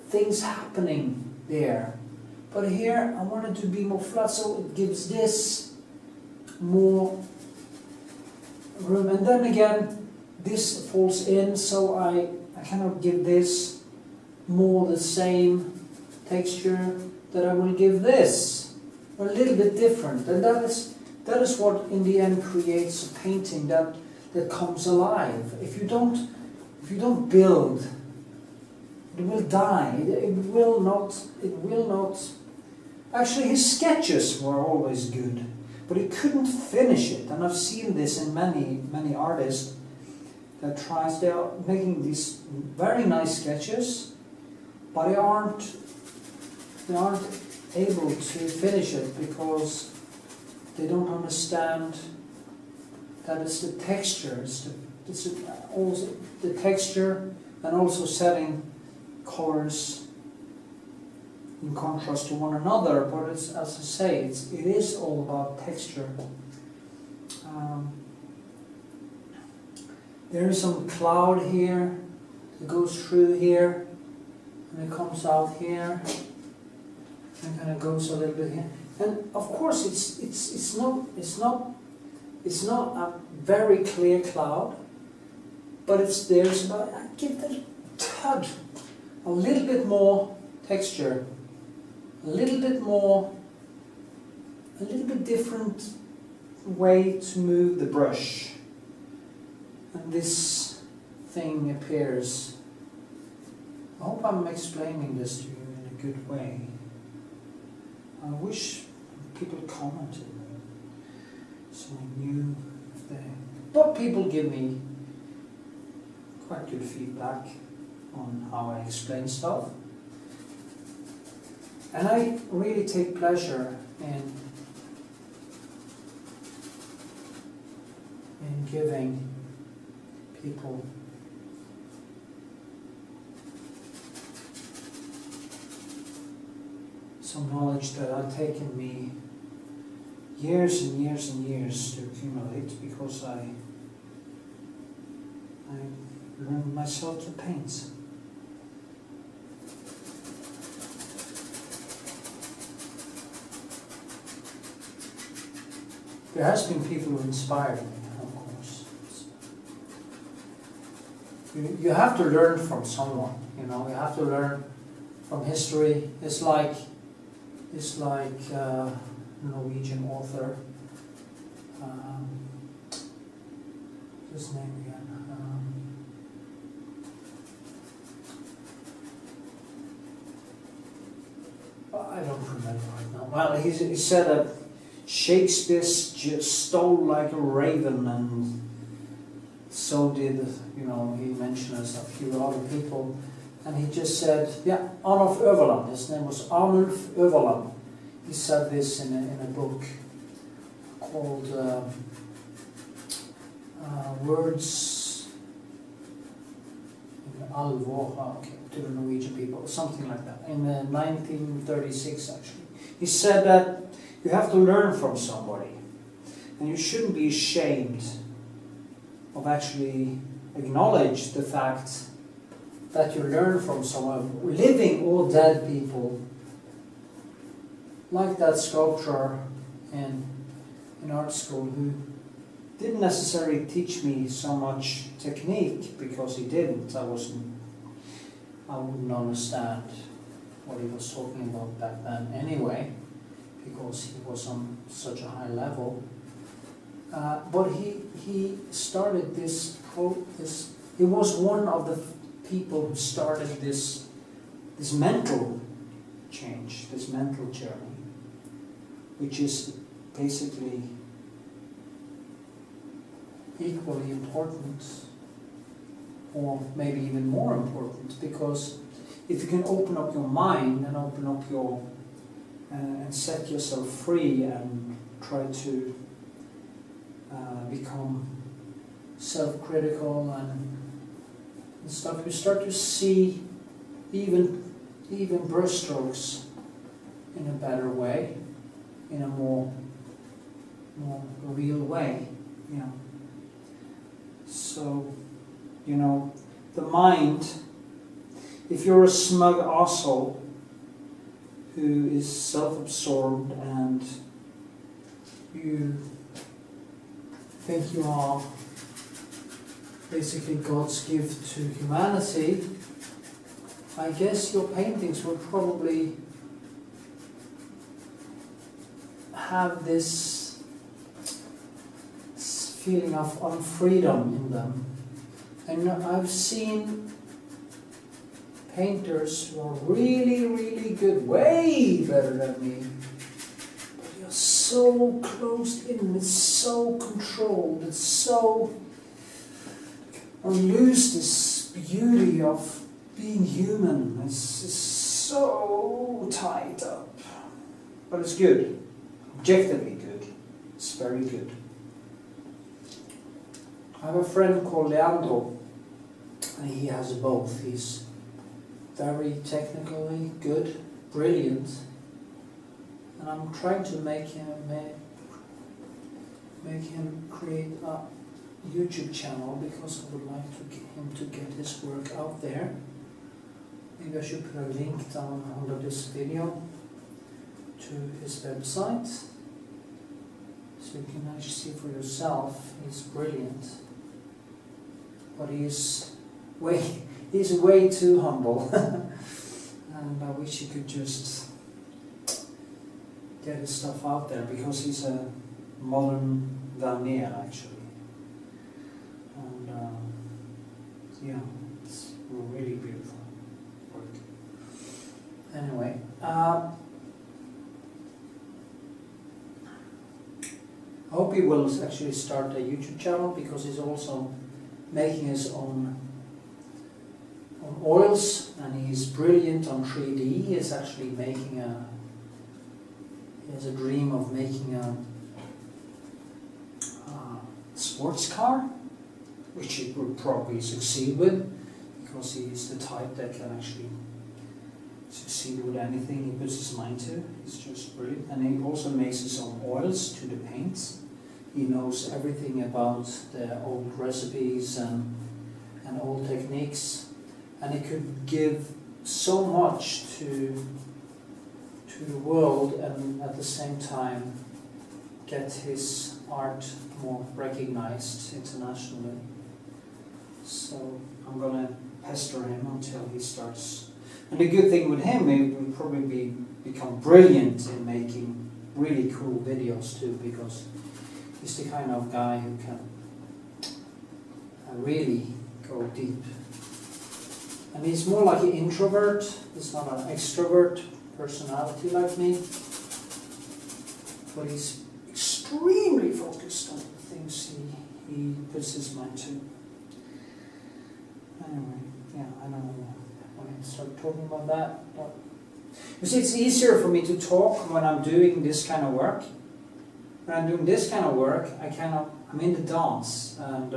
things happening there. But here I want it to be more flat, so it gives this more room. And then again, this falls in, so I cannot give this more the same texture that I will give this. A little bit different. And that is what in the end creates a painting that comes alive. If you don't build, it will die. It will not. Actually, his sketches were always good, but he couldn't finish it. And I've seen this in many artists that tries. They are making these very nice sketches, but they aren't able to finish it because they don't understand that it's the texture. It's also the texture and also setting colors in contrast to one another. But it's, as I say, it is all about texture. There is some cloud here that goes through here, and it comes out here, and kind of goes a little bit here. And of course, it's not a very clear cloud, but it's there. So I give that touch, a little bit more texture, a little bit different way to move the brush, and this thing appears. I hope I'm explaining this to you in a good way. I wish people commented so I knew if they... But people give me quite good feedback on how I explain stuff. And I really take pleasure in giving people some knowledge that has taken me years and years and years to accumulate, because I learned myself to paint. There has been people who inspired me, of course. You have to learn from someone, you know. You have to learn from history. It's like a Norwegian author. What's his name again? I don't remember right now. Well, he said that Shakespeare just stole like a raven, and so did, you know, he mentioned a few other people. And he just said, yeah, Arnulf Øverland, his name was Arnulf Øverland. He said this in a book called Words in Alvor, okay, to the Norwegian people, something like that, in 1936 actually. He said that you have to learn from somebody, and you shouldn't be ashamed of actually acknowledge the fact that you learn from someone, living or dead people, like that sculptor in art school who didn't necessarily teach me so much technique, because he didn't. I wouldn't understand what he was talking about back then anyway, because he was on such a high level. But he started this. He was one of the people who started this mental change, this mental journey, which is basically equally important, or maybe even more important, because if you can open up your mind and open up your and set yourself free and try to become self-critical and stuff, you start to see even brushstrokes in a better way, in a more real way. Yeah. So, the mind, if you're a smug arsehole who is self-absorbed and you think you are basically God's gift to humanity, I guess your paintings will probably have this feeling of unfreedom in them. And I've seen painters who are really, really good, way better than me, but you're so closed in, it's so controlled, it's so, or lose this beauty of being human. It's so tied up, but it's good, objectively good. It's very good. I have a friend called Leandro, and he has both. He's very technically good, brilliant, and I'm trying to make him create a YouTube channel, because I would like him to get his work out there. Maybe I should put a link down under this video to his website, so you can actually see for yourself. He's brilliant, but he's way too humble, and I wish he could just get his stuff out there, because he's a modern Vermeer actually. And yeah, it's really beautiful work. Anyway, I hope he will actually start a YouTube channel, because he's also making his own oils, and he's brilliant on 3D. He is actually making he has a dream of making a sports car, which he would probably succeed with, because he's the type that can actually succeed with anything he puts his mind to. He's just brilliant. And he also makes his own oils to the paints. He knows everything about the old recipes and old techniques, and he could give so much to the world, and at the same time get his art more recognized internationally. So I'm gonna pester him until he starts. And the good thing with him, he will probably become brilliant in making really cool videos too, because he's the kind of guy who can really go deep. And he's more like an introvert. He's not an extrovert personality like me, but he's extremely focused on the things he puts his mind to. Anyway, yeah, I don't know when start talking about that. But you see, it's easier for me to talk when I'm doing this kind of work. When I'm doing this kind of work, I'm in the dance, and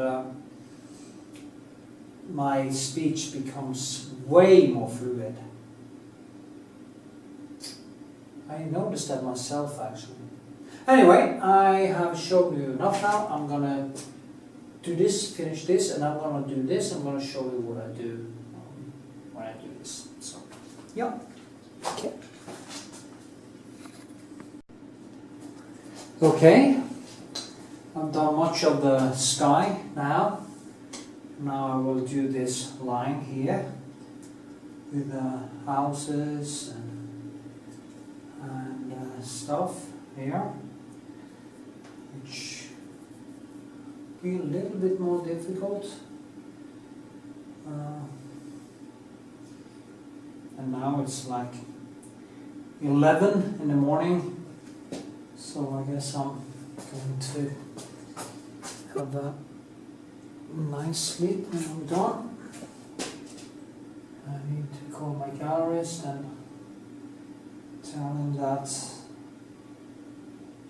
my speech becomes way more fluid. I noticed that myself, actually. Anyway, I have shown you enough now. I'm gonna do this, finish this, and I'm gonna do this. I'm gonna show you what I do when I do this. So, yeah. Okay. Okay. I've done much of the sky now. Now I will do this line here with the houses and stuff here, which be a little bit more difficult. And now it's like 11 in the morning, so I guess I'm going to have a nice sleep when I'm done. I need to call my gallerist and tell him that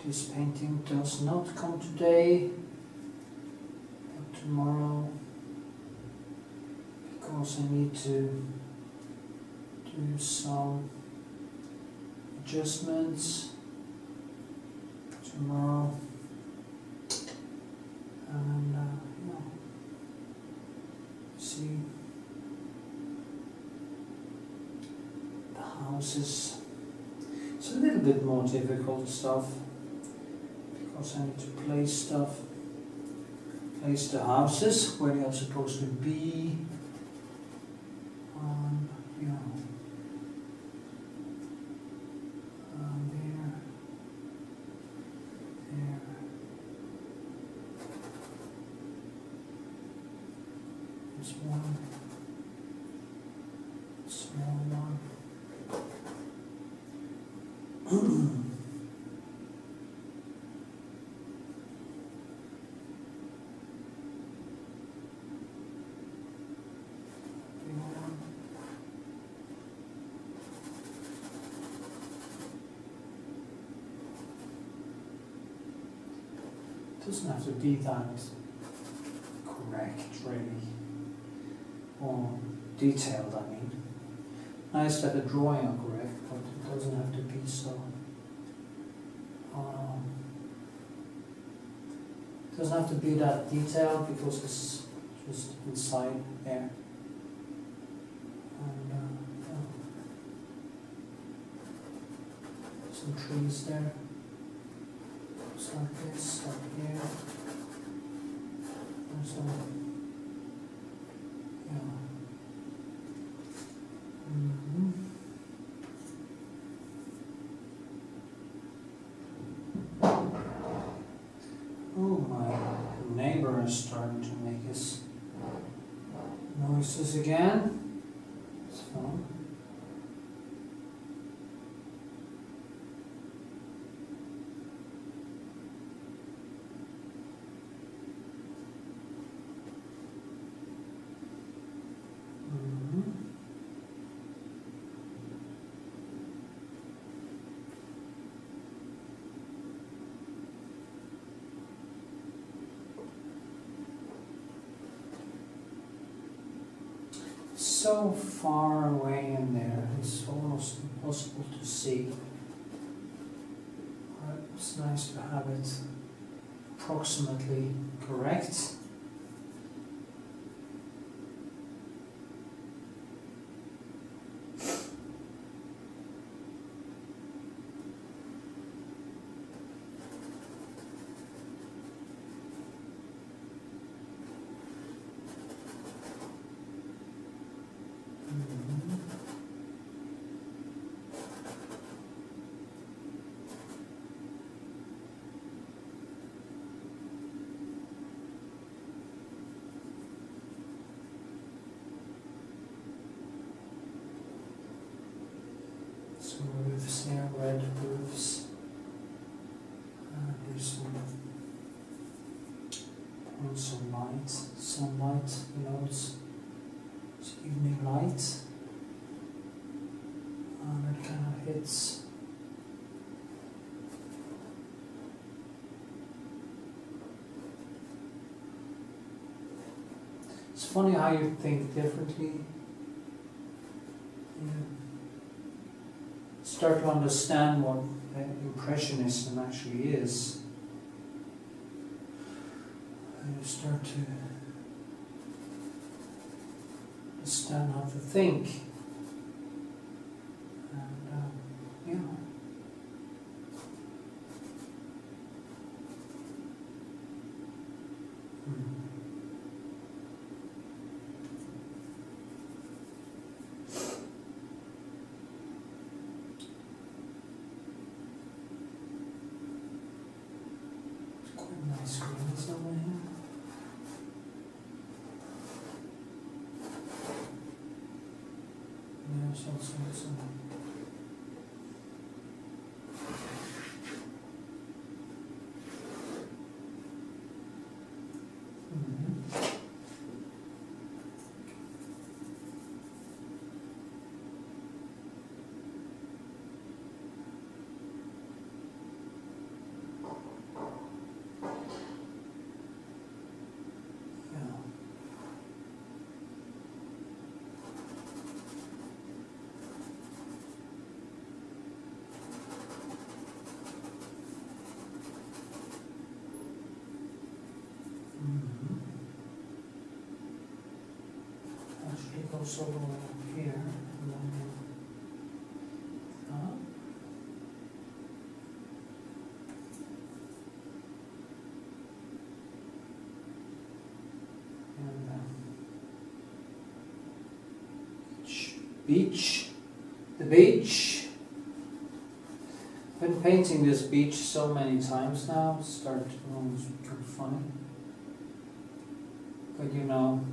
this painting does not come today, but tomorrow, because I need to do some adjustments tomorrow, and see the houses. It's a little bit more difficult stuff because I need to place stuff, place the houses where they are supposed to be. There's one small one. It doesn't have to be that correct, really, or detailed, I mean. Nice that the drawing are correct, but it doesn't have to be so. It doesn't have to be that detailed because it's just inside there. And some trees there. Looks like this up here. And some, Oh, my neighbor is starting to make his noises again. It's fun. So far away in there, it's almost impossible to see. But it's nice to have it approximately correct. Some roofs here, red roofs. Here's some light, sunlight, it's evening light. it kind of hits. It's funny how you think differently. You start to understand what impressionism actually is. And you start to understand how to think. And yeah. Nice greens over here. There's also some. Actually goes all the way up here, and then up. And beach, the beach. I've been painting this beach so many times now, it's starting to almost become funny. But you know,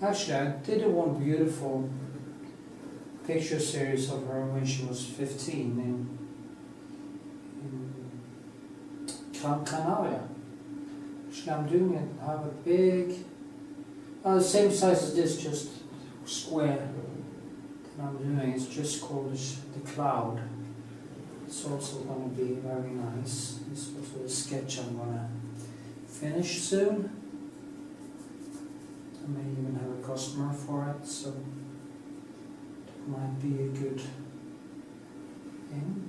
actually, I did one beautiful picture series of her when she was 15 in Karmøy. Actually, I'm doing it. I have a big, the same size as this, just square. That I'm doing. It's just called the cloud. It's also going to be very nice. This was a sketch I'm going to finish soon. I may even have a customer for it, so it might be a good thing.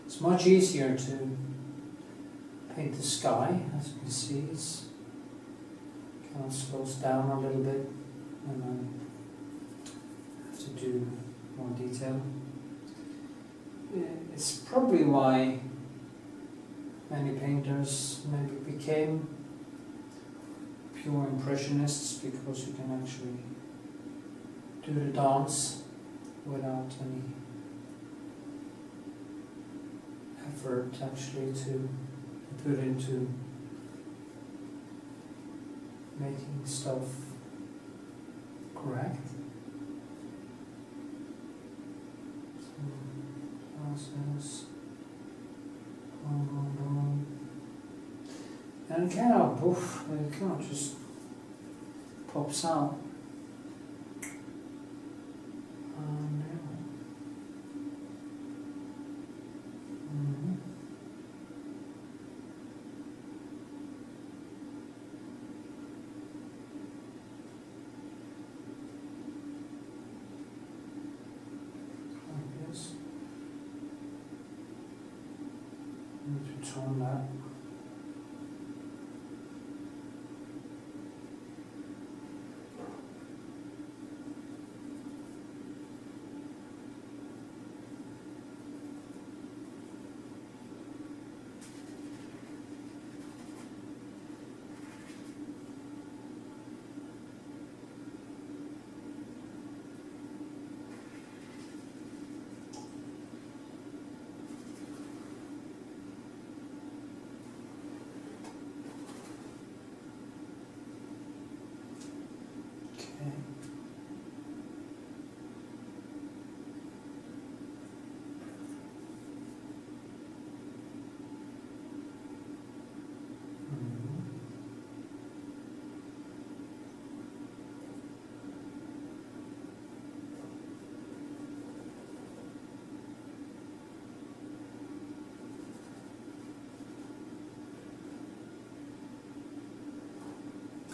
It's much easier to paint the sky, as you can see. It's kind of slows down a little bit, and I have to do more detail. It's probably why many painters maybe became pure impressionists, because you can actually do the dance without any effort actually to put into making stuff correct. So process, boom, boom, boom, and it kind of poof, it kind of just pops out. Turn that.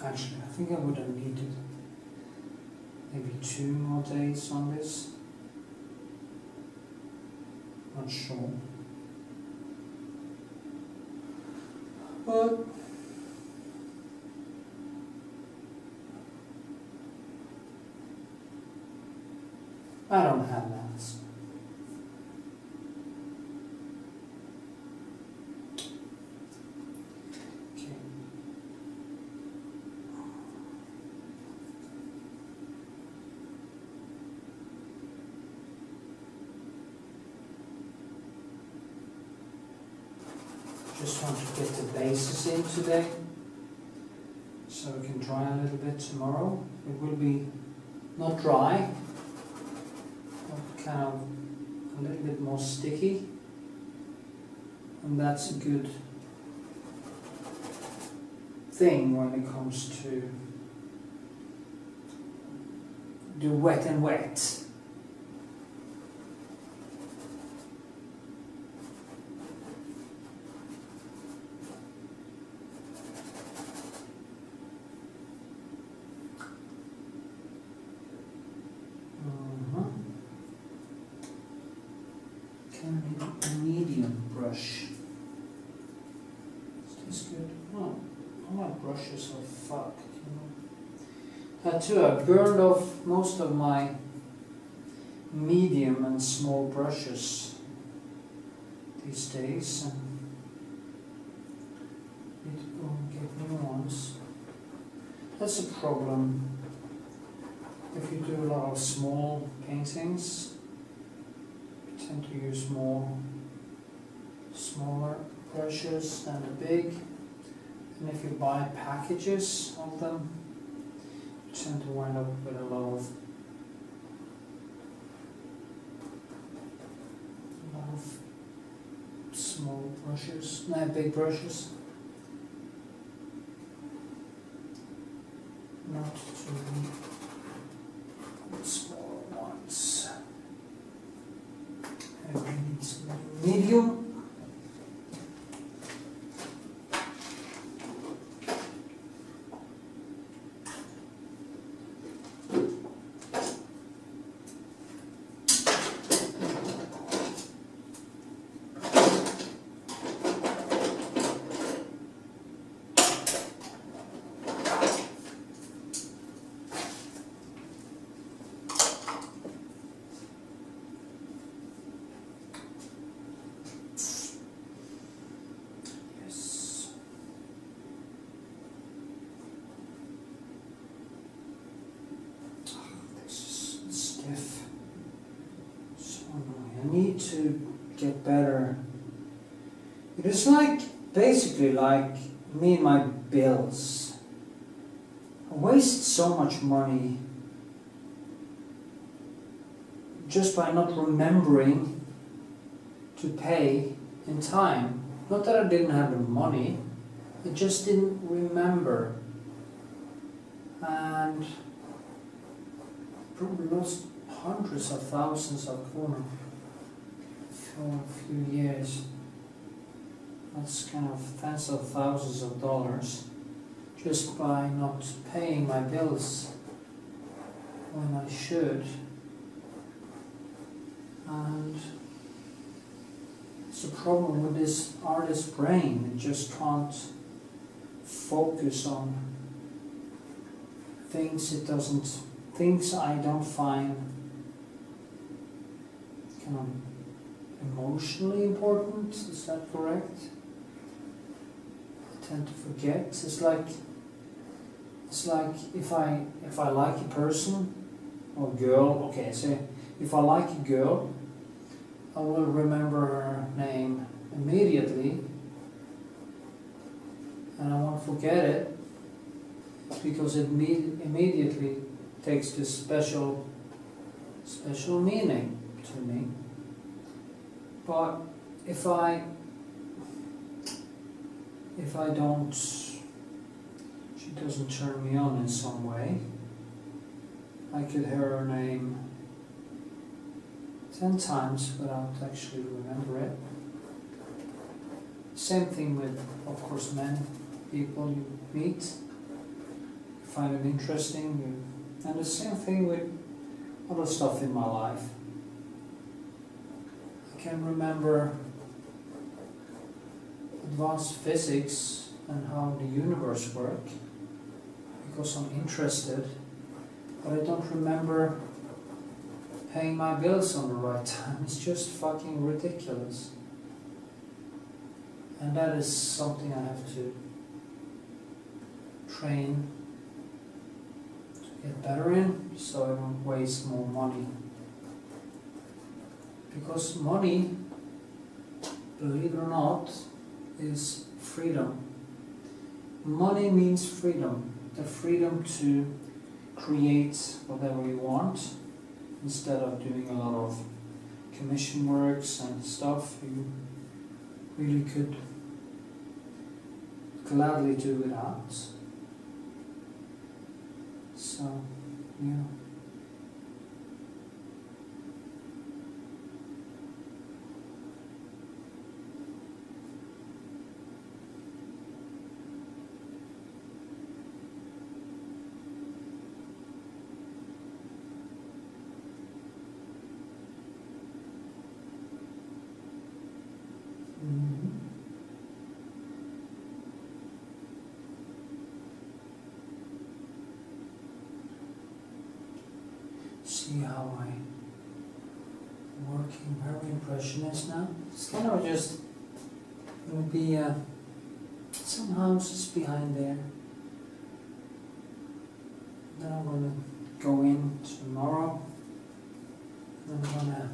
Actually, I think I would have needed maybe 2 more days on this. Not sure. But I don't have that. Okay. Just want to get the bases in today, so we can dry a little bit tomorrow. It will be not dry, but kind of a little bit more sticky, and that's a good thing when it comes to do wet and wet. Medium brush. Is this good? Oh, all my brushes are fucked, you know. That too, I burned off most of my medium and small brushes these days, and need to go and get new ones. That's a problem if you do a lot of small paintings. Tend to use smaller brushes than the big, and if you buy packages of them, you tend to wind up with a lot of small brushes, not big brushes. Not too small ones. And we need some medium. I need to get better. It is like, basically like me and my bills. I waste so much money just by not remembering to pay in time. Not that I didn't have the money, I just didn't remember. And probably lost hundreds of thousands of kroner for a few years. That's kind of tens of thousands of dollars just by not paying my bills when I should. And it's a problem with this artist's brain. It just can't focus on things I don't find kind of emotionally important. Is that correct? I tend to forget. It's like if I like a person or girl. Okay, so if I like a girl, I will remember her name immediately, and I won't forget it because it immediately takes this special meaning to me. But if I don't, she doesn't turn me on in some way, I could hear her name 10 times without actually remember it. Same thing with, of course, men, people you meet. find it interesting. And the same thing with other stuff in my life. I can remember advanced physics and how the universe works because I'm interested, but I don't remember paying my bills on the right time. It's just fucking ridiculous. And that is something I have to train to get better in, so I don't waste more money. Because money, believe it or not, is freedom. Money means freedom. The freedom to create whatever you want instead of doing a lot of commission works and stuff you really could gladly do without. So, yeah. See how I'm working very impressionist now. It's kind of just going to be some houses behind there. Then I'm going to go in tomorrow. And I'm going to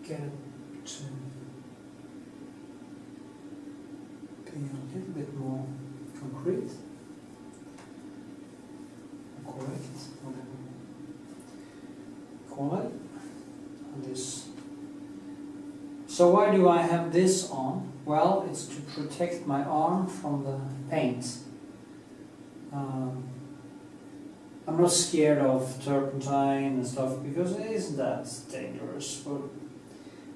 get it to be a little bit more concrete. Correct, whatever you call it. And this. So why do I have this on? Well, it's to protect my arm from the paint. I'm not scared of turpentine and stuff because it isn't that dangerous, but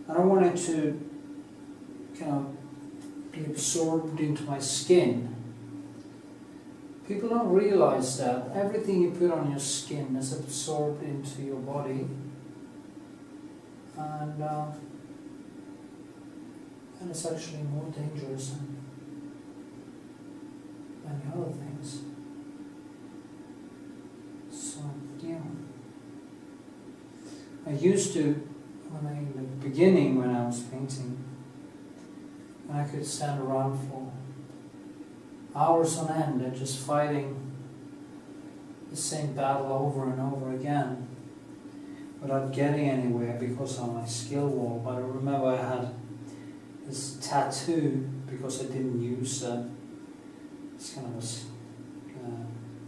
I don't want it to kind of be absorbed into my skin. People don't realize that everything you put on your skin is absorbed into your body, and it's actually more dangerous than many other things. So, yeah. I used to, in the beginning when I was painting, and I could stand around for hours on end and just fighting the same battle over and over again without getting anywhere because of my skill wall. But I remember I had this tattoo because I didn't use this kind of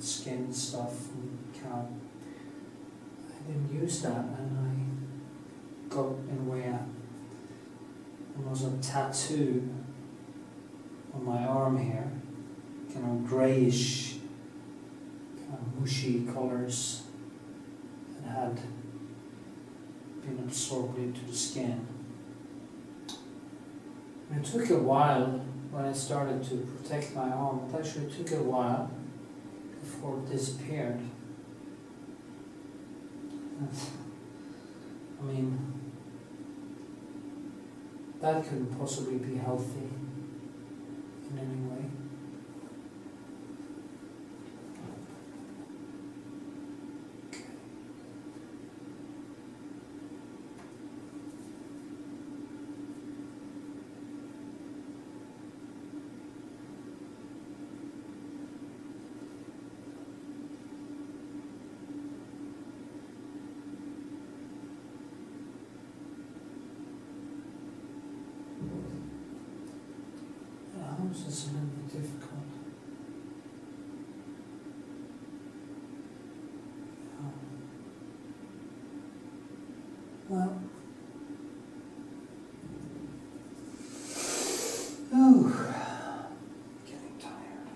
skin stuff from cow. I didn't use that, and I got in a way almost a tattoo on my arm here. Kind of greyish, kind of mushy colours that had been absorbed into the skin. And it took a while when I started to protect my arm. It actually took a while before it disappeared. I mean, that couldn't possibly be healthy in any way. It's a little bit difficult. Well, getting tired.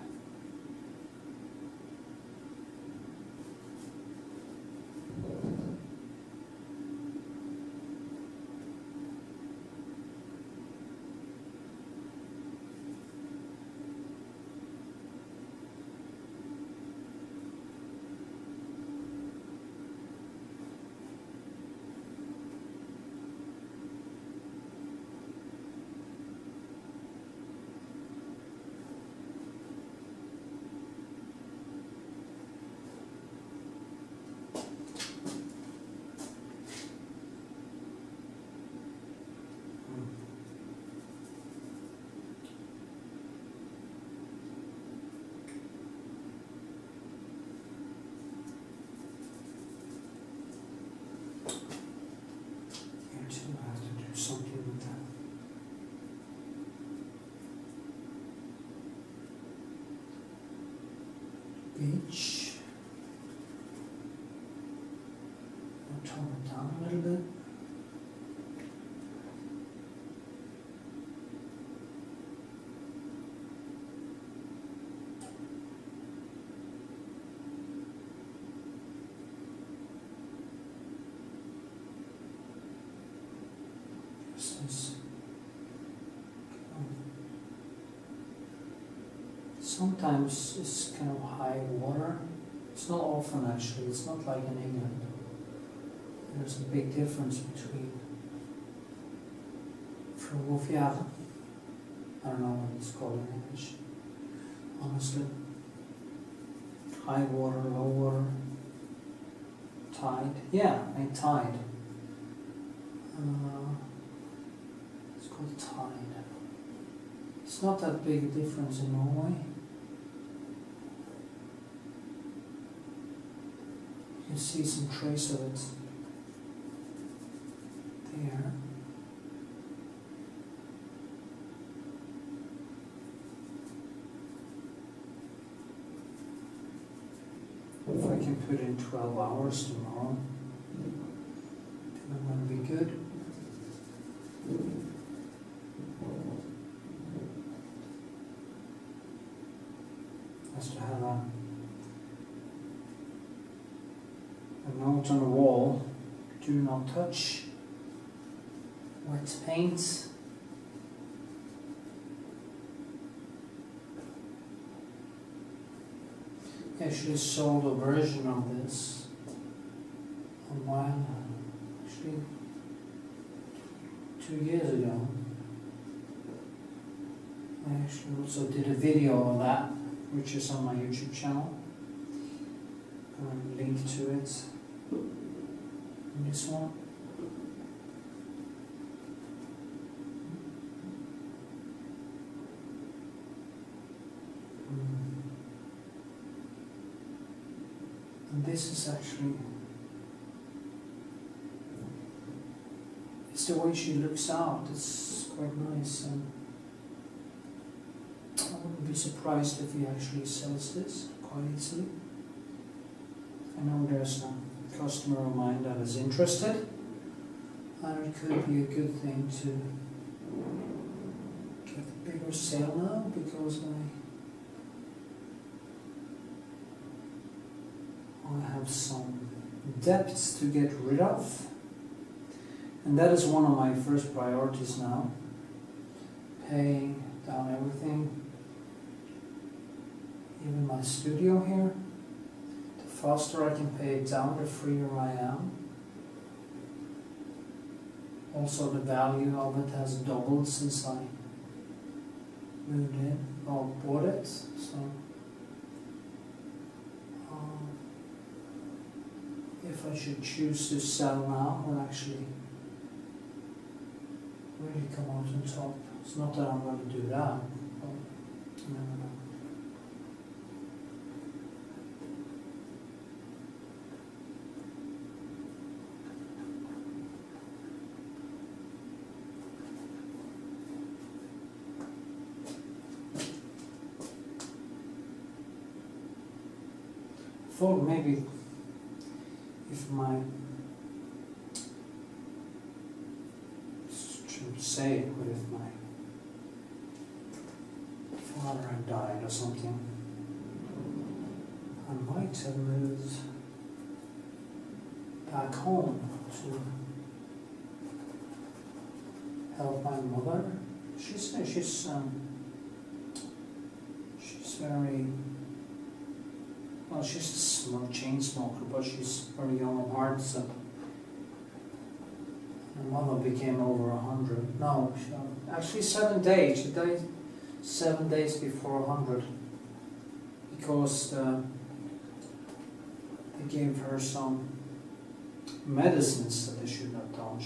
beach. I'll tone it down a little bit. Sometimes it's kind of high water. It's not often actually, it's not like in England. There's a big difference between Trough, I don't know what it's called in English, honestly. High water, low water, tide. Yeah, a tide. It's called tide. It's not that big a difference in Norway. You can see some trace of it there. If I can put in 12 hours tomorrow, then I'm going to be good. Has to have a note on the wall: do not touch wet paint. I actually sold a version of this a while, actually 2 years ago. I actually also did a video of that, which is on my YouTube channel. Link to it in this one. And this is actually, it's the way she looks out. It's quite nice, and I wouldn't be surprised if he actually sells this quite easily. I know there's a customer of mine that is interested, and it could be a good thing to get a bigger sale now, because I have some debts to get rid of, and that is one of my first priorities now, paying down everything, even my studio here. The faster I can pay it down, the freer I am. Also, the value of it has doubled since I moved in or bought it. So if I should choose to sell now, I'll actually really come out on top. It's not that I'm going to do that, but you never know. I thought maybe if my, to say it, but if my father had died or something, I might have moved back home to help my mother. She's very, well, she's a chain smoker, but she's very young of heart, so my mother became over 100. No, actually 7 days. She died 7 days before 100, because they gave her some medicines that they shouldn't have done.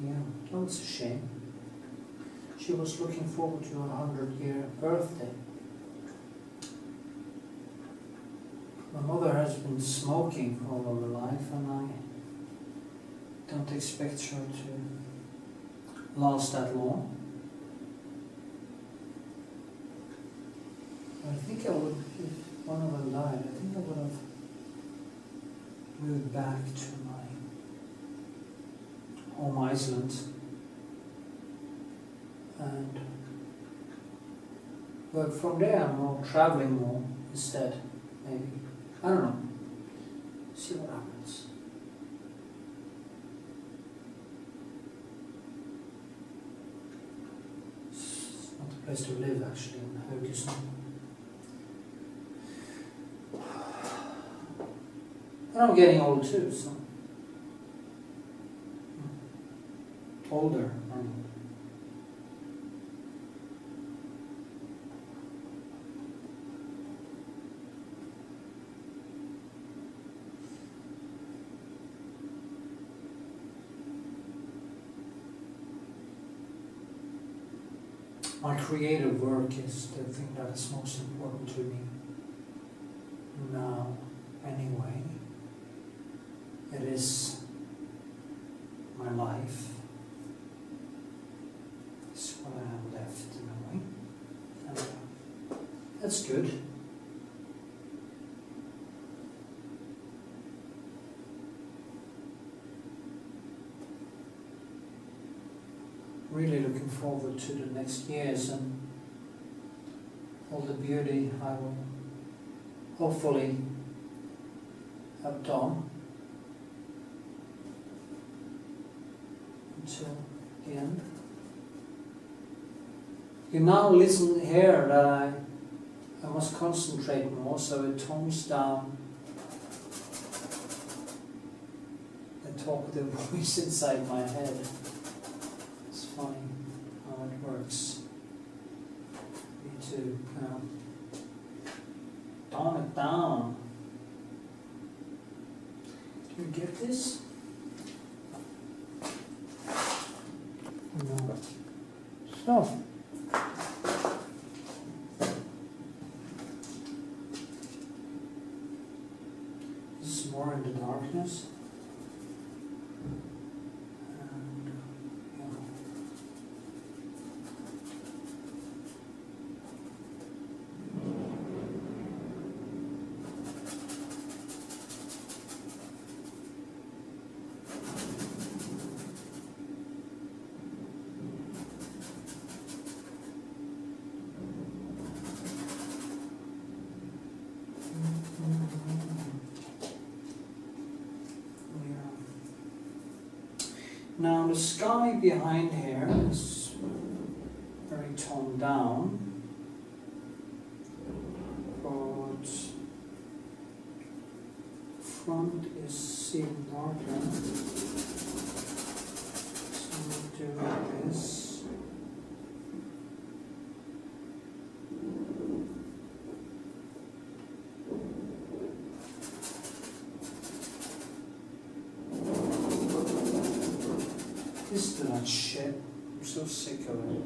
Yeah, that was a shame. She was looking forward to her 100-year birthday. My mother has been smoking all of her life, and I don't expect her to last that long. I think I would, if one of them died, I think I would have moved back to my home Iceland and work from there, or traveling more instead, maybe. I don't know. See what happens. It's not a place to live actually in Haugesund. And I'm getting old too, so older. I mean. My creative work is the thing that is most important to me now, anyway. It is my life. It's what I have left in a way. And that's good. Really looking forward to the next years and all the beauty I will hopefully have done until the end. You now listen here that I must concentrate more, so it tones down the talkative voice inside my head. Funny how it works. Need to tone it down. Do you get this? No. So. This is more in the darkness. Now the sky behind here is very toned down, but front is seen darker. So we'll do like this. This is not shit. I'm so sick of it.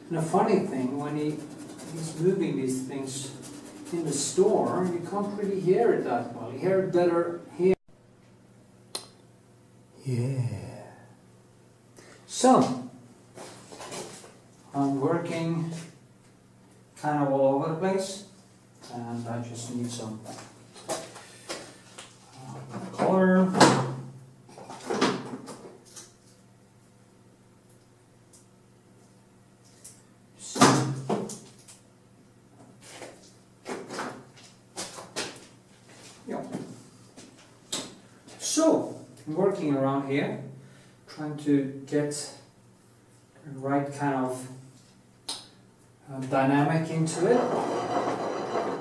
And the funny thing, when he's moving these things in the store, you can't really hear it that well. You hear it better here. Yeah. So. I'm working kind of all over the place, and I just need some color. Yeah. So, I'm working around here, trying to get the right kind of dynamic into it. I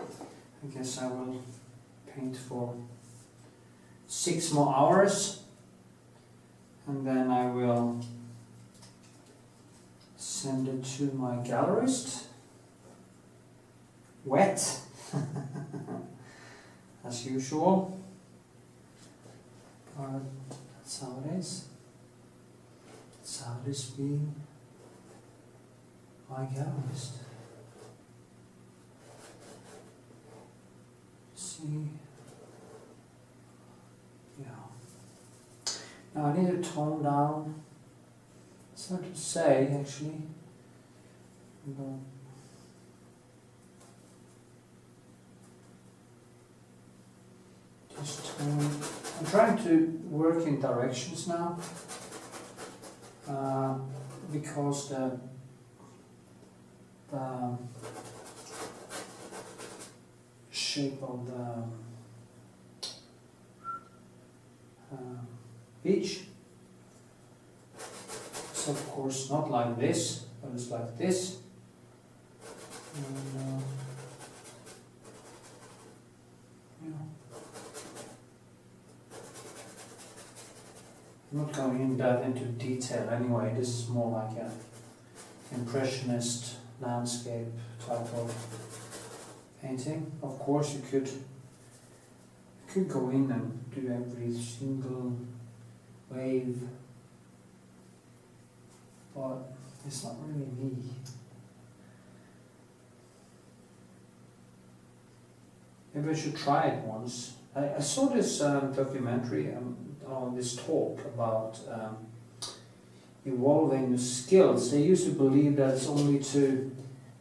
guess I will paint for 6 more hours, and then I will send it to my gallerist wet as usual, but that's how it is. That's how it is being my gallerist. see. Yeah. Now I need to tone down. It's hard to say actually. But just I'm trying to work in directions now because the shape of the beach is of course not like this, but it's like this. And, I'm not going in that into detail anyway. This is more like an impressionist landscape type of painting. Of course you could go in and do every single wave, but it's not really me. Maybe I should try it once. I saw this documentary, this talk about evolving the skills. They used to believe that it's only to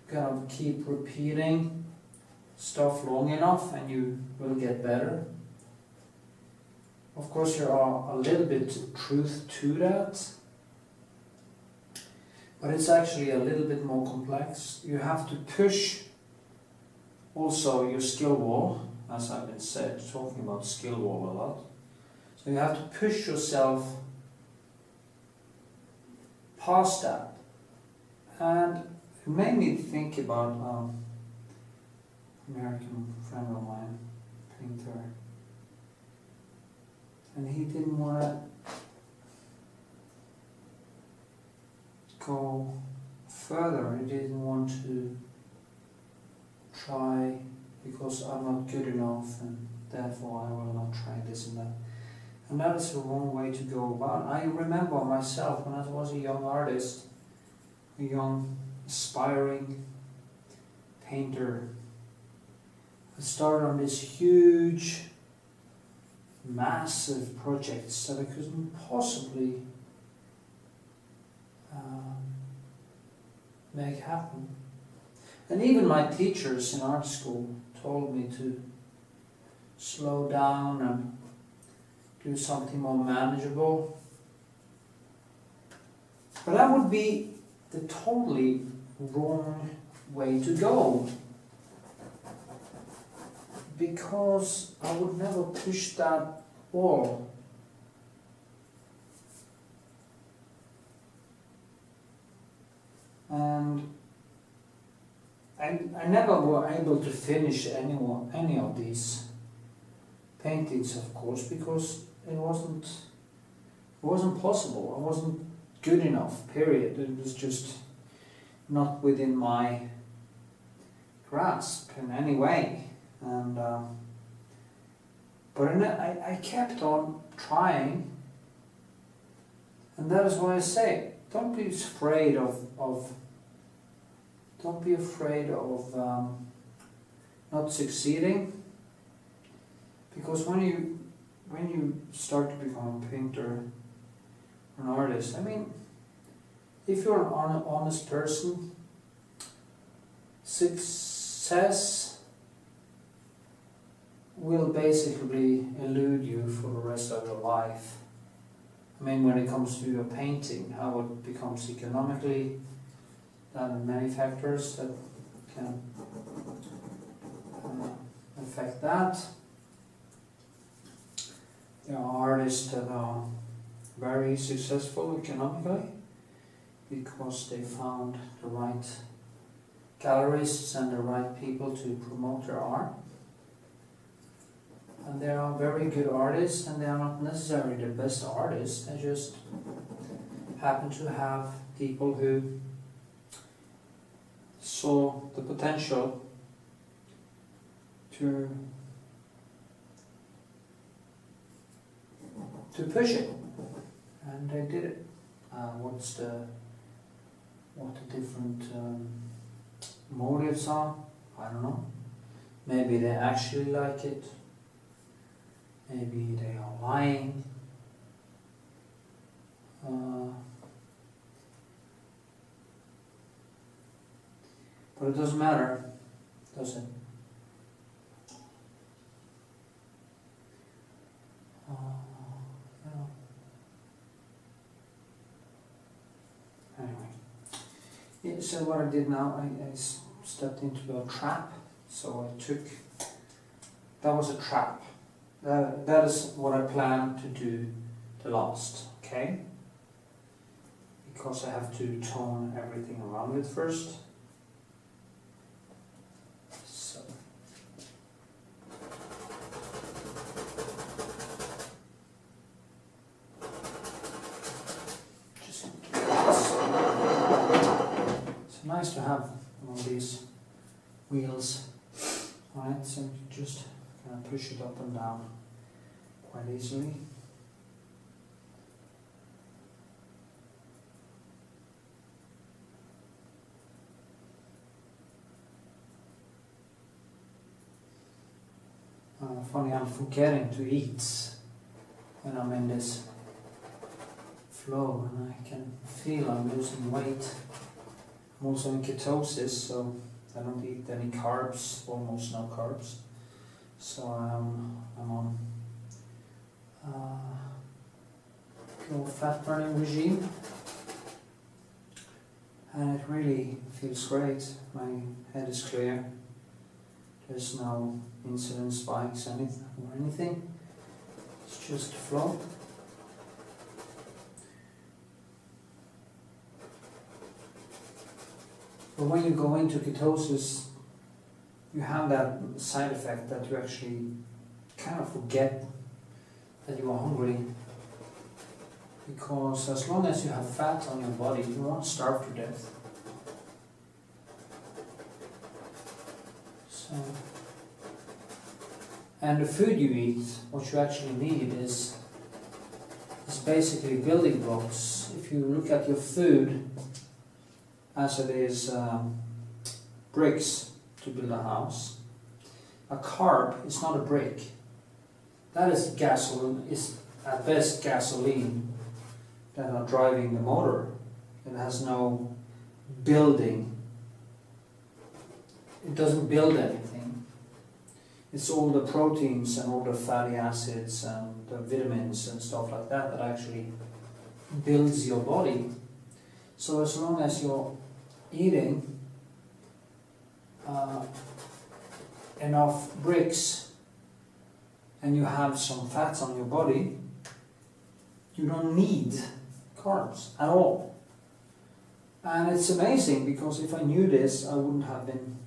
kind of keep repeating stuff long enough and you will get better. Of course there are a little bit of truth to that, but it's actually a little bit more complex. You have to push also your skill wall, as I've been talking about skill wall a lot. So you have to push yourself past that. And it made me think about an American friend of mine, painter. And he didn't want to go further. He didn't want to try because I'm not good enough and therefore I will not try this and that. And that is the wrong way to go about. I remember myself when I was a young artist, a young aspiring painter. I started on these huge, massive projects that I couldn't possibly make happen. And even my teachers in art school told me to slow down and do something more manageable. But that would be the totally wrong way to go, because I would never push that wall. And I never were able to finish any of these paintings, of course, because it wasn't possible. I wasn't good enough, period. It was just not within my grasp in any way. And but I kept on trying, and that is why I say, don't be afraid of not succeeding, because when you start to become a painter, an artist, I mean, if you're an honest person, success will basically elude you for the rest of your life. I mean, when it comes to your painting, how it becomes economically, there are many factors that can affect that. There are artists that are very successful economically because they found the right gallerists and the right people to promote their art. And there are very good artists, and they are not necessarily the best artists. They just happen to have people who saw the potential to push it, and they did it. What the different motives are, I don't know. Maybe they actually like it. Maybe they are lying. But it doesn't matter, does it? Yeah. Anyway. Yeah, so what I did now, I stepped into a trap. So I took, that was a trap. That is what I plan to do the last, okay? Because I have to tone everything around it first. So. Just it's nice to have one of these wheels. Alright, so you just kind of push it up and down quite easily. Funny, I'm forgetting to eat when I'm in this flow, and I can feel I'm losing weight. I'm also in ketosis, so I don't eat any carbs, almost no carbs. So I'm on low fat burning regime, and it really feels great. My head is clear. There's no insulin spikes or anything. It's just flow. But when you go into ketosis, you have that side effect that you actually kind of forget that you are hungry. Because as long as you have fat on your body, you won't starve to death. So, and the food you eat, what you actually need is basically building blocks. If you look at your food as it is bricks to build a house, a carb is not a brick. That is gasoline, is at best gasoline that are driving the motor. It has no building. It doesn't build anything. It's all the proteins and all the fatty acids and the vitamins and stuff like that that actually builds your body. So as long as you're eating enough bricks and you have some fats on your body, you don't need carbs at all. And it's amazing, because if I knew this, I wouldn't have been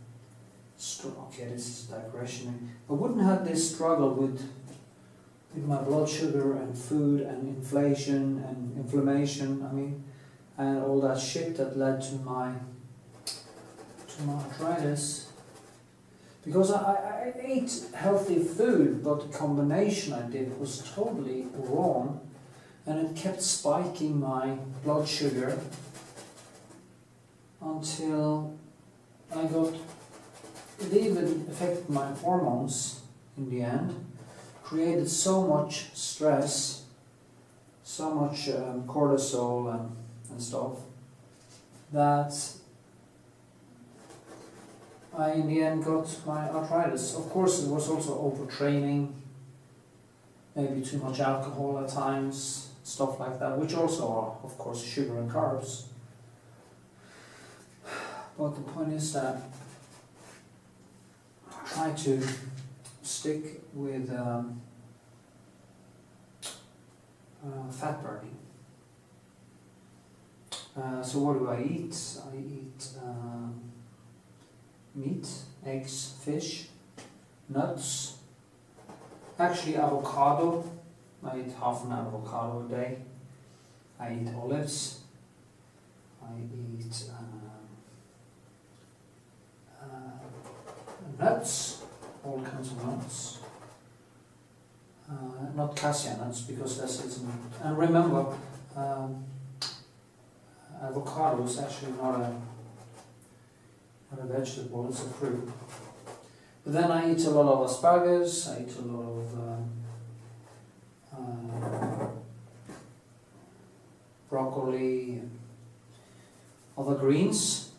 okay, this is digression. I wouldn't have this struggle with my blood sugar and food and inflation and inflammation, and all that shit that led to my arthritis. Because I ate healthy food, but the combination I did was totally wrong, and it kept spiking my blood sugar until I got, it even affected my hormones in the end, created so much stress, so much cortisol and stuff, that I in the end got my arthritis. Of course, it was also overtraining, maybe too much alcohol at times, stuff like that, which also are, of course, sugar and carbs. But the point is that I try to stick with fat burning. So what do I eat? I eat meat, eggs, fish, nuts, actually avocado. I eat half an avocado a day. I eat olives. I eat nuts, all kinds of nuts. Not cassia nuts, because that's it. And remember, avocado is actually not a vegetable, it's a fruit. But then I eat a lot of asparagus, I eat a lot of broccoli, and other greens,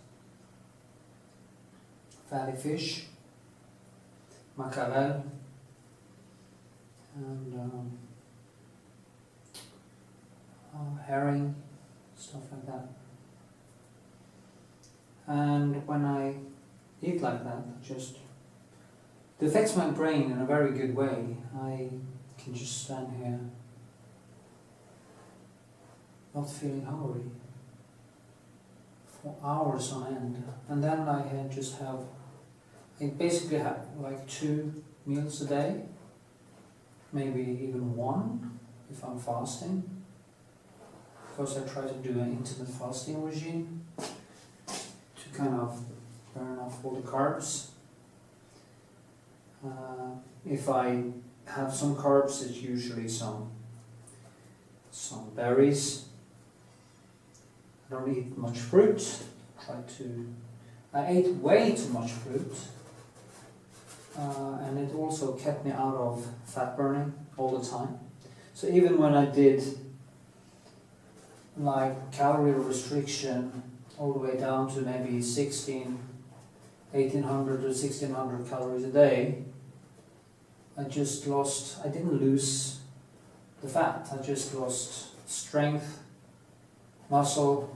fatty fish, mackerel, and herring, stuff like that. And when I eat like that, it affects my brain in a very good way. I can just stand here not feeling hungry for hours on end, and then I basically have like 2 meals a day, maybe even 1 if I'm fasting, because I try to do an intermittent fasting regime to kind of burn off all the carbs. If I have some carbs, it's usually some berries. I don't eat much fruit. I ate way too much fruit, and it also kept me out of fat burning all the time. So even when I did like calorie restriction all the way down to maybe 1800 to 1600 calories a day, I didn't lose the fat, I just lost strength, muscle,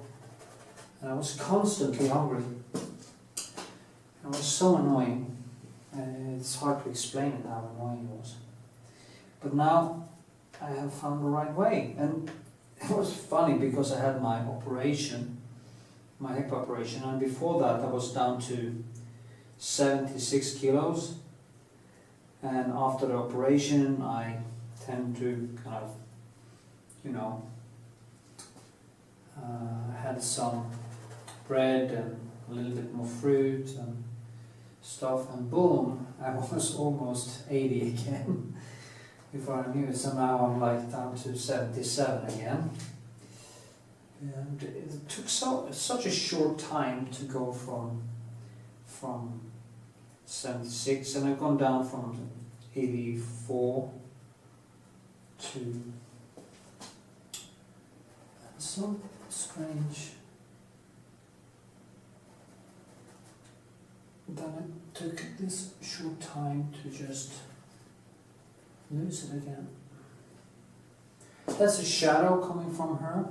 and I was constantly hungry. It was so annoying, and it's hard to explain it how annoying it was. But now I have found the right way, and it was funny because I had my operation, my hip operation, and before that I was down to 76 kilos, and after the operation I tend to kind of, had some bread and a little bit more fruit and stuff, and boom, I was almost 80 again before I knew it. So now I'm like down to 77 again. And it took such a short time to go from 76, and I've gone down from 84 to... That's so strange. Then it took this short time to just lose it again. That's a shadow coming from her.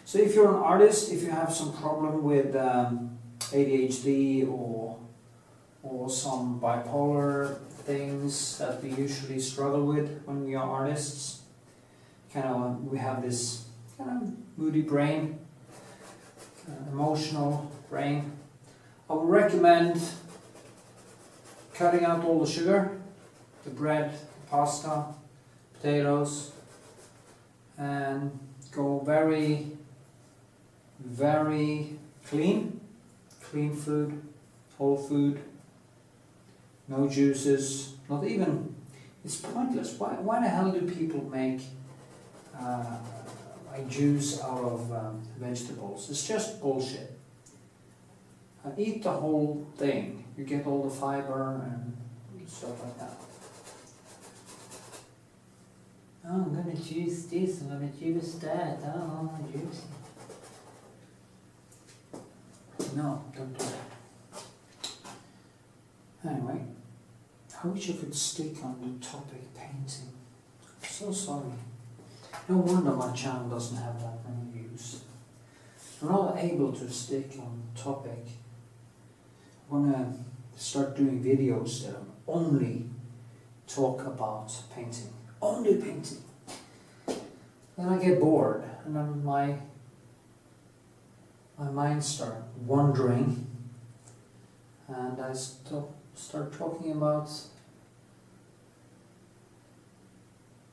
So if you're an artist, if you have some problem with ADHD or some bipolar things that we usually struggle with when we are artists, we have this kind of moody brain, emotional brain, I would recommend cutting out all the sugar, the bread, the pasta, potatoes, and go very, very clean food, whole food, no juices, not even, it's pointless. Why the hell do people make a juice out of vegetables? It's just bullshit. Eat the whole thing. You get all the fiber and stuff like that. Oh, I'm going to juice this, I'm going to juice that. Oh, I'm juicing. No, don't do that. Anyway, I wish I could stick on the topic painting. I'm so sorry. No wonder my channel doesn't have that many views. I'm not able to stick on topic. I want to start doing videos that only talk about painting. Only painting. Then I get bored, and then my mind starts wandering, and I start talking about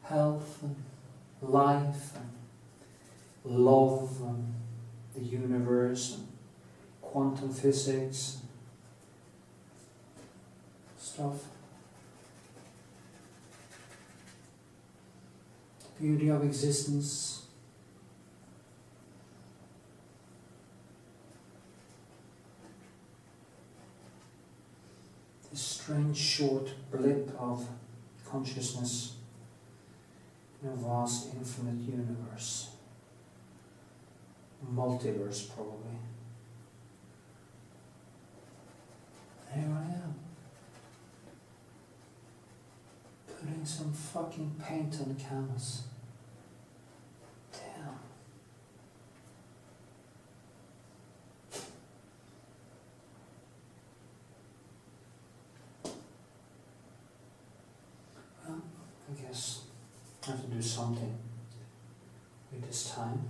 health and life and love and the universe and quantum physics and stuff. The beauty of existence. this strange short blip of consciousness in a vast infinite universe. Multiverse, probably. Here I am. Putting some fucking paint on the canvas. Damn. Well, I guess I have to do something with this time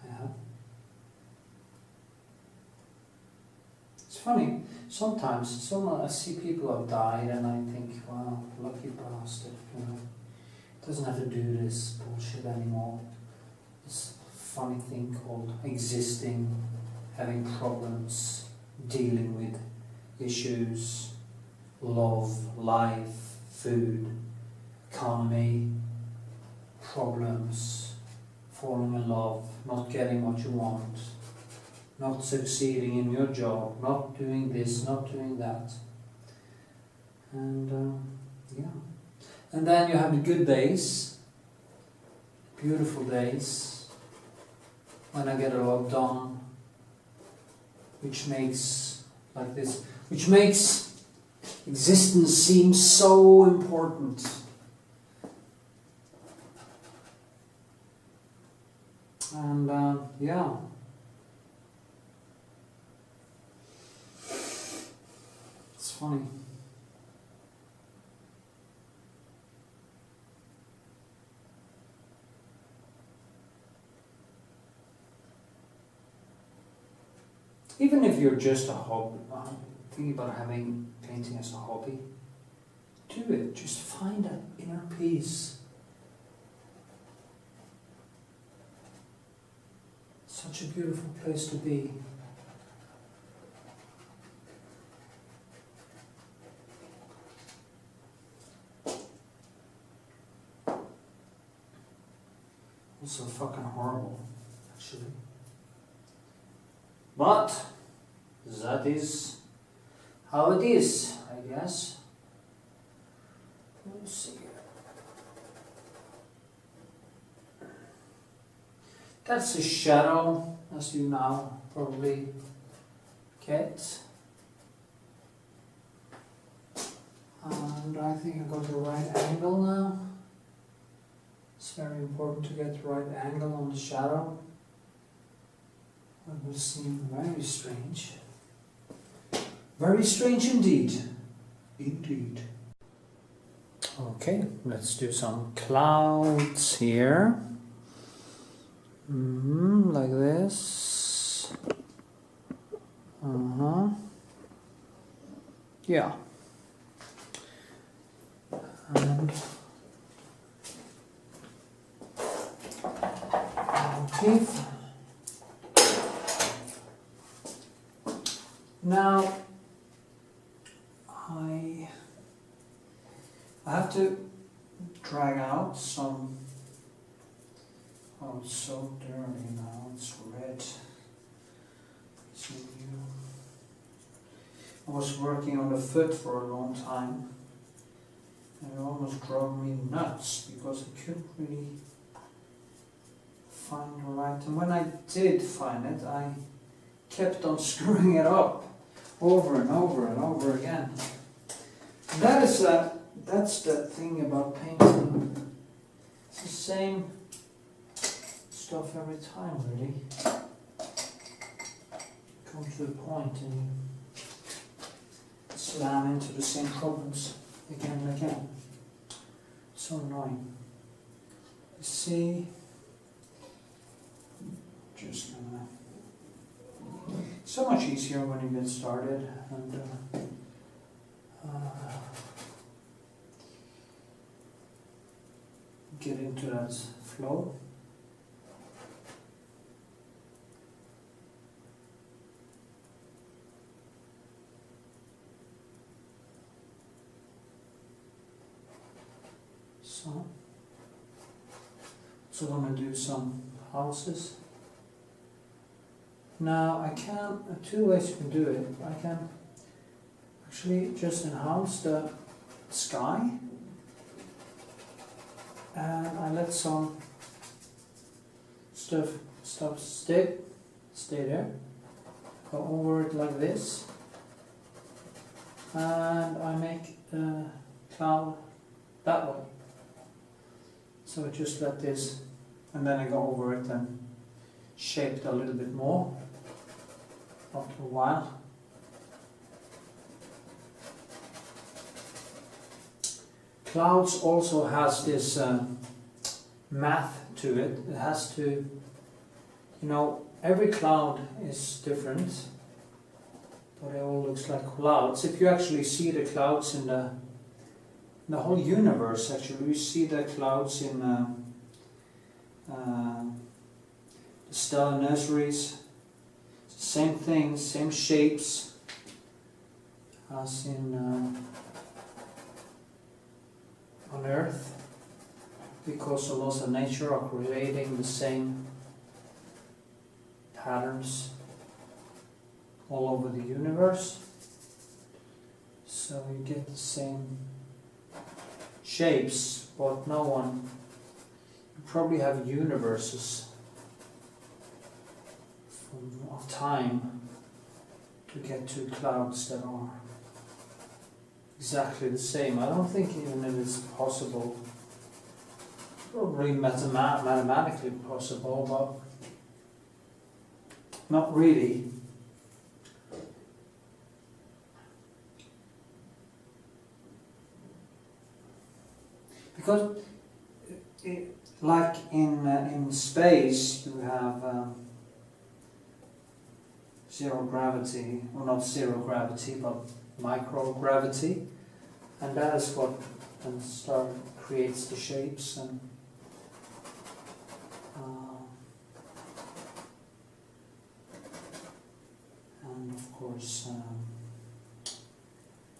I have. It's funny, sometimes I see people have died and I think, wow, lucky bastard, you know. Doesn't have to do this bullshit anymore. This funny thing called existing, having problems, dealing with issues, love, life, food, economy, problems, falling in love, not getting what you want, not succeeding in your job, not doing this, not doing that. And yeah. And then you have the good days, beautiful days, when I get a lot done, which makes, like this, which makes existence seem so important. And yeah. It's funny. Even if you're just a hobby, thinking about having painting as a hobby, do it. Just find that inner peace. Such a beautiful place to be. Also fucking horrible, actually. But that is how it is, I guess. Let's see. That's a shadow, as you now probably get. And I think I got the right angle now. It's very important to get the right angle on the shadow. It will seem very strange. Very strange indeed. Indeed. Okay, let's do some clouds here. Like this. Yeah. And motif. Now I have to drag out some. Oh, it's so dirty now, it's red. I was working on the foot for a long time and it almost drove me nuts because I couldn't really find the right. And when I did find it, I kept on screwing it up over and over and over again. And that's the thing about painting. It's the same stuff every time, really. Come to a point and you slam into the same problems again and again. It's so annoying. You see, just gonna. It's so much easier when you get started and get into that flow. So I'm going to do some houses. Now I can, two ways you can do it. I can actually just enhance the sky, and I let some stuff stay there, go over it like this, and I make a cloud that way. So I just let this, and then I go over it and shape it a little bit more after a while. Clouds also has this math to it. It has to, you know, every cloud is different, but it all looks like clouds. If you actually see the clouds in the whole universe, actually, you see the clouds in the stellar nurseries. Same thing, same shapes as in on Earth, because the laws of nature are creating the same patterns all over the universe. So you get the same shapes, but no one, you probably have universes of time to get to clouds that are exactly the same. I don't think even it is possible, probably mathematically possible, but not really. Because like in space you have zero gravity, or not zero gravity, but microgravity, and that is what creates the shapes and of course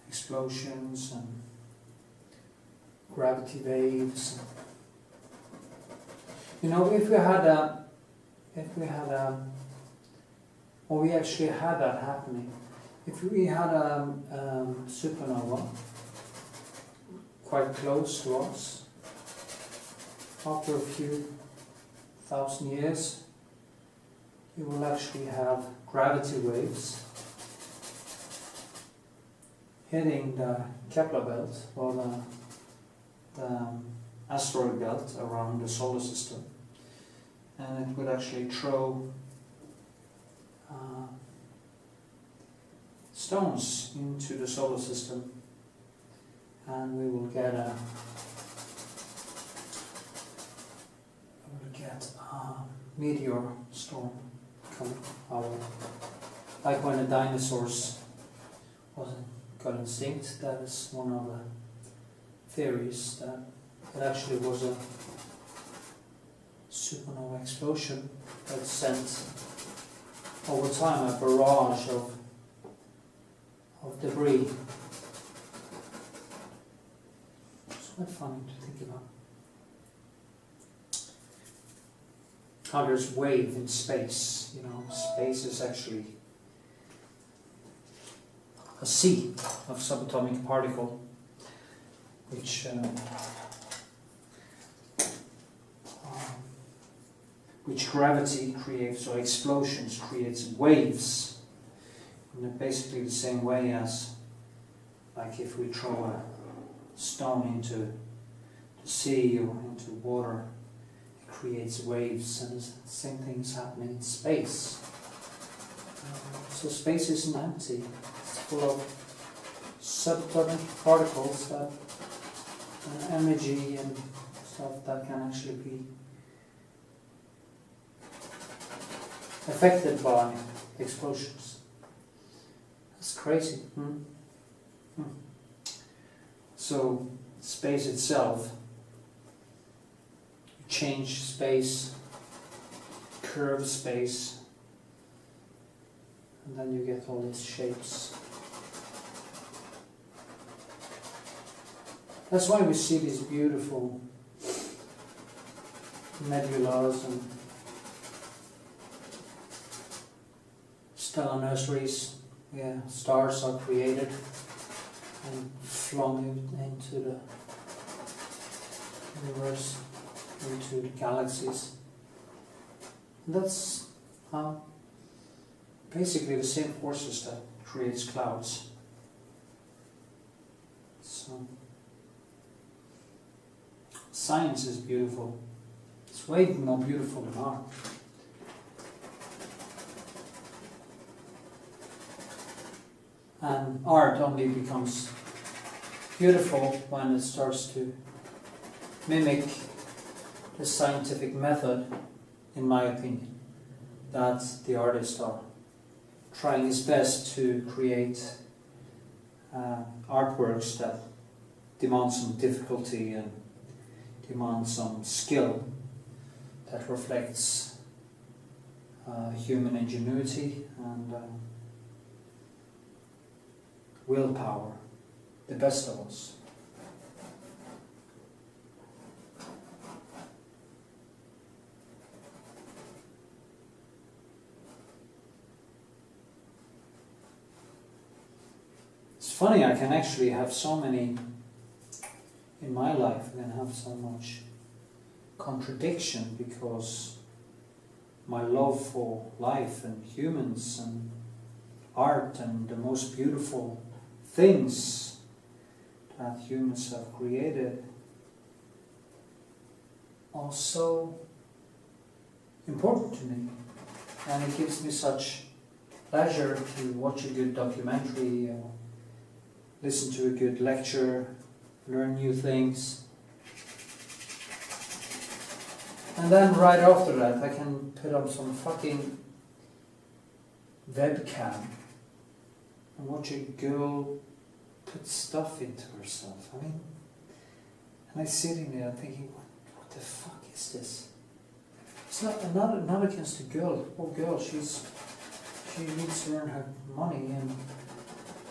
explosions and gravity waves. You know, if we had or we actually had that happening. If we had a supernova quite close to us, after a few thousand years, you will actually have gravity waves hitting the Kepler belt, or the asteroid belt around the solar system, and it would actually throw stones into the solar system, and we will get a meteor storm coming our way. Like when the dinosaurs got extinct. That is one of the theories, that it actually was a supernova explosion that sent over time a barrage of debris. It's quite funny to think about. How there's wave in space. You know, space is actually a sea of subatomic particle, which gravity creates, or explosions creates waves. And basically the same way as, like if we throw a stone into the sea or into water, it creates waves, and the same thing is happening in space. So space isn't empty. It's full of subatomic particles that energy and stuff that can actually be affected by explosions. That's crazy. So space itself, you change space, curve space, and then you get all these shapes. That's why we see these beautiful nebulas and stellar nurseries. Yeah, stars are created and flung it into the universe, into the galaxies. And that's basically the same forces that creates clouds. So science is beautiful. It's way more beautiful than art. And art only becomes beautiful when it starts to mimic the scientific method, in my opinion, that the artists are trying his best to create artworks that demand some difficulty and demand some skill that reflects human ingenuity and willpower, the best of us. It's funny, I can actually have so many, in my life, I can have so much contradiction because my love for life and humans and art and the most beautiful things that humans have created are so important to me, and it gives me such pleasure to watch a good documentary or listen to a good lecture, learn new things, and then right after that I can put on some fucking webcam and watch a girl put stuff into herself. I mean, and I'm sitting there thinking, what the fuck is this? It's not against the girl. Oh, girl, she needs to earn her money and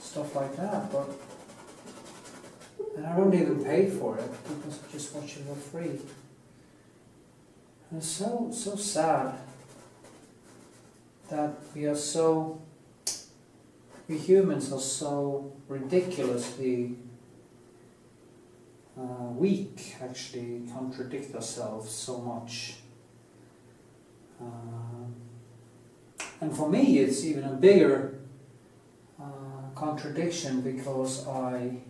stuff like that. But and I don't even pay for it because I just watch it for free. And it's so sad that we humans are so ridiculously weak, actually contradict ourselves so much. And for me it's even a bigger contradiction because I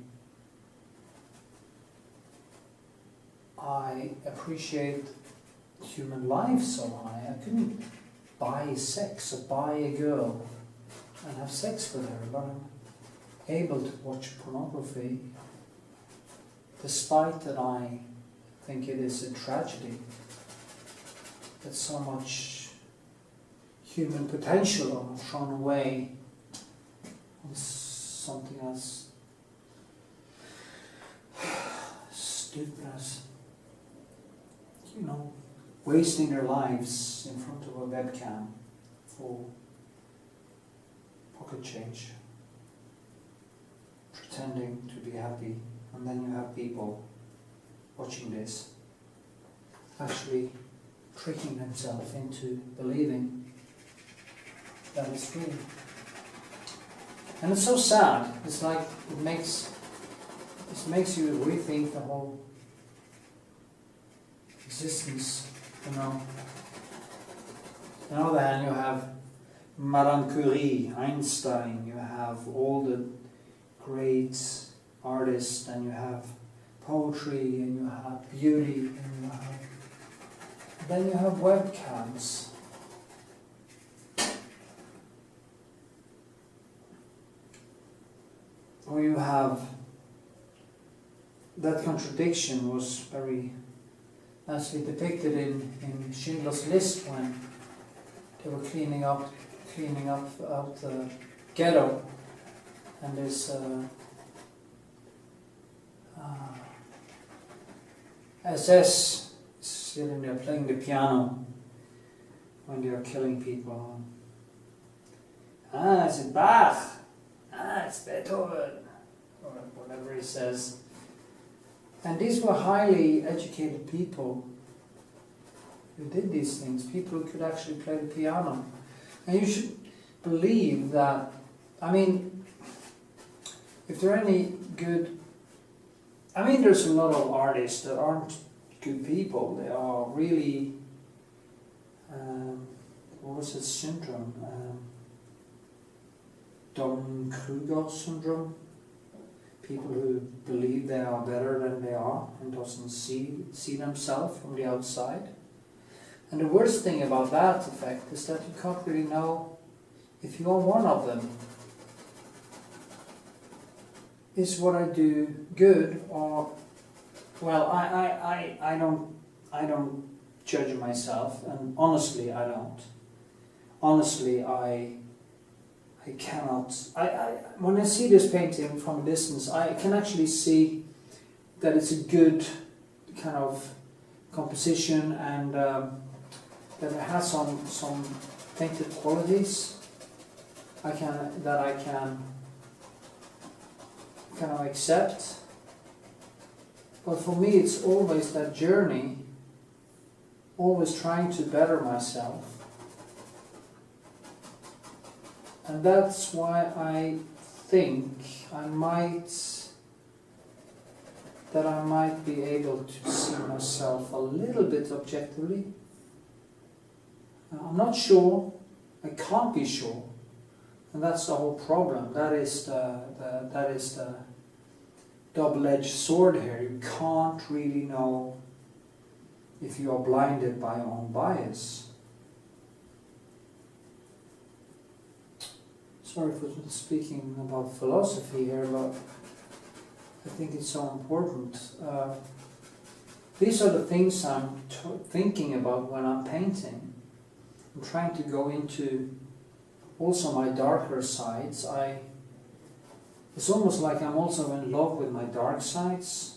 appreciate human life so high. I couldn't buy sex or buy a girl and have sex with her, but I'm able to watch pornography despite that I think it is a tragedy that so much human potential are thrown away on something as stupid as, wasting their lives in front of a webcam for pocket change, pretending to be happy, and then you have people watching this actually tricking themselves into believing that it's real. And it's so sad. It's like it makes you rethink the whole existence, On the other hand, you have Madame Curie, Einstein, you have all the great artists, and you have poetry, and you have beauty, and then you have webcams. Or you have, that contradiction was very nicely depicted in Schindler's List when they were cleaning up out the ghetto, and this SS sitting there playing the piano when they are killing people. It's Bach. It's Beethoven, or whatever he says. And these were highly educated people who did these things, people who could actually play the piano. And you should believe that, I mean, if there are any good. I mean, there's a lot of artists that aren't good people. They are really, what was it, syndrome? Dunning-Kruger syndrome. People who believe they are better than they are and doesn't see themselves from the outside. And the worst thing about that effect is that you can't really know if you are one of them. Is what I do good, or well, I don't judge myself, and honestly I don't. Honestly, I cannot. When I see this painting from a distance, I can actually see that it's a good kind of composition, and that it has some painted qualities. I can kind of accept. But for me, it's always that journey, always trying to better myself. And that's why I think I might be able to see myself a little bit objectively. I'm not sure, I can't be sure, and that's the whole problem. That is the double-edged sword here. You can't really know if you are blinded by your own bias. Sorry for speaking about philosophy here, but I think it's so important. These are the things I'm thinking about when I'm painting. I'm trying to go into also my darker sides. It's almost like I'm also in love with my dark sides.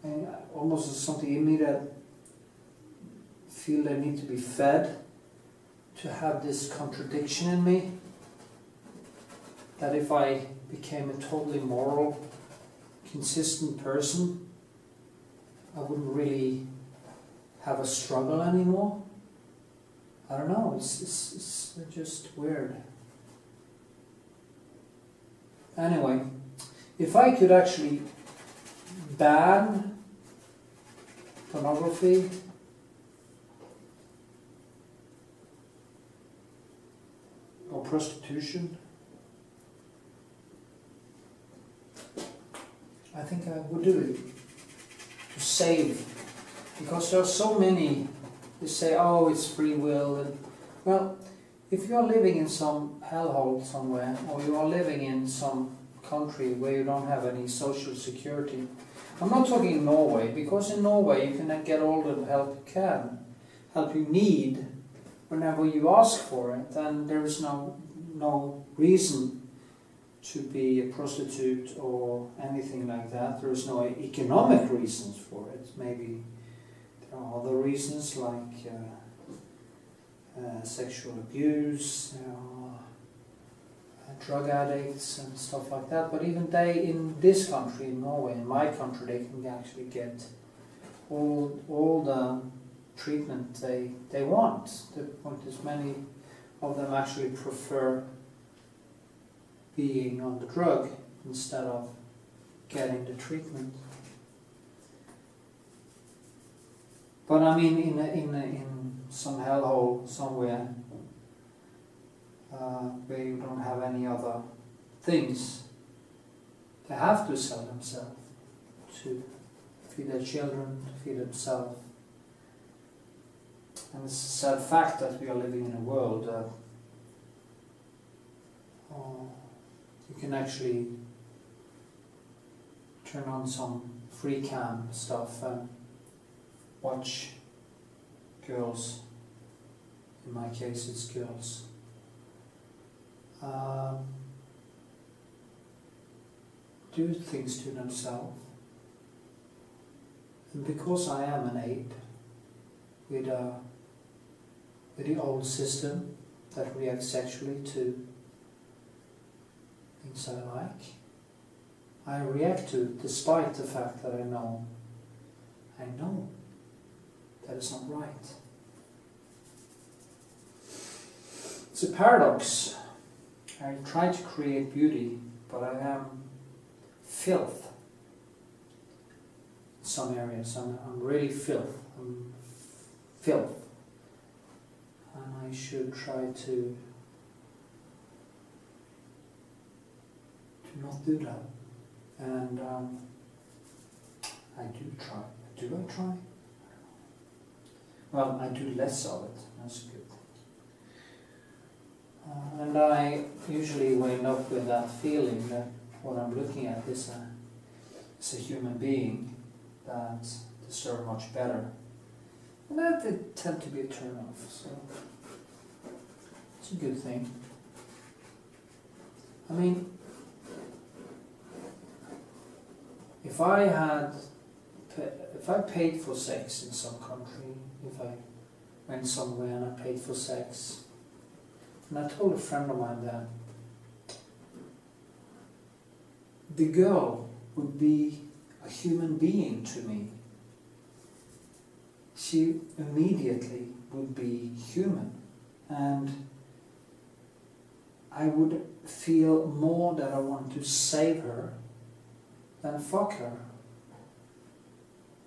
And almost there's something in me that feel they need to be fed, to have this contradiction in me, that if I became a totally moral, consistent person, I wouldn't really have a struggle anymore. I don't know, it's just weird. Anyway, if I could actually ban pornography, or prostitution, I think I would do it to save, because there are so many who say, oh, it's free will, and well, if you are living in some hellhole somewhere, or you are living in some country where you don't have any social security, I'm not talking Norway, because in Norway you can get all the help you can, help you need, whenever you ask for it, and there is no reason to be a prostitute or anything like that. There is no economic reasons for it. Maybe there are other reasons like sexual abuse, drug addicts and stuff like that. But even they, in this country, in Norway, in my country, they can actually get all the treatment they want. The point is, many of them actually prefer being on the drug instead of getting the treatment. But I mean, in some hellhole somewhere where you don't have any other things, they have to sell themselves to feed their children, to feed themselves. And it's a sad fact that we are living in a world that you can actually turn on some free cam stuff and watch girls, in my case it's girls, do things to themselves. And because I am an ape with the old system that reacts sexually to things I like, I react to it despite the fact that I know that it's not right. It's a paradox. I try to create beauty, but I am filth. In some areas, I'm really filth. I'm filth. And I should try to not do that. And I do try. Do I try? Well, I do less of it. That's good. And I usually wind up with that feeling that what I'm looking at is a human being that deserves much better. And that would tend to be a turn-off, so it's a good thing. I mean, if I paid for sex in some country, if I went somewhere and I paid for sex, and I told a friend of mine that the girl would be a human being to me, she immediately would be human, and I would feel more that I want to save her than fuck her.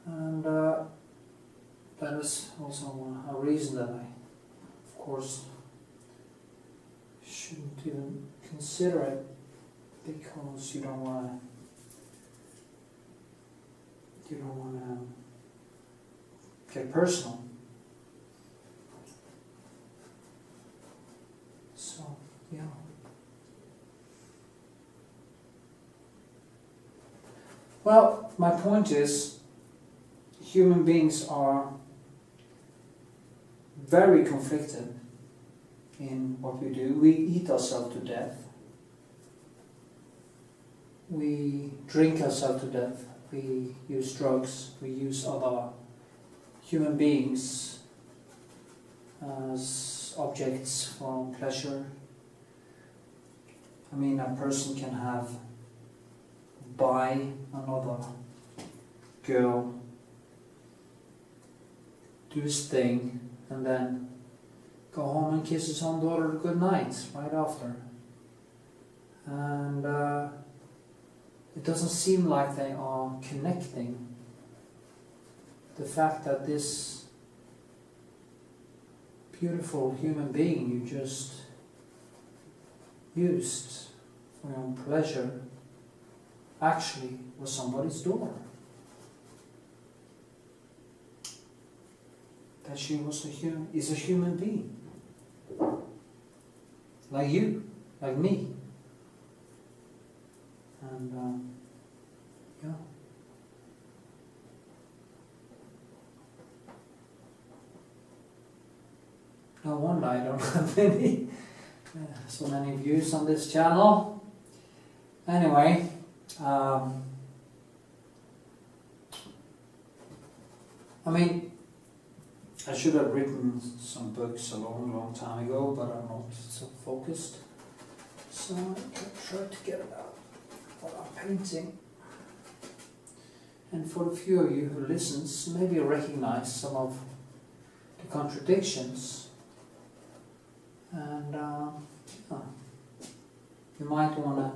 And that is also a reason that I, of course, shouldn't even consider it, because you don't want to get personal. So, yeah. Well, my point is, human beings are very conflicted in what we do. We eat ourselves to death. We drink ourselves to death. We use drugs. We use other human beings as objects for pleasure. I mean, a person can buy another girl, do his thing, and then go home and kiss his own daughter good night right after. And it doesn't seem like they are connecting. The fact that this beautiful human being you just used for your own pleasure actually was somebody's daughter. That she was is a human being. Like you, like me. And yeah. No wonder I don't have so many views on this channel. Anyway, I mean, I should have written some books a long time ago, but I'm not so focused. So I can try to get about what I'm painting. And for a few of you who listens, maybe recognize some of the contradictions. And yeah, you might want to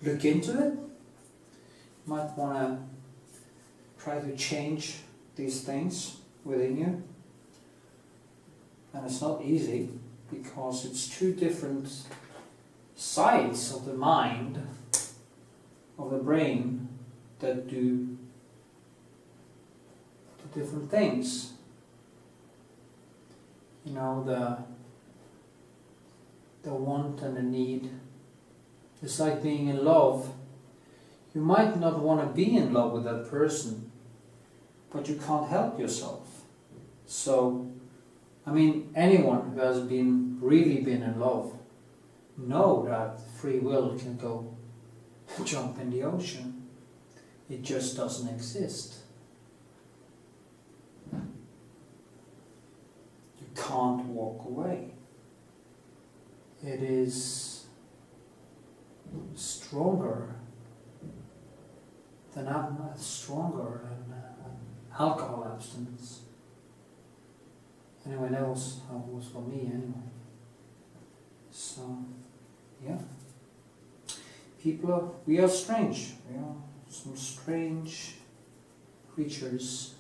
look into it. You might want to try to change these things within you. And it's not easy, because it's two different sides of the mind, of the brain, that do the different things. You know, the want and the need. It's like being in love. You might not want to be in love with that person, but you can't help yourself. So, I mean, anyone who has really been in love know that free will can go jump in the ocean. It just doesn't exist. You can't walk away. It is stronger than alcohol abstinence. Anyway, that was how it was for me anyway. So, yeah. we are strange. We are some strange creatures.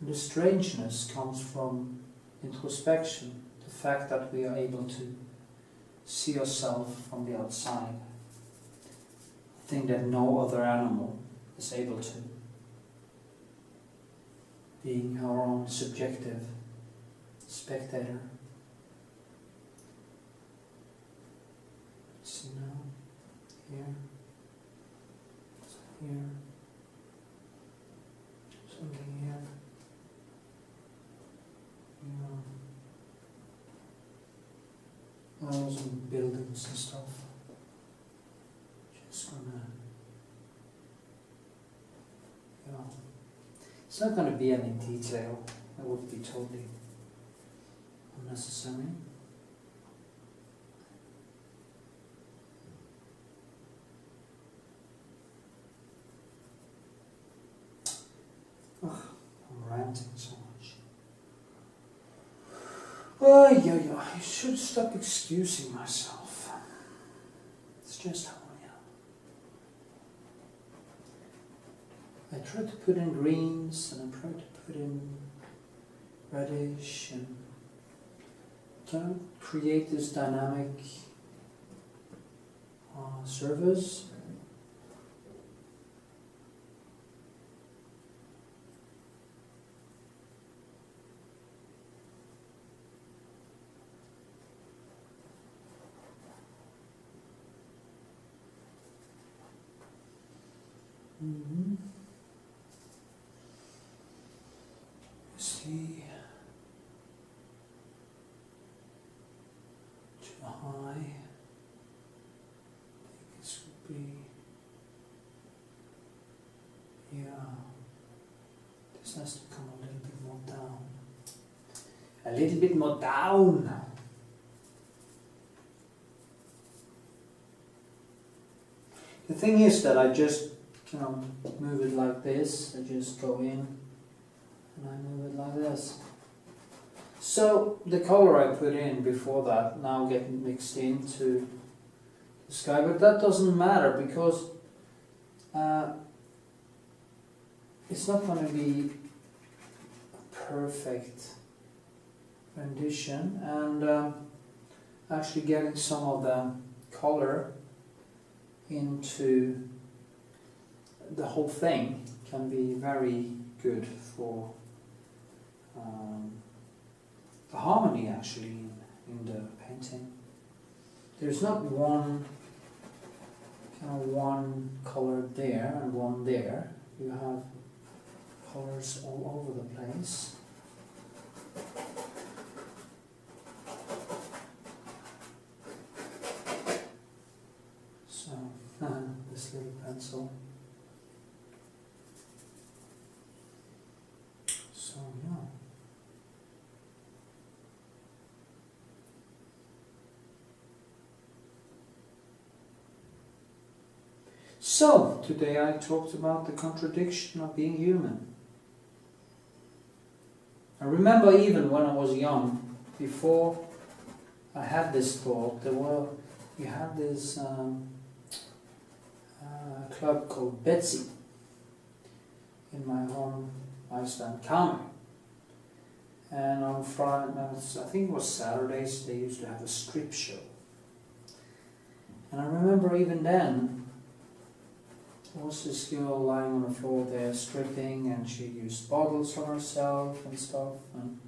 And the strangeness comes from introspection, the fact that we are able to see ourselves from the outside. A thing that no other animal is able to. Being our own subjective spectator. See now, here, here, something here, walls and buildings and stuff. Just gonna, it's not going to be any detail. That would be totally unnecessary. Ugh, I'm ranting so much. Oh, yeah, I should stop excusing myself. It's just how I am. I try to put in greens and I try to put in reddish and try to create this dynamic surface. See, too high. I think this would be, this has to come a little bit more down. A little bit more down. The thing is that I just, move it like this. I just go in and I move it like this. So the color I put in before that now getting mixed into the sky, but that doesn't matter because it's not going to be a perfect rendition, and actually getting some of the color into the whole thing can be very good for the harmony actually in the painting. There's not one color there and one there. You have colors all over the place. So this little pencil. So yeah. So today I talked about the contradiction of being human. I remember even when I was young, before I had this thought, we had this club called Betsy in my home Iceland, Karmøy. And on Friday, I think it was Saturdays, they used to have a strip show. And I remember even then, there was this girl lying on the floor there stripping, and she used bottles on herself and stuff, and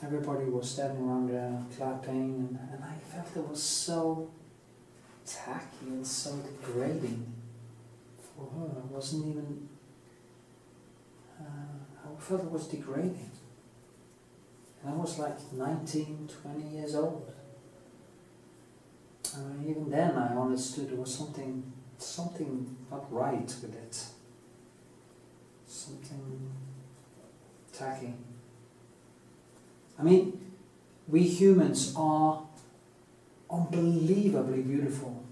everybody was standing around there clapping, and I felt it was so tacky and so degrading for her. It wasn't even, I felt it was degrading. And I was like 19, 20 years old. And even then I understood there was something not right with it. Something tacky. I mean, we humans are unbelievably beautiful.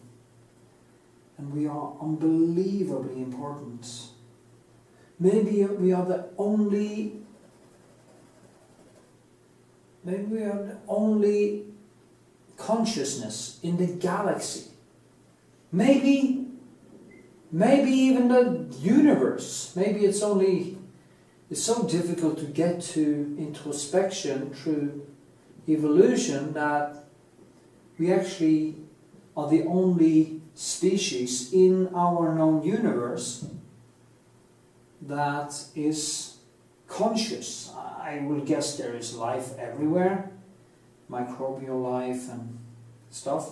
And we are unbelievably important. Maybe we are the only consciousness in the galaxy. Maybe even the universe. Maybe it's so difficult to get to introspection through evolution that we actually are the only species in our known universe that is conscious. I will guess there is life everywhere, microbial life and stuff,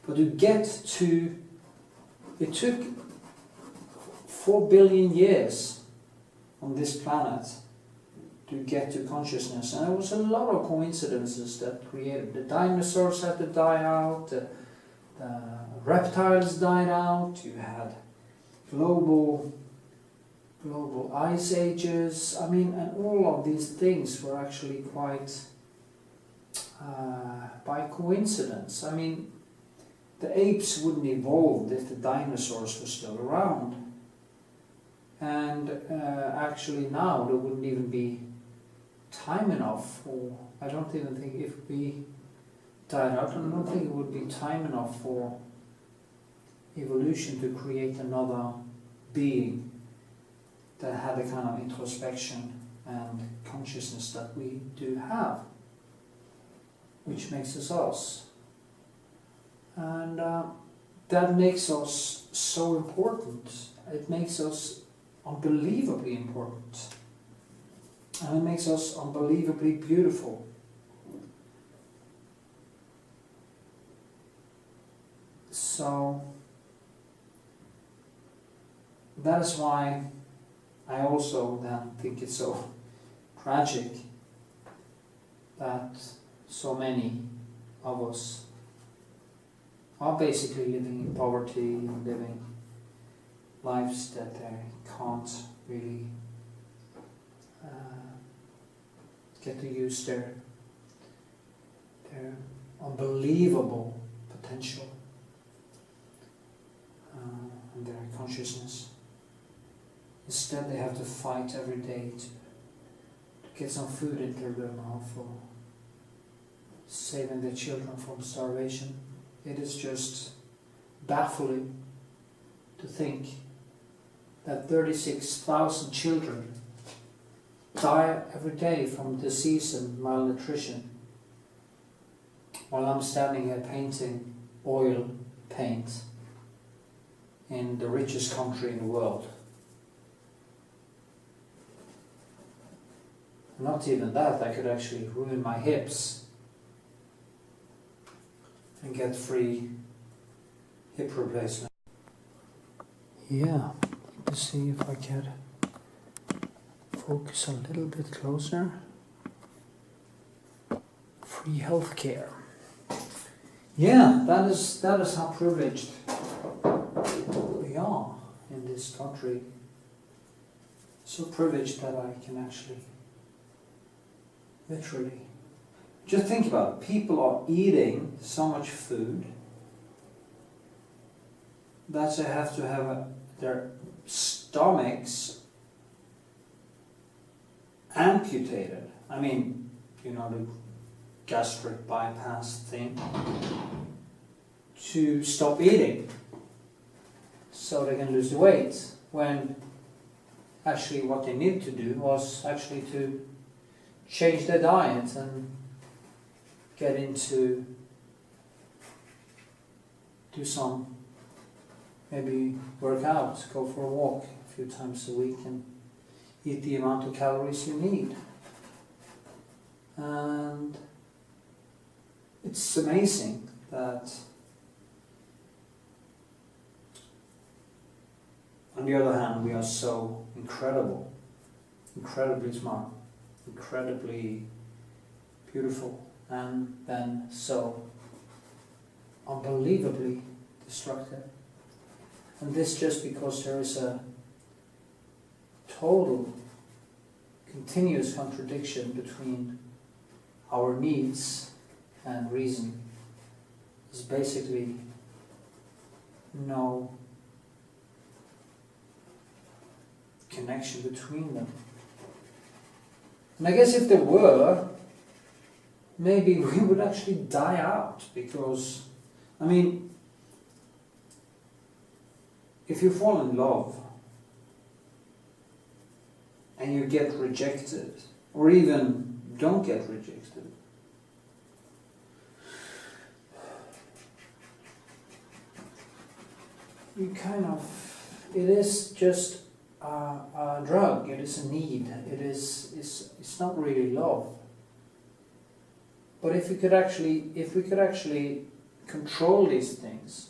but to get to, it took 4 billion years on this planet to get to consciousness, and there was a lot of coincidences that created. The dinosaurs had to die out, the reptiles died out, you had global ice ages, I mean, and all of these things were actually quite by coincidence. I mean, the apes wouldn't evolve if the dinosaurs were still around. And actually now there wouldn't even be time enough for, I don't even think if we died out, I don't think it would be time enough for evolution to create another being that had the kind of introspection and consciousness that we do have, which makes us us. And that makes us so important. It makes us unbelievably important. And it makes us unbelievably beautiful. So that is why I also then think it's so tragic that so many of us are basically living in poverty and living lives that they can't really get to use their unbelievable potential and their consciousness. Instead, they have to fight every day to get some food into their mouth or saving their children from starvation. It is just baffling to think that 36,000 children die every day from disease and malnutrition, while I'm standing here painting oil paint in the richest country in the world. Not even that, I could actually ruin my hips and get free hip replacement. Yeah, let's see if I can focus a little bit closer. Free healthcare. Yeah, that is how privileged we are in this country. So privileged that I can actually, literally, just think about it. People are eating so much food that they have to have their stomachs amputated. I mean, you know, the gastric bypass thing, to stop eating so they can lose the weight, when actually what they need to do was actually to change their diet and get into, do some, maybe work out, go for a walk a few times a week and eat the amount of calories you need. And it's amazing that on the other hand we are so incredibly smart, incredibly beautiful, and then so unbelievably destructive. And this just because there is a total, continuous contradiction between our needs and reason. There's basically no connection between them. And I guess if there were, maybe we would actually die out, because, I mean, if you fall in love and you get rejected, or even don't get rejected, you kind of, it is just a drug, it is a need, it's not really love. But if we could actually control these things,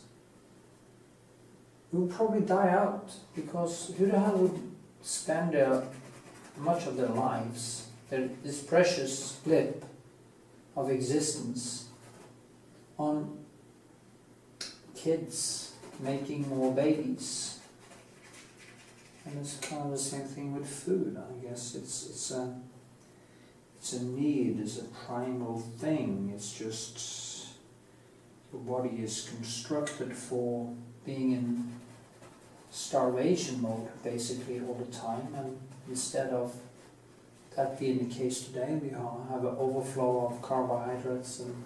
we would probably die out, because who the hell would spend much of their lives, this precious blip of existence, on kids making more babies? And it's kind of the same thing with food, I guess. It's a need, it's a primal thing. It's just your body is constructed for being in starvation mode basically all the time, and instead of that being the case today, we have an overflow of carbohydrates and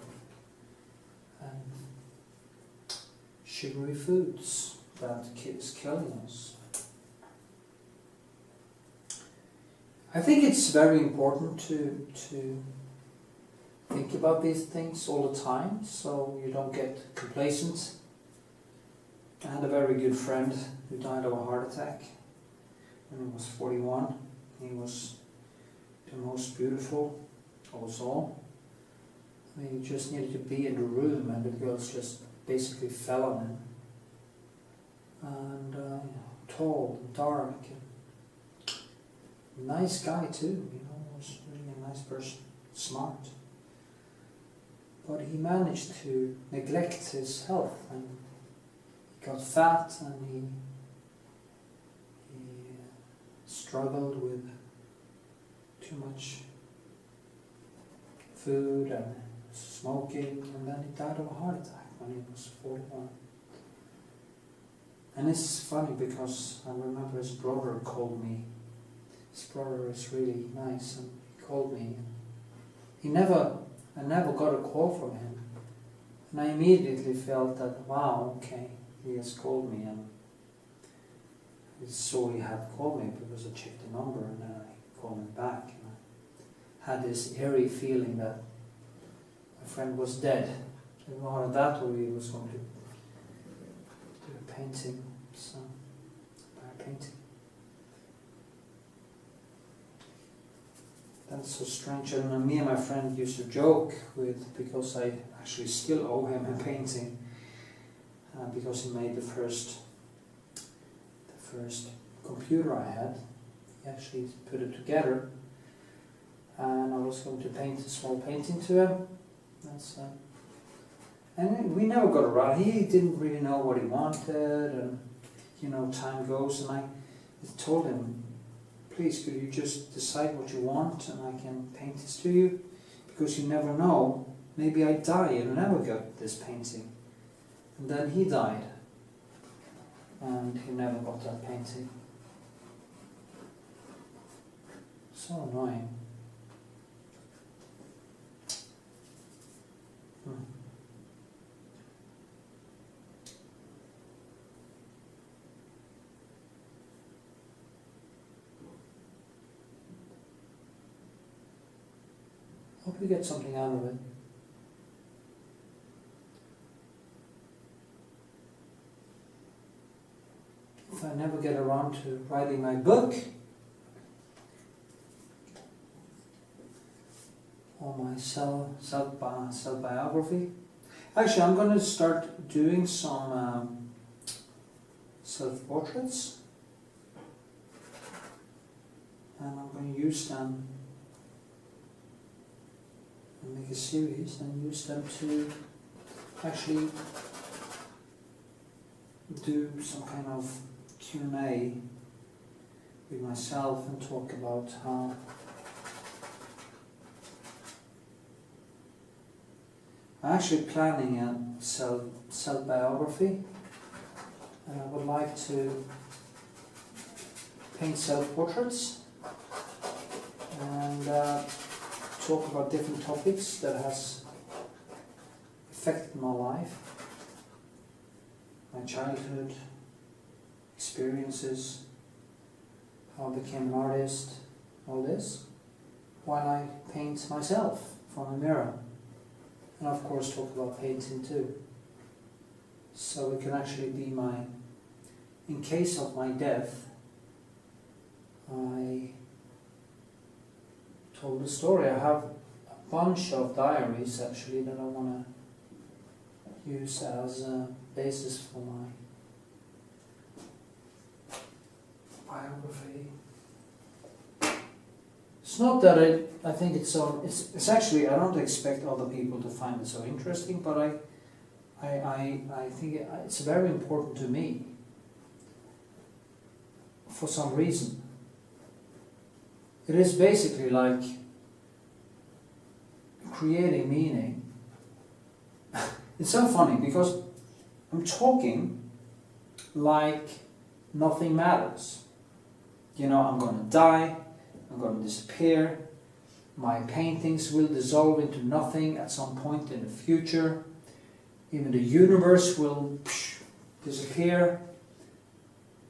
sugary foods that is killing us. I think it's very important to think about these things all the time, so you don't get complacent. I had a very good friend who died of a heart attack when he was 41. He was the most beautiful of us all. I mean, he just needed to be in the room, and the girls just basically fell on him. And tall, and dark, and nice guy too, was really a nice person, smart. But he managed to neglect his health, and he got fat, and he struggled with too much food and smoking, and then he died of a heart attack when he was 41. And it's funny because I remember his brother called me. His brother is really nice, and he called me. I never got a call from him. And I immediately felt that, wow, okay, he has called me, and I saw he had called me because I checked the number, and then I called him back. And I had this eerie feeling that my friend was dead. And rather that, or he was going to do a painting, so buy a painting. That's so strange. And me and my friend used to joke with, because I actually still owe him a painting, because he made the first computer I had. He actually put it together, and I was going to paint a small painting to him. And we never got around. He didn't really know what he wanted, and time goes, and I told him, please, could you just decide what you want, and I can paint this to you, because you never know, maybe I die and never get this painting. And then he died, and he never got that painting. So annoying. Hope you get something out of it. If I never get around to writing my book, or my self-biography, actually I'm going to start doing some self-portraits, and I'm going to use them and make a series and use them to actually do some kind of Q&A with myself and talk about how I'm actually planning a self-biography, and I would like to paint self-portraits and talk about different topics that has affected my life, my childhood, experiences, how I became an artist, all this, while I paint myself from a mirror. And of course talk about painting too. So it can actually be in case of my death, I told the story. I have a bunch of diaries actually that I want to use as a basis for my biography. It's not that I think it's actually, I don't expect other people to find it so interesting, but I think it's very important to me for some reason. It is basically like creating meaning. It's so funny because I'm talking like nothing matters. You know, I'm going to die, I'm going to disappear, my paintings will dissolve into nothing at some point in the future, even the universe will disappear.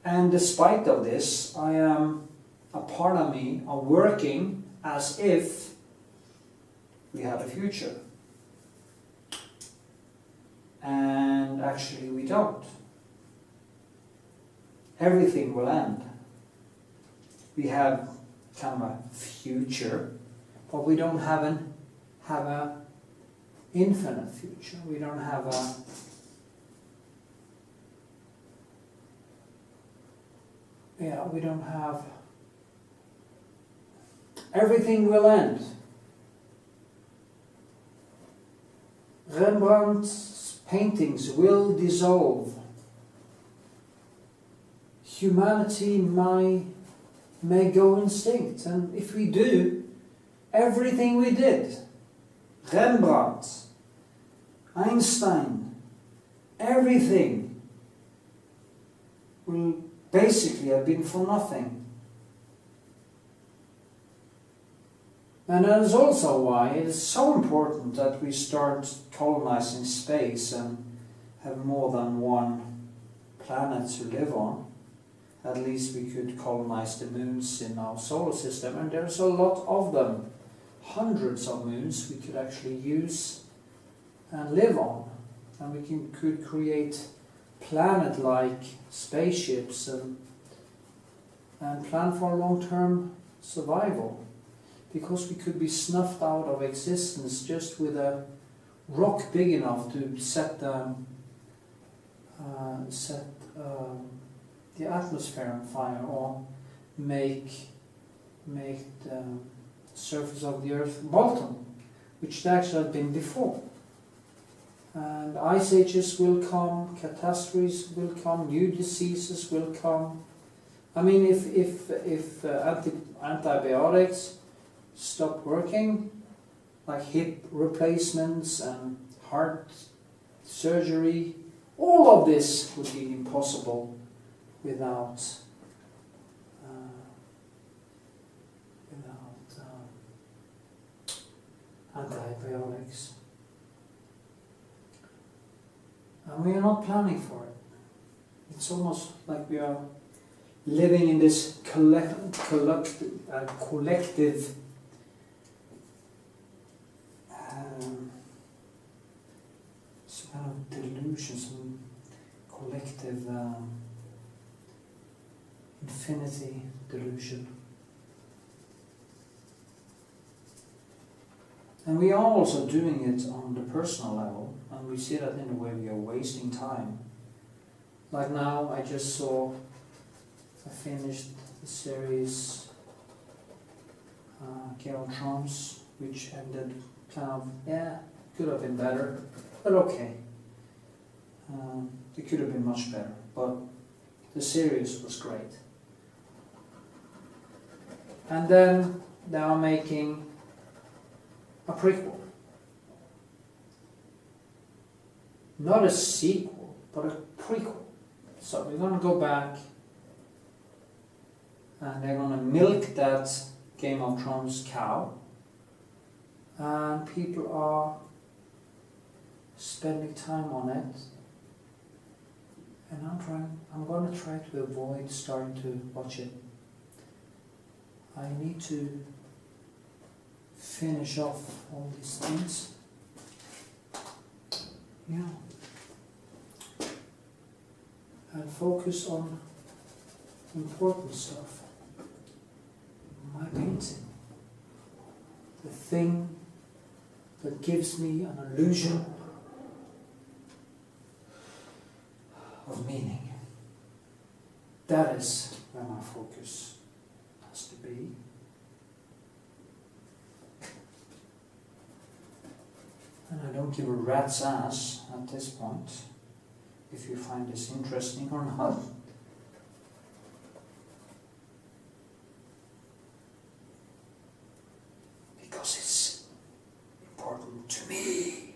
And despite of this, I am, a part of me are working as if we have a future. And actually we don't. Everything will end. We have kind of a future, but we don't have a infinite future. We don't have a we don't have. Everything will end. Rembrandt's paintings will dissolve. Humanity may go extinct, and if we do, everything we did, Rembrandt, Einstein, everything will basically have been for nothing. And that is also why it is so important that we start colonizing space and have more than one planet to live on. At least we could colonize the moons in our solar system, and there's a lot of them. Hundreds of moons we could actually use and live on. And we could create planet-like spaceships and plan for long-term survival. Because we could be snuffed out of existence just with a rock big enough to set the atmosphere on fire, or make the surface of the earth molten, which there actually had been before. And ice ages will come, catastrophes will come, new diseases will come. I mean, if antibiotics stop working, like hip replacements and heart surgery, all of this would be impossible without antibiotics. And we are not planning for it. It's almost like we are living in this collective some kind of delusion, some collective infinity delusion. And we are also doing it on the personal level, and we see that in a way we are wasting time. Like now, I finished the series PATRON, which ended kind of, could have been better, but okay. It could have been much better, but the series was great. And then they are making a prequel. Not a sequel, but a prequel. So we're going to go back and they're going to milk that Game of Thrones cow and people are spending time on it, and I'm going to try to avoid starting to watch it. I need to finish off all these things. Yeah. And focus on important stuff. My painting. The thing that gives me an illusion of meaning. That is where my focus has to be. And I don't give a rat's ass at this point if you find this interesting or not. Because it's important to me.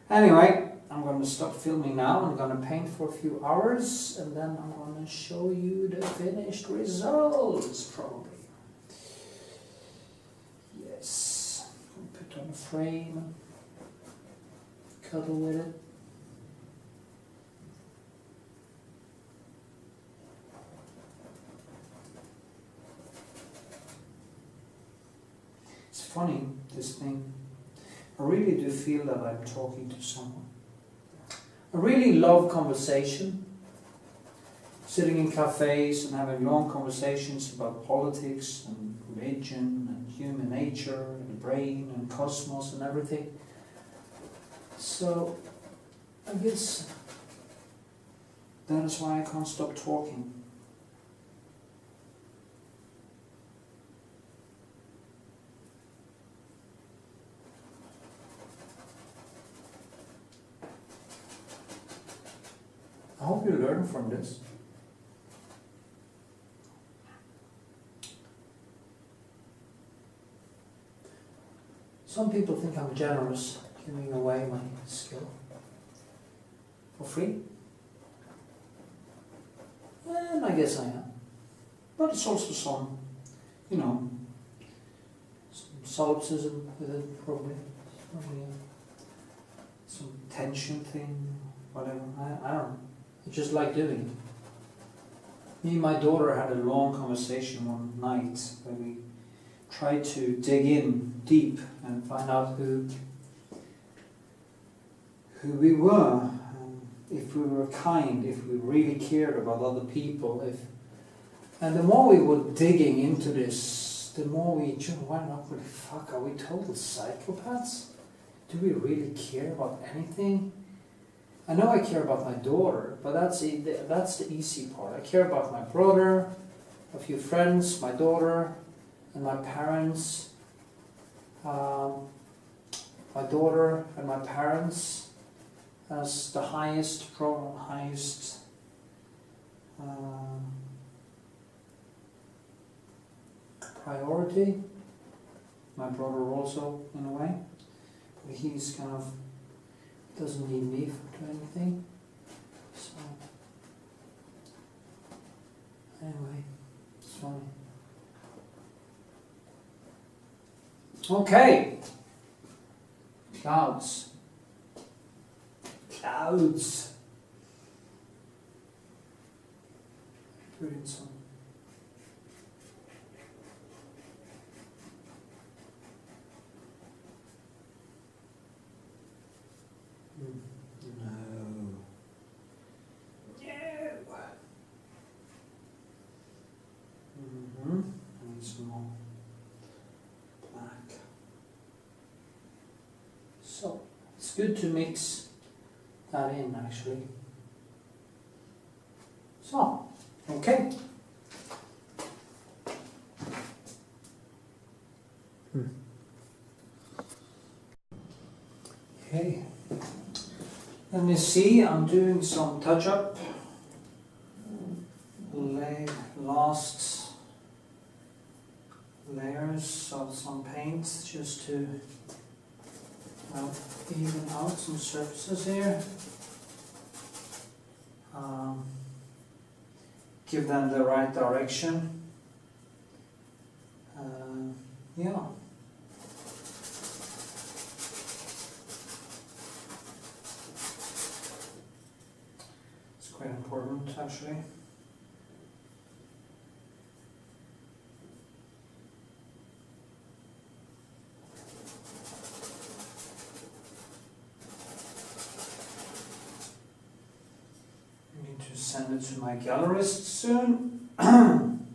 Anyway, I'm going to stop filming now. I'm going to paint for a few hours and then I'm going to show you the finished results, probably. Yes. Put on a frame and cuddle with it. It's funny, this thing. I really do feel that I'm talking to someone. I really love conversation. Sitting in cafes and having long conversations about politics and religion and human nature and the brain and cosmos and everything. So I guess that is why I can't stop talking. I hope you learn from this. Some people think I'm generous, giving away my skill for free. And I guess I am. But it's also some, some solipsism with it, probably. Some tension thing, whatever. I don't know. I just like doing it. Me and my daughter had a long conversation one night where we tried to dig in deep and find out who we were, if we were kind, if we really cared about other people, and the more we were digging into this, the more we just went up with, fuck, are we total psychopaths? Do we really care about anything? I know I care about my daughter, but that's the easy part. I care about my brother, a few friends, my daughter, and my parents. My daughter and my parents as the highest priority. My brother also, in a way, but he's kind of doesn't need me for anything. So anyway, it's funny. Okay. Clouds. Clouds. Put in some. No. I need some more black. So, it's good to mix that in actually. So, okay. Okay. Let me see, I'm doing some touch-up. Last layers of some paint just to even out some surfaces here. Give them the right direction. Yeah. important actually. I need to send it to my gallerist soon. And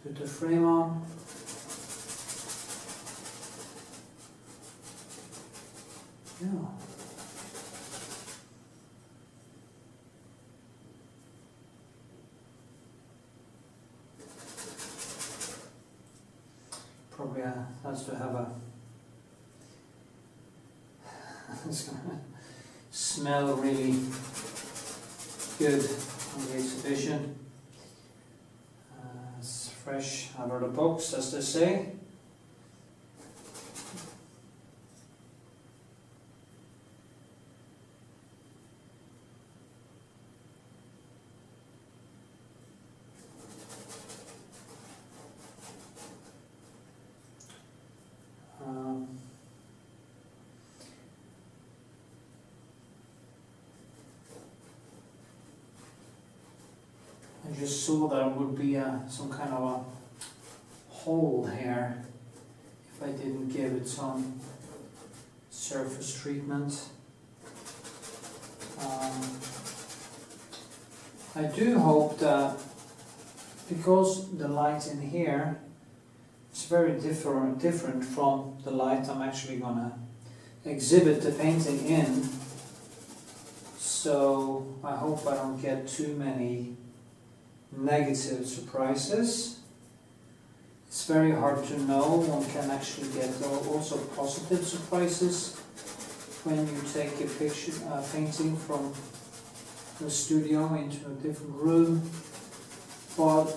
put the frame on. Yeah. Probably has to have a it's gonna smell really good on the exhibition. It's fresh out of the box, as they say. I just saw there would be some kind of a hole here if I didn't give it some surface treatment. I do hope that, because the light in here is very different from the light I'm actually gonna exhibit the painting in, so I hope I don't get too many negative surprises. It's very hard to know. One can actually get also positive surprises when you take a picture, painting from the studio into a different room. But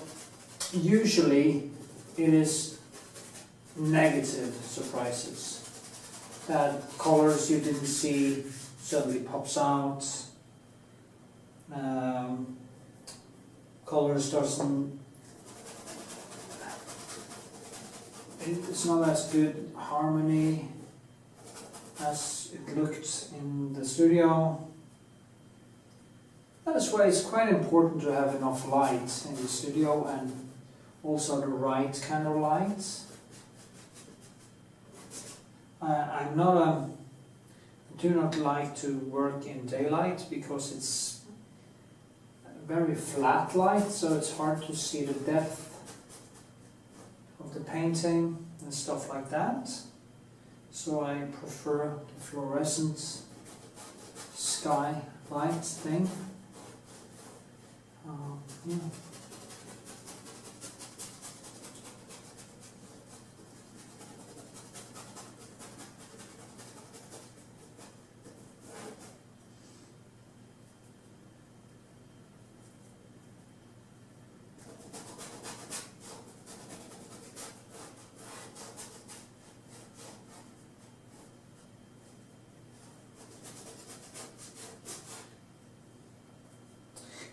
usually it is negative surprises. That colors you didn't see suddenly pops out. Colors doesn't, it's not as good harmony as it looked in the studio. That's why it's quite important to have enough light in the studio and also the right kind of light. I do not like to work in daylight because it's very flat light, so it's hard to see the depth of the painting and stuff like that. So I prefer the fluorescent sky light thing. Yeah.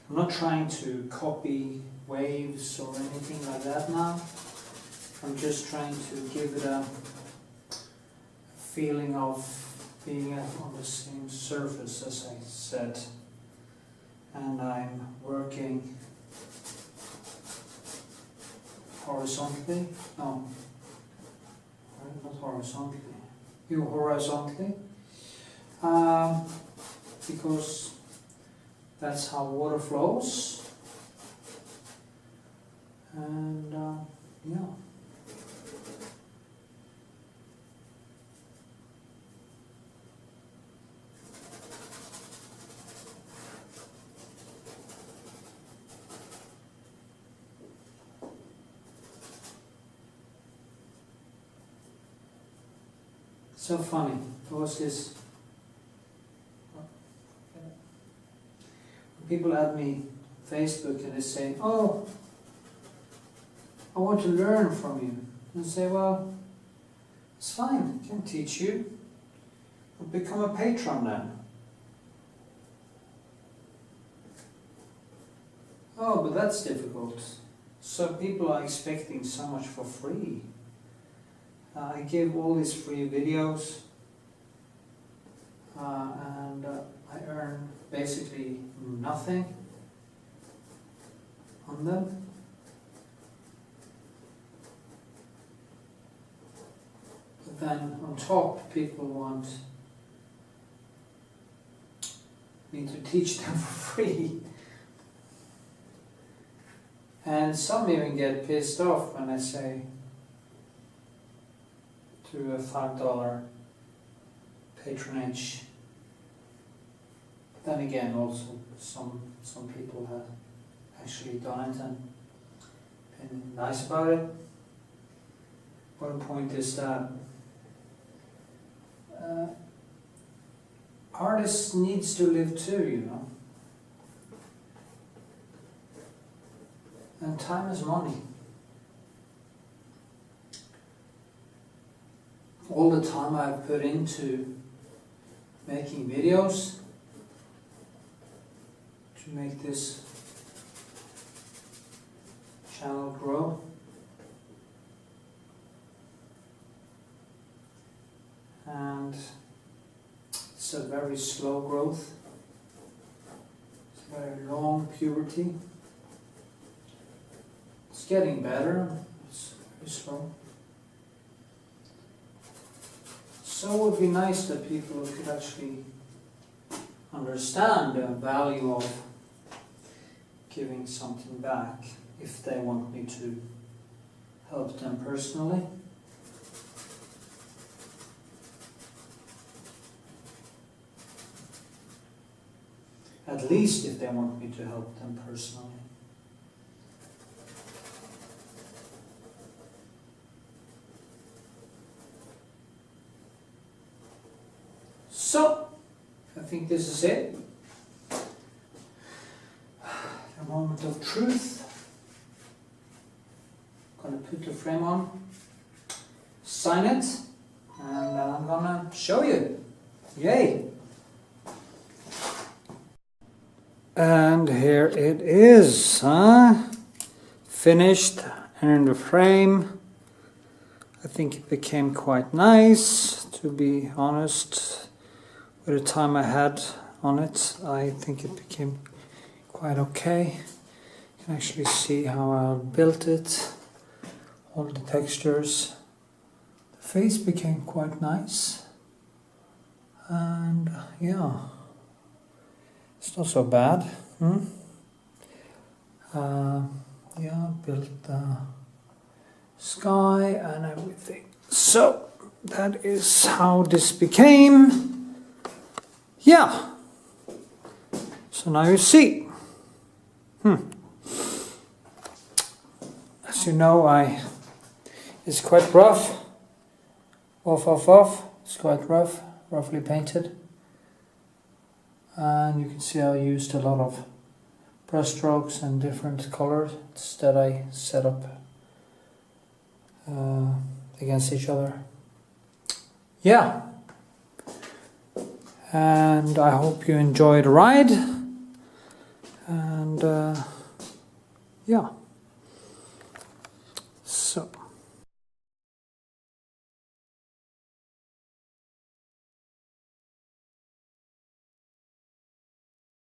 I'm not trying to copy waves or anything like that now. I'm just trying to give it a feeling of being on the same surface, as I said. And I'm working horizontally. No, not horizontally. Horizontally. Because that's how water flows, and yeah. So funny. There was this. People add me on Facebook and they say, "Oh, I want to learn from you." And I say, "Well, it's fine, I can teach you. But become a patron then." "Oh, but that's difficult. So people are expecting so much for free." I give all these free videos. and I earn basically nothing on them. But then on top, people want me to teach them for free. And some even get pissed off when I say to a $5 patronage. Then again, also some people have actually done it and been nice about it. One point is that artists needs to live too, you know. And time is money. All the time I've put into making videos to make this channel grow. And it's a very slow growth. It's a very long puberty. It's getting better, it's very slow. So it would be nice that people could actually understand the value of giving something back if they want me to help them personally. At least if they want me to help them personally. So, I think this is it. A moment of truth. I'm going to put the frame on, sign it, and I'm going to show you. Yay! And here it is, finished and in the frame. I think it became quite nice, to be honest. With the time I had on it, I think it became quite okay. You can actually see how I built it, all the textures. The face became quite nice, and yeah, it's not so bad. Yeah, built the sky and everything. So that is how this became. Yeah, so now you see. As you know, it's quite rough. Off. It's quite rough, roughly painted. And you can see I used a lot of brush strokes and different colors that I set up against each other. Yeah. And I hope you enjoyed the ride, and yeah.